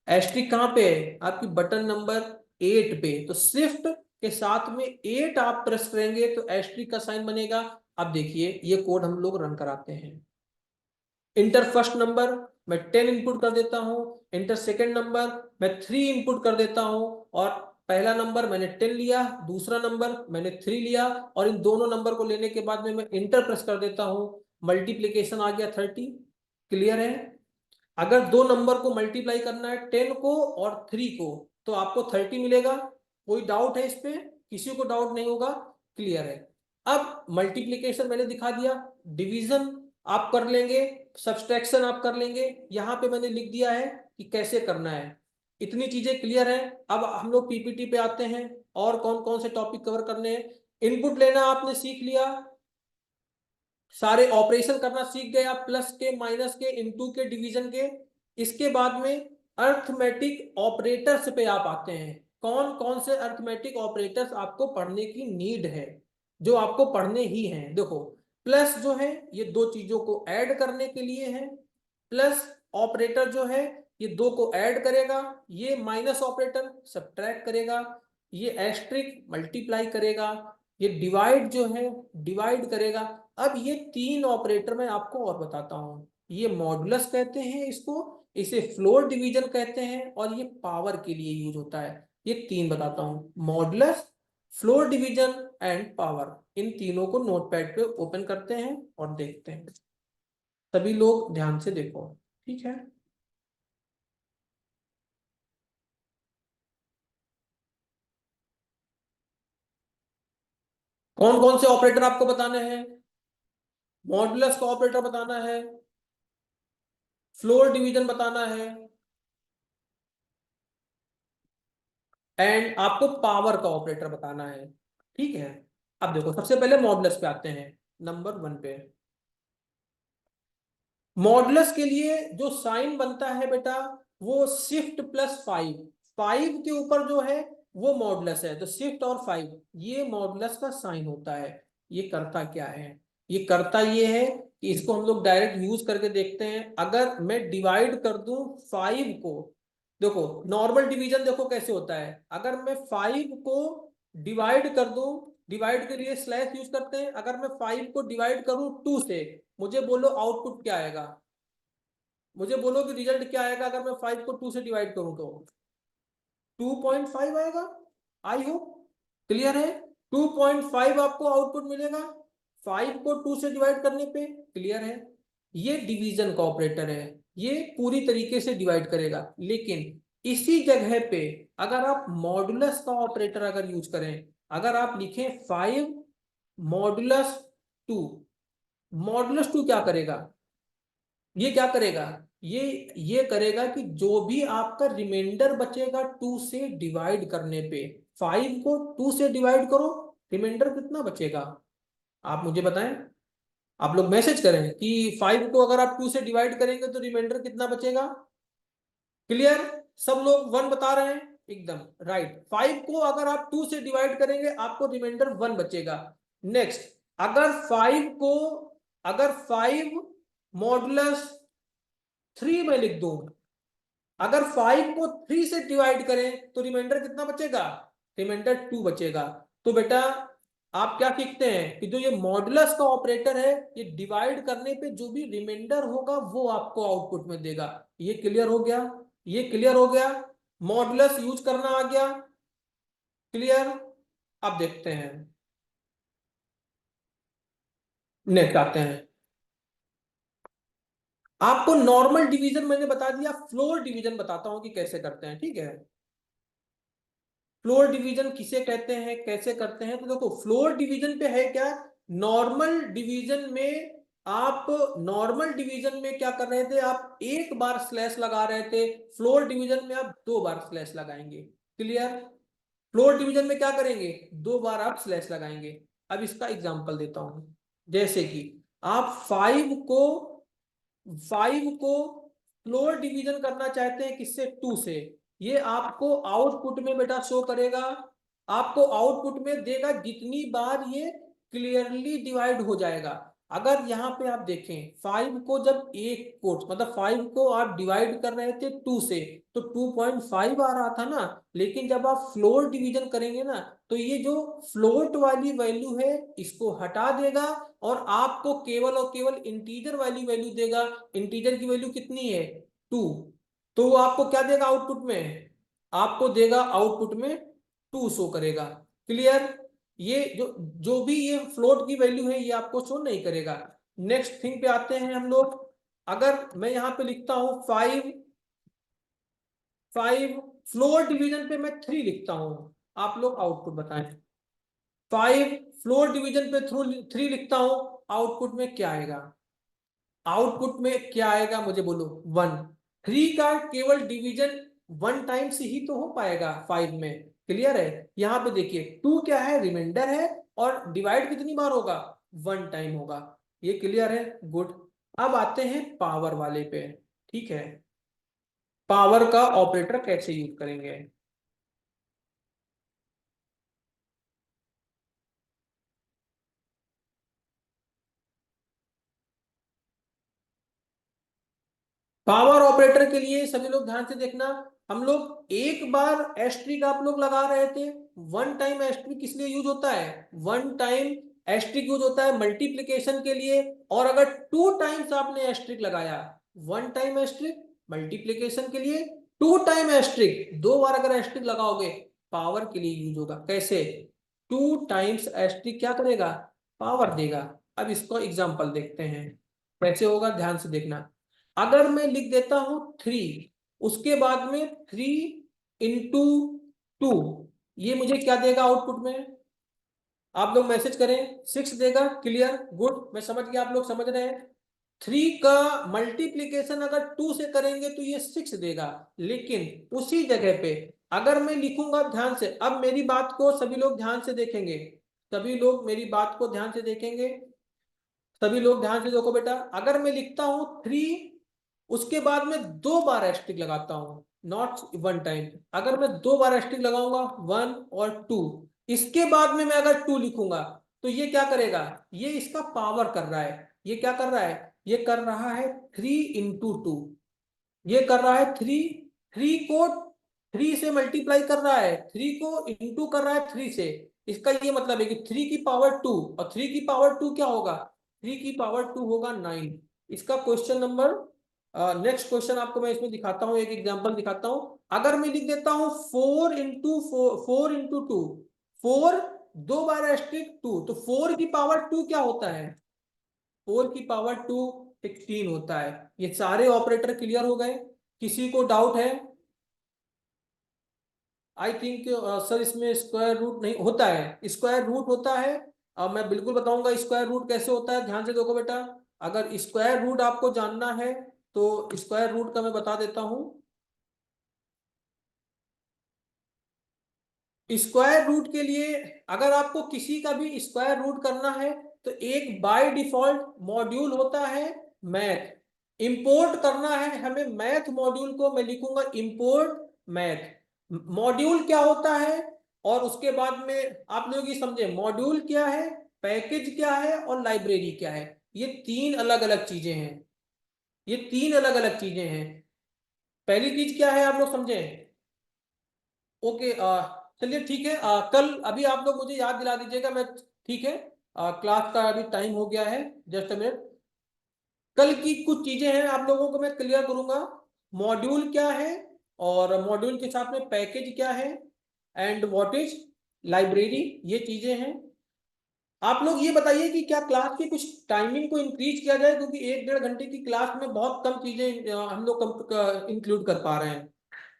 एस्ट्रिक कहाँ पे है, आपकी बटन नंबर 8 पे, तो शिफ्ट के साथ में 8 आप प्रेस करेंगे तो एस्ट्रिक का साइन बनेगा। अब देखिए ये कोड हम लोग रन कराते हैं। इंटर फर्स्ट नंबर मैं 10 इनपुट कर देता हूं, इंटर सेकंड नंबर मैं 3 इनपुट कर देता हूं, और पहला नंबर मैंने 10 लिया, दूसरा नंबर मैंने 3 लिया, और इन दोनों नंबर को लेने के बाद में मैं इंटर प्रेस कर देता हूं। मल्टीप्लीकेशन आ गया 30, क्लियर है। अगर 2 नंबर को मल्टीप्लाई करना है, 10 को और 3 को, तो आपको 30 मिलेगा। कोई डाउट है इस पे, किसी को डाउट नहीं होगा, क्लियर है। अब मल्टीप्लीकेशन मैंने दिखा दिया, डिवीजन आप कर लेंगे, सब्सट्रैक्शन आप कर लेंगे, यहां पे मैंने लिख दिया है कि कैसे करना है। इतनी चीजें क्लियर है। अब हम लोग पीपीटी पे आते हैं, और कौन कौन से टॉपिक कवर करने हैं। इनपुट लेना आपने सीख लिया, सारे ऑपरेशन करना सीख गए आप, प्लस के, माइनस के, इनटू के, डिवीजन के। इसके बाद में अर्थमेटिक ऑपरेटर्स पे आप आते हैं। कौन कौन से अर्थमेटिक ऑपरेटर्स आपको पढ़ने की नीड है, जो आपको पढ़ने ही हैं। देखो, प्लस जो है ये 2 चीजों को ऐड करने के लिए है, प्लस ऑपरेटर जो है ये 2 को ऐड करेगा, ये माइनस ऑपरेटर सब्ट्रैक्ट करेगा, ये एस्ट्रिक मल्टीप्लाई करेगा, ये डिवाइड जो है डिवाइड करेगा। अब ये 3 ऑपरेटर मैं आपको और बताता हूं, ये मॉडुलस कहते हैं इसको, इसे फ्लोर डिवीजन कहते हैं, और ये पावर के लिए यूज होता है। ये 3 बताता हूं, modulus, floor division and power. इन तीनों को नोटपैड पे ओपन करते हैं और देखते हैं। सभी लोग ध्यान से देखो, ठीक है। कौन कौन से ऑपरेटर आपको बताने हैं, मॉडुलस का ऑपरेटर बताना है, फ्लोर डिवीजन बताना है, एंड आपको पावर का ऑपरेटर बताना है। ठीक है। अब देखो सबसे पहले मॉडुलस पे आते हैं, नंबर 1 पे। मॉडुलस के लिए जो साइन बनता है बेटा, वो शिफ्ट प्लस 5, 5 के ऊपर जो है वो मॉडुलस है, तो शिफ्ट और 5 ये मॉडुलस का साइन होता है। ये करता क्या है, ये करता ये है कि इसको हम लोग डायरेक्ट यूज करके देखते हैं। अगर मैं डिवाइड कर दूं 5 को, देखो नॉर्मल डिवीजन देखो कैसे होता है, अगर मैं 5 को डिवाइड कर दूं, डिवाइड के लिए स्लैश यूज करते हैं, अगर मैं 5 को डिवाइड करूं 2 से, मुझे बोलो आउटपुट क्या आएगा, मुझे बोलो कि रिजल्ट क्या आएगा अगर मैं 5 को 2 से डिवाइड करूं तो 2.5 आएगा। आई होप क्लियर है, 2.5 आपको आउटपुट मिलेगा 5 को 2 से डिवाइड करने पे। क्लियर है, ये डिवीजन का ऑपरेटर है, ये पूरी तरीके से डिवाइड करेगा। लेकिन इसी जगह पे अगर आप मॉडुलस का ऑपरेटर अगर यूज करें, अगर आप लिखें 5 मॉडुलस 2, मॉडुलस 2 क्या करेगा, ये क्या करेगा, ये करेगा कि जो भी आपका रिमाइंडर बचेगा 2 से डिवाइड करने पे, 5 को 2 से डिवाइड करो, रिमाइंडर कितना बचेगा आप मुझे बताएं। आप लोग मैसेज करें कि 5 को अगर आप 2 से डिवाइड करेंगे तो रिमाइंडर कितना बचेगा। क्लियर, सब लोग 1 बता रहे हैं, एकदम राइट। 5 को अगर आप 2 से डिवाइड करेंगे आपको रिमाइंडर 1 बचेगा। नेक्स्ट, अगर 5 को, अगर 5 मॉडुलस 3 में लिख दूं, अगर 5 को 3 से डिवाइड करें तो रिमाइंडर कितना बचेगा, रिमाइंडर 2 बचेगा। तो बेटा आप क्या सीखते हैं कि जो ये मॉडुलस का ऑपरेटर है, ये डिवाइड करने पे जो भी रिमाइंडर होगा वो आपको आउटपुट में देगा। ये क्लियर हो गया, ये क्लियर हो गया, मॉडुलस यूज करना आ गया। क्लियर, अब देखते हैं, नेक्स्ट आते हैं। आपको नॉर्मल डिवीजन मैंने बता दिया, फ्लोर डिवीजन बताता हूं कि कैसे करते हैं, ठीक है। फ्लोर डिवीजन किसे कहते हैं, कैसे करते हैं, तो देखो फ्लोर डिवीजन पे है क्या, नॉर्मल डिवीजन में आप, नॉर्मल डिवीजन में क्या कर रहे थे आप, एक बार स्लैश लगा रहे थे, फ्लोर डिवीजन में आप 2 बार स्लैश लगाएंगे। क्लियर, फ्लोर डिवीजन में क्या करेंगे, 2 बार आप स्लैश लगाएंगे। अब इसका एग्जांपल देता हूं, जैसे कि आप 5 को फ्लोर डिवीजन करना चाहते हैं किससे, 2 से, ये आपको आउटपुट में बेटा शो करेगा, आपको आउटपुट में देगा जितनी बार ये क्लियरली डिवाइड हो जाएगा। अगर यहाँ पे आप देखें 5 को जब एक कोट मतलब 5 को आप डिवाइड कर रहे थे 2 से, तो 2.5 आ रहा था ना, लेकिन जब आप फ्लोर डिवीजन करेंगे ना, तो ये जो फ्लोट वाली वैल्यू है इसको हटा देगा और आपको केवल और केवल इंटीजर वाली वैल्यू देगा। इंटीजर की वैल्यू कितनी है, 2, तो वो आपको क्या देगा आउटपुट में, आपको देगा आउटपुट में 2 शो करेगा। क्लियर, ये जो जो भी ये फ्लोट की वैल्यू है ये आपको शो नहीं करेगा। नेक्स्ट थिंग पे आते हैं हम लोग, अगर मैं यहां पे लिखता हूं 5 फ्लोर डिवीजन पे मैं 3 लिखता हूं, आप लोग आउटपुट बताएं। 5 फ्लोर डिवीजन पे 3 लिखता हूं, आउटपुट में क्या आएगा, आउटपुट में क्या आएगा मुझे बोलो, 1। 3 का केवल डिवीजन 1 टाइम्स ही तो हो पाएगा 5 में। क्लियर है, यहां पे देखिए 2 क्या है, रिमाइंडर है, और डिवाइड कितनी बार होगा, 1 टाइम होगा। ये क्लियर है, गुड। अब आते हैं पावर वाले पे, ठीक है, पावर का ऑपरेटर कैसे यूज करेंगे। पावर ऑपरेटर के लिए सभी लोग ध्यान से देखना, हम लोग एक बार एस्ट्रिक आप लोग लगा रहे थे, 1 टाइम एस्ट्रिक किस लिए यूज होता है, 1 टाइम एस्ट्रिक यूज होता है मल्टीप्लीकेशन के लिए। और अगर 2 टाइम्स आपने एस्ट्रिक लगाया, 1 टाइम एस्ट्रिक मल्टीप्लीकेशन के लिए, 2 टाइम एस्ट्रिक 2 बार अगर एस्ट्रिक लगाओगे पावर के लिए यूज होगा। कैसे, 2 टाइम्स एस्ट्रिक क्या करेगा, पावर देगा। अब इसको एग्जांपल देखते हैं कैसे होगा, ध्यान से देखना। अगर मैं लिख देता हूं 3, उसके बाद में 3 × 2, ये मुझे क्या देगा आउटपुट में, आप लोग मैसेज करें, 6 देगा। क्लियर, गुड, मैं समझ गया, आप लोग समझ रहे हैं। 3 का मल्टीप्लीकेशन अगर 2 से करेंगे तो ये 6 देगा। लेकिन उसी जगह पे अगर मैं लिखूंगा, ध्यान से अब मेरी बात को सभी लोग ध्यान से देखेंगे, सभी लोग मेरी बात को ध्यान से देखेंगे, सभी लोग ध्यान से देखो बेटा। अगर मैं लिखता हूं 3, उसके बाद में 2 बार एस्ट्रिक लगाता हूं, नॉट 1 टाइम। अगर मैं 2 बार एस्ट्रिक लगाऊंगा 1 और 2, इसके बाद में मैं अगर 2 लिखूंगा तो ये क्या करेगा, ये इसका पावर कर रहा है। ये क्या कर रहा है, ये कर रहा है 3 × 2, ये कर रहा है 3, 3 को 3 से मल्टीप्लाई कर रहा है, 3 को इंटू कर रहा है 3 से। इसका ये मतलब है कि 3 की पावर 2, और 3 की पावर 2 क्या होगा, 3 की पावर 2 होगा 9। इसका क्वेश्चन नंबर, नेक्स्ट क्वेश्चन आपको मैं इसमें दिखाता हूँ, एक एग्जांपल दिखाता हूँ। अगर मैं लिख देता हूँ 4 × 2, 4, 2 बार एस्ट्रिक 2, तो 4 की पावर 2 क्या होता है, 4 की पावर 2 16 होता है। ये सारे ऑपरेटर क्लियर हो गए, किसी को डाउट है? आई थिंक सर इसमें स्क्वायर रूट नहीं होता है, स्क्वायर रूट होता है। अब मैं बिल्कुल बताऊंगा स्क्वायर रूट कैसे होता है, ध्यान से देखो बेटा। अगर स्क्वायर रूट आपको जानना है तो स्क्वायर रूट का मैं बता देता हूं। स्क्वायर रूट के लिए अगर आपको किसी का भी स्क्वायर रूट करना है तो एक बाय डिफॉल्ट मॉड्यूल होता है मैथ। इंपोर्ट करना है हमें मैथ मॉड्यूल को, मैं लिखूंगा इंपोर्ट मैथ। मॉड्यूल क्या होता है, और उसके बाद में आप लोग ये समझे मॉड्यूल क्या है, पैकेज क्या है और लाइब्रेरी क्या है। ये 3 अलग अलग चीजें हैं, ये 3 अलग अलग चीजें हैं। पहली चीज क्या है आप लोग समझे? ओके, चलिए ठीक है। कल अभी आप लोग मुझे याद दिला दीजिएगा, मैं ठीक है। क्लास का अभी टाइम हो गया है, जस्ट अ मिनट। कल की कुछ चीजें हैं आप लोगों को मैं क्लियर करूंगा, मॉड्यूल क्या है और मॉड्यूल के साथ में पैकेज क्या है एंड व्हाट इज लाइब्रेरी, ये चीजें हैं। आप लोग ये बताइए कि क्या क्लास की कुछ टाइमिंग को इंक्रीज किया जाए, क्योंकि 1-1.5 घंटे की क्लास में बहुत कम चीजें हम लोग इंक्लूड कर पा रहे हैं।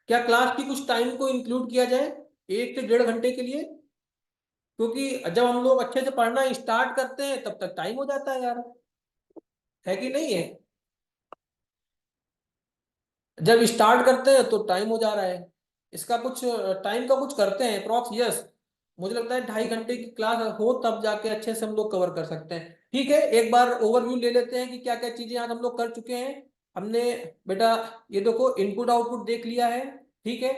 क्या क्लास की कुछ टाइम को इंक्लूड किया जाए 1 से 1.5 घंटे के लिए, क्योंकि जब हम लोग अच्छे से पढ़ना स्टार्ट करते हैं तब तक टाइम हो जाता है यार, है कि नहीं है? जब स्टार्ट करते हैं तो टाइम हो जा रहा है। इसका कुछ टाइम का कुछ करते हैं अप्रॉक्स, यस। मुझे लगता है 2.5 घंटे की क्लास हो तब जाके अच्छे से हम लोग कवर कर सकते हैं। ठीक है, एक बार ओवरव्यू ले लेते हैं कि क्या क्या चीजें आज हम लोग कर चुके हैं। हमने बेटा ये देखो इनपुट आउटपुट देख लिया है, ठीक है।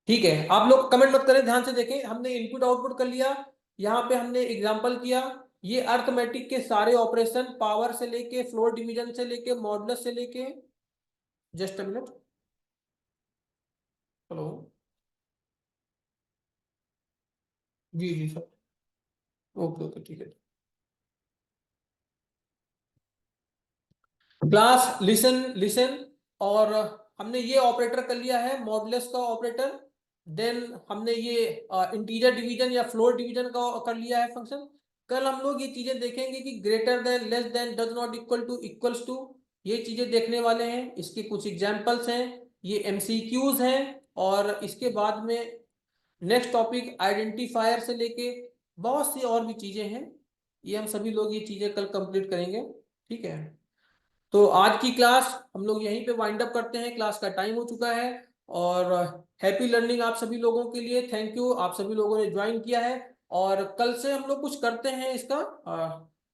ठीक है, आप लोग कमेंट मत करें, ध्यान से देखें। हमने इनपुट आउटपुट कर लिया, यहाँ पे हमने एग्जांपल किया। ये अर्थमेटिक के सारे ऑपरेशन, पावर से लेके फ्लोर डिवीजन से लेके मॉडुलस से लेके, जस्ट अ मिनट, हेलो, जी जी सर, ओके ओके ठीक है। क्लास लिसन लिसन, और हमने ये ऑपरेटर कर लिया है मॉडुलस का ऑपरेटर। देन हमने ये इंटीजर डिवीजन या फ्लोर डिवीजन का कर लिया है फंक्शन। कल हम लोग ये चीजें देखेंगे कि greater than, less than, does not equal to, equals to, ये चीजें देखने वाले हैं। इसके कुछ एग्जांपल्स हैं, ये एमसीक्यूज हैं। और इसके बाद में नेक्स्ट टॉपिक आइडेंटिफायर से लेके बहुत सी और भी चीजें हैं, ये हम सभी लोग ये चीजें कल कंप्लीट करेंगे। ठीक है, तो आज की क्लास हम लोग यहीं पे वाइंड अप करते हैं, क्लास का टाइम हो चुका है। और हैप्पी लर्निंग आप सभी लोगों के लिए, थैंक यू आप सभी लोगों ने ज्वाइन किया है। और कल से हम लोग कुछ करते हैं इसका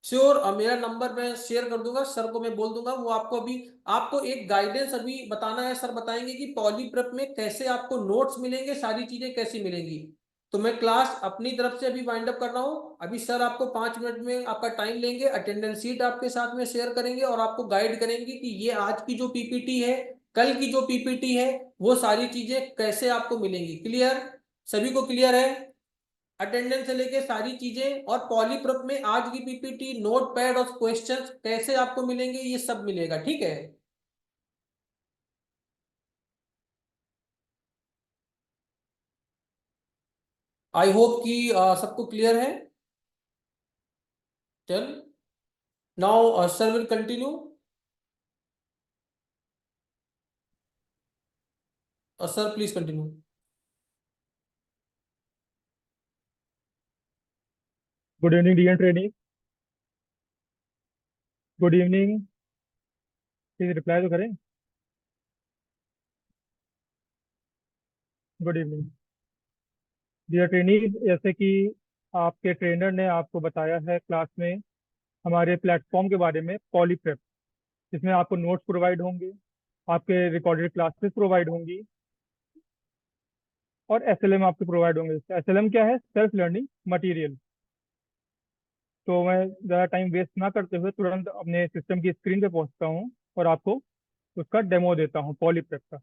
श्योर, मेरा नंबर मैं शेयर कर दूंगा, सर को मैं बोल दूंगा, वो आपको अभी आपको एक गाइडेंस अभी बताना है। सर बताएंगे कि पॉलीप्रेप में कैसे आपको नोट्स मिलेंगे, सारी चीजें कैसी मिलेंगी। तो मैं क्लास अपनी तरफ से अभी वाइंड अप कर रहा हूँ। अभी सर आपको 5 मिनट में आपका टाइम लेंगे, अटेंडेंस शीट आपके साथ में शेयर करेंगे और आपको गाइड करेंगे कि ये आज की जो पीपीटी है, कल की जो पीपीटी है, वो सारी चीजें कैसे आपको मिलेंगी। क्लियर, सभी को क्लियर है? अटेंडेंस से लेके सारी चीजें, और पॉलीप्रेप में आज की पीपीटी, नोट पैड और क्वेश्चंस कैसे आपको मिलेंगे, ये सब मिलेगा। ठीक है, आई होप कि सबको क्लियर है। चल, now sir will continue. Sir please continue. Good evening dear training. Good evening. Please reply तो करें। Good evening. डियर ट्रेनी, जैसे कि आपके ट्रेनर ने आपको बताया है क्लास में हमारे प्लेटफॉर्म के बारे में, पॉलीप्रेप, जिसमें आपको नोट्स प्रोवाइड होंगे, आपके रिकॉर्डेड क्लासेस प्रोवाइड होंगी और एसएलएम आपको प्रोवाइड होंगे। एसएलएम क्या है? Self learning material. तो मैं ज़्यादा टाइम वेस्ट ना करते हुए तुरंत अपने सिस्टम की स्क्रीन पे पहुंचता हूँ और आपको उसका डेमो देता हूँ, पॉलीप्रेप का।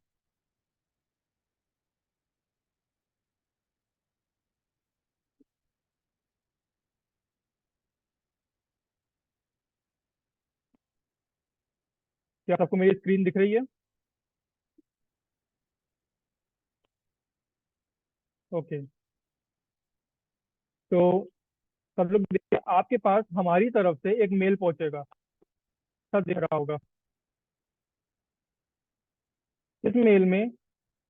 क्या आपको मेरी स्क्रीन दिख रही है? ओके। तो सब लोग देखिए, आपके पास हमारी तरफ से एक मेल पहुंचेगा, सब दिख रहा होगा। इस मेल में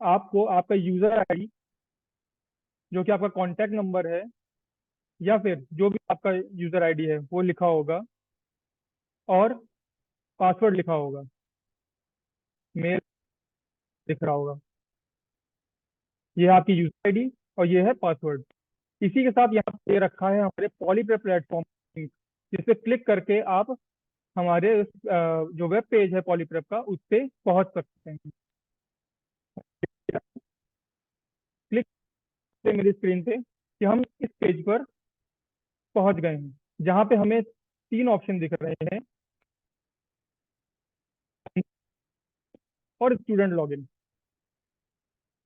आपको आपका यूजर आईडी, जो कि आपका कॉन्टैक्ट नंबर है, या फिर जो भी आपका यूजर आईडी है वो लिखा होगा और पासवर्ड लिखा होगा। मेल दिख रहा होगा। ये है आपकी यूजर आईडी और ये है पासवर्ड। इसी के साथ यहाँ पे रखा है हमारे पॉलीप्रेप प्लेटफॉर्म, जिस पे क्लिक करके आप हमारे जो वेब पेज है पॉलीप्रेप का, उस पे पहुंच सकते हैं। क्लिक से मेरी स्क्रीन पे कि हम इस पेज पर पहुंच गए हैं, जहाँ पे हमें तीन ऑप्शन दिख रहे हैं और स्टूडेंट लॉगिन।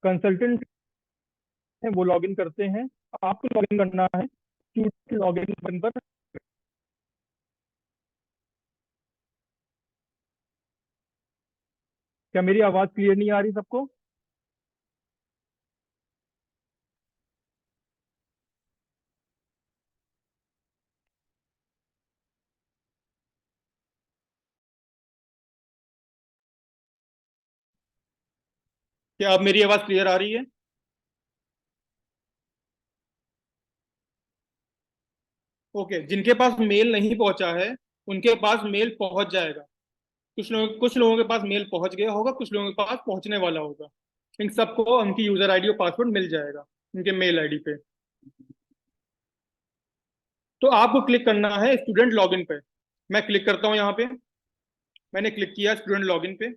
कंसल्टेंट है वो लॉगिन करते हैं, आपको लॉगिन करना है स्टूडेंट लॉगिन बटन पर। क्या मेरी आवाज क्लियर नहीं आ रही सबको? क्या अब मेरी आवाज क्लियर आ रही है? ओके, जिनके पास मेल नहीं पहुंचा है उनके पास मेल पहुंच जाएगा। कुछ लोगों के पास मेल पहुंच गया होगा, कुछ लोगों के पास पहुंचने वाला होगा। इन सबको उनकी यूजर आईडी और पासवर्ड मिल जाएगा उनके मेल आईडी पे। तो आपको क्लिक करना है स्टूडेंट लॉगिन पे। मैं क्लिक करता हूं यहाँ पे। मैंने क्लिक किया स्टूडेंट लॉगिन पे।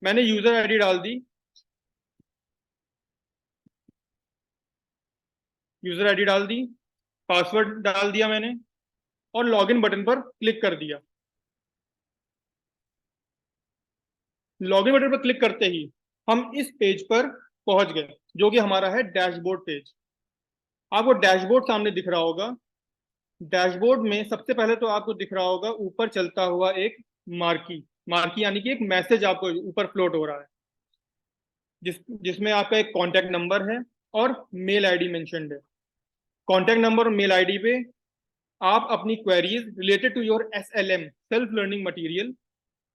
मैंने यूजर आईडी डाल दी। यूजर आईडी डाल दी, पासवर्ड डाल दिया मैंने और लॉगिन बटन पर क्लिक कर दिया। लॉगिन बटन पर क्लिक करते ही हम इस पेज पर पहुंच गए, जो कि हमारा है डैशबोर्ड पेज। आपको डैशबोर्ड सामने दिख रहा होगा। डैशबोर्ड में सबसे पहले तो आपको दिख रहा होगा ऊपर चलता हुआ एक मार्की। मार्की यानी कि एक मैसेज आपको ऊपर फ्लोट हो रहा है, जिसमें आपका एक कॉन्टैक्ट नंबर है और मेल आईडी मेंशन्ड है। कॉन्टैक्ट नंबर और मेल आईडी पे आप अपनी queries related to your SLM, self learning material,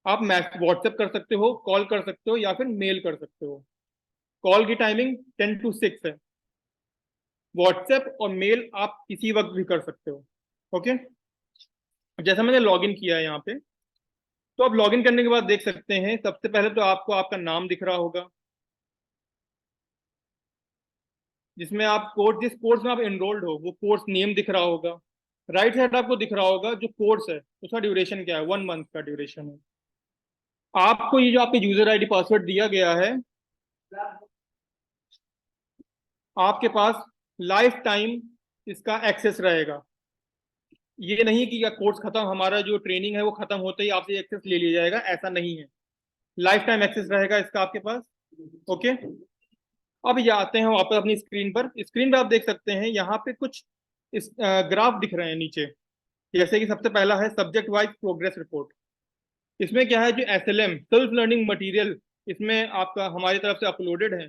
आप व्हाट्सएप कर सकते हो, कॉल कर सकते हो या फिर मेल कर सकते हो। कॉल की टाइमिंग 10 to 6 है। व्हाट्सएप और मेल आप किसी वक्त भी कर सकते हो। ओके, जैसा मैंने लॉगिन किया है यहाँ पे, तो अब लॉगिन करने के बाद देख सकते हैं सबसे पहले तो आपको आपका नाम दिख रहा होगा, जिसमें आप कोर्स, जिस कोर्स में आप एनरोल्ड हो वो कोर्स नेम दिख रहा होगा। राइट साइड आपको दिख रहा होगा जो कोर्स है उसका ड्यूरेशन क्या है, 1 मंथ का ड्यूरेशन है। आपको ये जो आपके यूजर आईडी पासवर्ड दिया गया है, आपके पास लाइफ टाइम इसका एक्सेस रहेगा। ये नहीं कि कोर्स खत्म, हमारा जो ट्रेनिंग है वो खत्म होते ही आपसे एक्सेस ले लिया जाएगा, ऐसा नहीं है। लाइफ टाइम एक्सेस रहेगा इसका आपके पास। ओके, अब ये आते हैं वापस अपनी स्क्रीन पर। स्क्रीन पर आप देख सकते हैं यहाँ पे कुछ इस ग्राफ दिख रहे हैं नीचे। जैसे कि सबसे पहला है सब्जेक्ट वाइज प्रोग्रेस रिपोर्ट। इसमें क्या है, जो एसएलएम सेल्फ लर्निंग मटेरियल इसमें आपका हमारी तरफ से अपलोडेड है,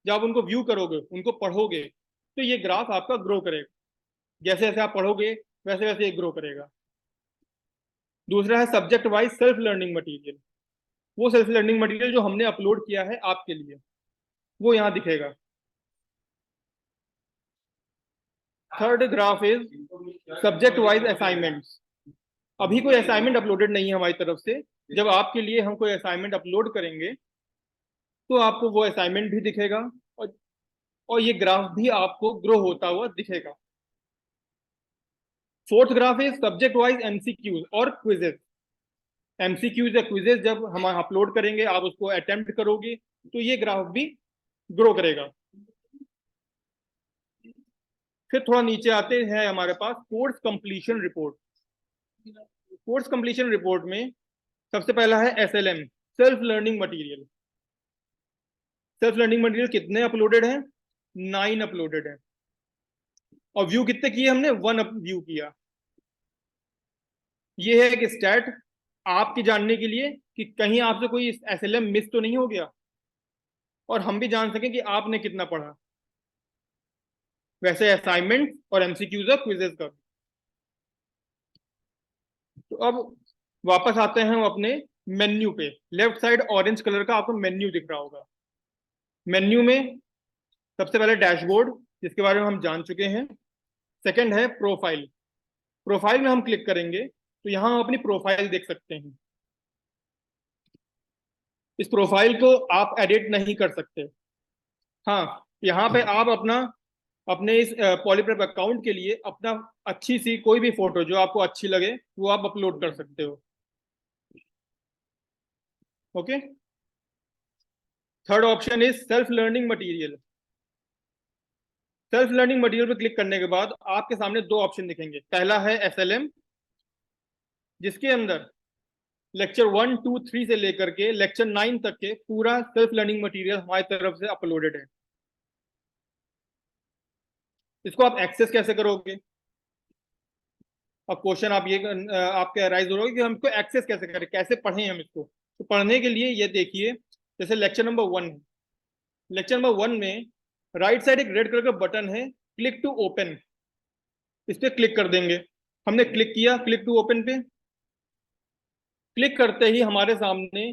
जब आप उनको व्यू करोगे, उनको पढ़ोगे, तो ये ग्राफ आपका ग्रो करेगा। जैसे जैसे आप पढ़ोगे वैसे वैसे ये ग्रो करेगा। दूसरा है subject wise self learning material. वो सेल्फ लर्निंग मटेरियल जो हमने अपलोड किया है आपके लिए, वो यहाँ दिखेगा। Third graph is subject wise assignments. अभी कोई असाइनमेंट अपलोडेड नहीं है हमारी तरफ से। जब आपके लिए हम कोई असाइनमेंट अपलोड करेंगे तो आपको वो असाइनमेंट भी दिखेगा और ये ग्राफ भी आपको ग्रो होता हुआ दिखेगा। Fourth graph is subject wise MCQs और क्विजेस। एमसीक्यूज या क्विजेस जब हम अपलोड करेंगे, आप उसको अटेम्प्ट करोगे, तो ये ग्राफ भी ग्रो करेगा। फिर थोड़ा नीचे आते हैं हमारे पास course completion report. Course completion report में सबसे पहला है SLM, self learning material. Self learning material कितने अपलोडेड हैं? 9 अपलोडेड है। और व्यू कितने किए हमने? 1 व्यू किया। ये है एक स्टैट आपके जानने के लिए कि कहीं आपसे कोई एसएलएम मिस तो नहीं हो गया, और हम भी जान सकें कि आपने कितना पढ़ा। वैसे असाइनमेंट और एमसीक्यूज और क्विजेस का। तो अब वापस आते हैं हम अपने मेन्यू पे। लेफ्ट साइड ऑरेंज कलर का आपको मेन्यू दिख रहा होगा। मेन्यू में सबसे पहले डैशबोर्ड, जिसके बारे में हम जान चुके हैं। सेकंड है प्रोफाइल। प्रोफाइल में हम क्लिक करेंगे तो यहां हम अपनी प्रोफाइल देख सकते हैं। इस प्रोफाइल को आप एडिट नहीं कर सकते। हाँ, यहाँ पे आप अपना अपने इस पॉलीप्रेप अकाउंट के लिए अपना अच्छी सी कोई भी फोटो जो आपको अच्छी लगे वो आप अपलोड कर सकते हो। Okay. Third option is self learning material. Self learning material पर क्लिक करने के बाद आपके सामने 2 ऑप्शन दिखेंगे। पहला है एसएलएम, जिसके अंदर लेक्चर 1, 2, 3 से लेकर के लेक्चर 9 तक के पूरा सेल्फ लर्निंग मटेरियल हमारी तरफ से अपलोडेड है। इसको आप एक्सेस कैसे करोगे? अब क्वेश्चन आप ये आपके अराइज हो रहा है कि हम इसको एक्सेस कैसे करें, कैसे पढ़ें हम इसको। तो पढ़ने के लिए ये देखिए, जैसे लेक्चर नंबर 1 है। लेक्चर नंबर 1 में राइट साइड एक रेड कलर का बटन है, क्लिक टू ओपन। इस पर क्लिक कर देंगे। हमने क्लिक किया क्लिक टू ओपन पे। क्लिक करते ही हमारे सामने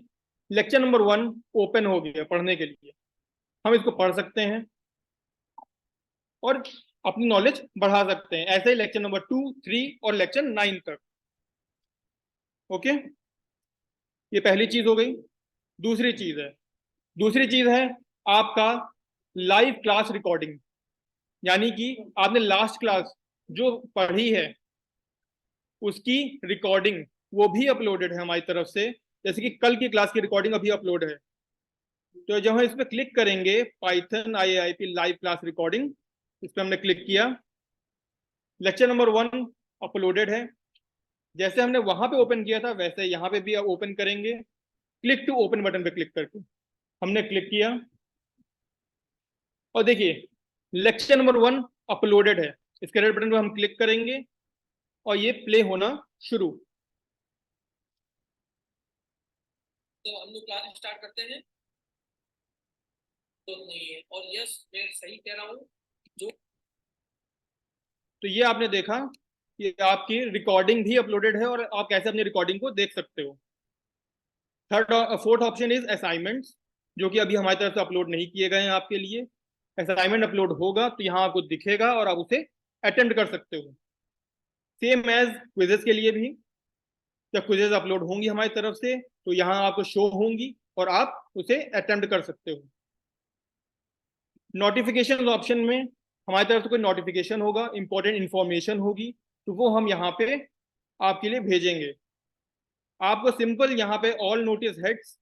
लेक्चर नंबर 1 ओपन हो गया पढ़ने के लिए। हम इसको पढ़ सकते हैं और अपनी नॉलेज बढ़ा सकते हैं। ऐसे ही लेक्चर नंबर 2, 3 और लेक्चर 9 तक। ओके, ये पहली चीज हो गई। दूसरी चीज है आपका लाइव क्लास रिकॉर्डिंग। यानी कि आपने लास्ट क्लास जो पढ़ी है उसकी रिकॉर्डिंग वो भी अपलोडेड है हमारी तरफ से। जैसे कि कल की क्लास की रिकॉर्डिंग अभी अपलोड है। तो जब हम इस पर क्लिक करेंगे, Python IIP live class recording, इस पर हमने क्लिक किया। लेक्चर नंबर 1 अपलोडेड है। जैसे हमने वहां पे ओपन किया था वैसे यहाँ पे भी अब ओपन करेंगे, क्लिक टू ओपन बटन पे क्लिक करके। हमने क्लिक किया और देखिए लेक्चर नंबर 1 अपलोडेड है। इसके रेड बटन पे हम क्लिक करेंगे और ये प्ले होना शुरू। तो हम लोग क्लास स्टार्ट करते हैं। तो नहीं है, और यस मैं सही कह रहा हूँ जो। तो ये आपने देखा कि आपकी रिकॉर्डिंग भी अपलोडेड है और आप कैसे अपनी रिकॉर्डिंग को देख सकते हो। फोर्थ ऑप्शन इज असाइनमेंट्स, जो कि अभी हमारी तरफ से अपलोड नहीं किए गए हैं आपके लिए। असाइनमेंट अपलोड होगा तो यहाँ आपको दिखेगा और आप उसे अटेम्प्ट कर सकते हो। सेम एज क्विजेस के लिए भी, जब क्विजेस अपलोड होंगी हमारी तरफ से तो यहाँ आपको शो होंगी और आप उसे अटेम्प्ट कर सकते हो। नोटिफिकेशन ऑप्शन में हमारी तरफ से कोई नोटिफिकेशन होगा, इंपॉर्टेंट इंफॉर्मेशन होगी, तो वो हम यहाँ पे आपके लिए भेजेंगे। आपको सिंपल यहाँ पे ऑल नोटिस हेड्स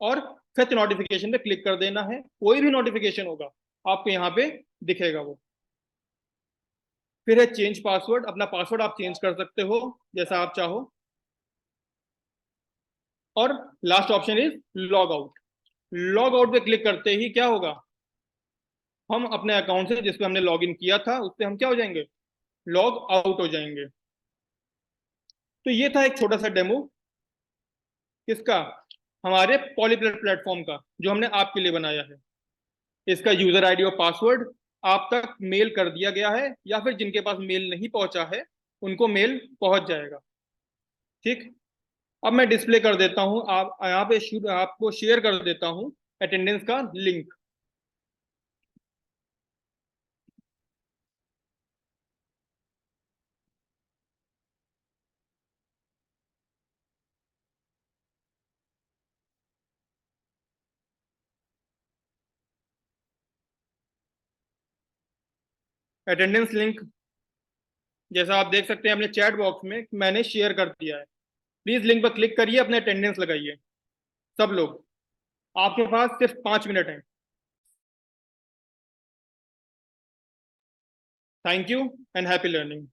और फेच नोटिफिकेशन पे क्लिक कर देना है। कोई भी नोटिफिकेशन होगा आपको यहाँ पे दिखेगा वो। फिर है चेंज पासवर्ड। अपना पासवर्ड आप चेंज कर सकते हो जैसा आप चाहो। और last option is log out. Log out पे क्लिक करते ही क्या होगा, हम अपने अकाउंट से जिस पे हमने लॉग इन किया था उस पे हम क्या हो जाएंगे, लॉग आउट हो जाएंगे। तो ये था एक छोटा सा डेमो किसका, हमारे पॉलीप्लेट प्लेटफॉर्म का, जो हमने आपके लिए बनाया है। इसका यूजर आईडी और पासवर्ड आप तक मेल कर दिया गया है, या फिर जिनके पास मेल नहीं पहुंचा है उनको मेल पहुंच जाएगा। ठीक, अब मैं डिस्प्ले कर देता हूं, आप यहाँ पे आपको शेयर कर देता हूं अटेंडेंस का लिंक। अटेंडेंस लिंक जैसा आप देख सकते हैं अपने चैट बॉक्स में मैंने शेयर कर दिया है। प्लीज लिंक पर क्लिक करिए, अपने अटेंडेंस लगाइए सब लोग। आपके पास सिर्फ 5 मिनट है। Thank you and happy learning.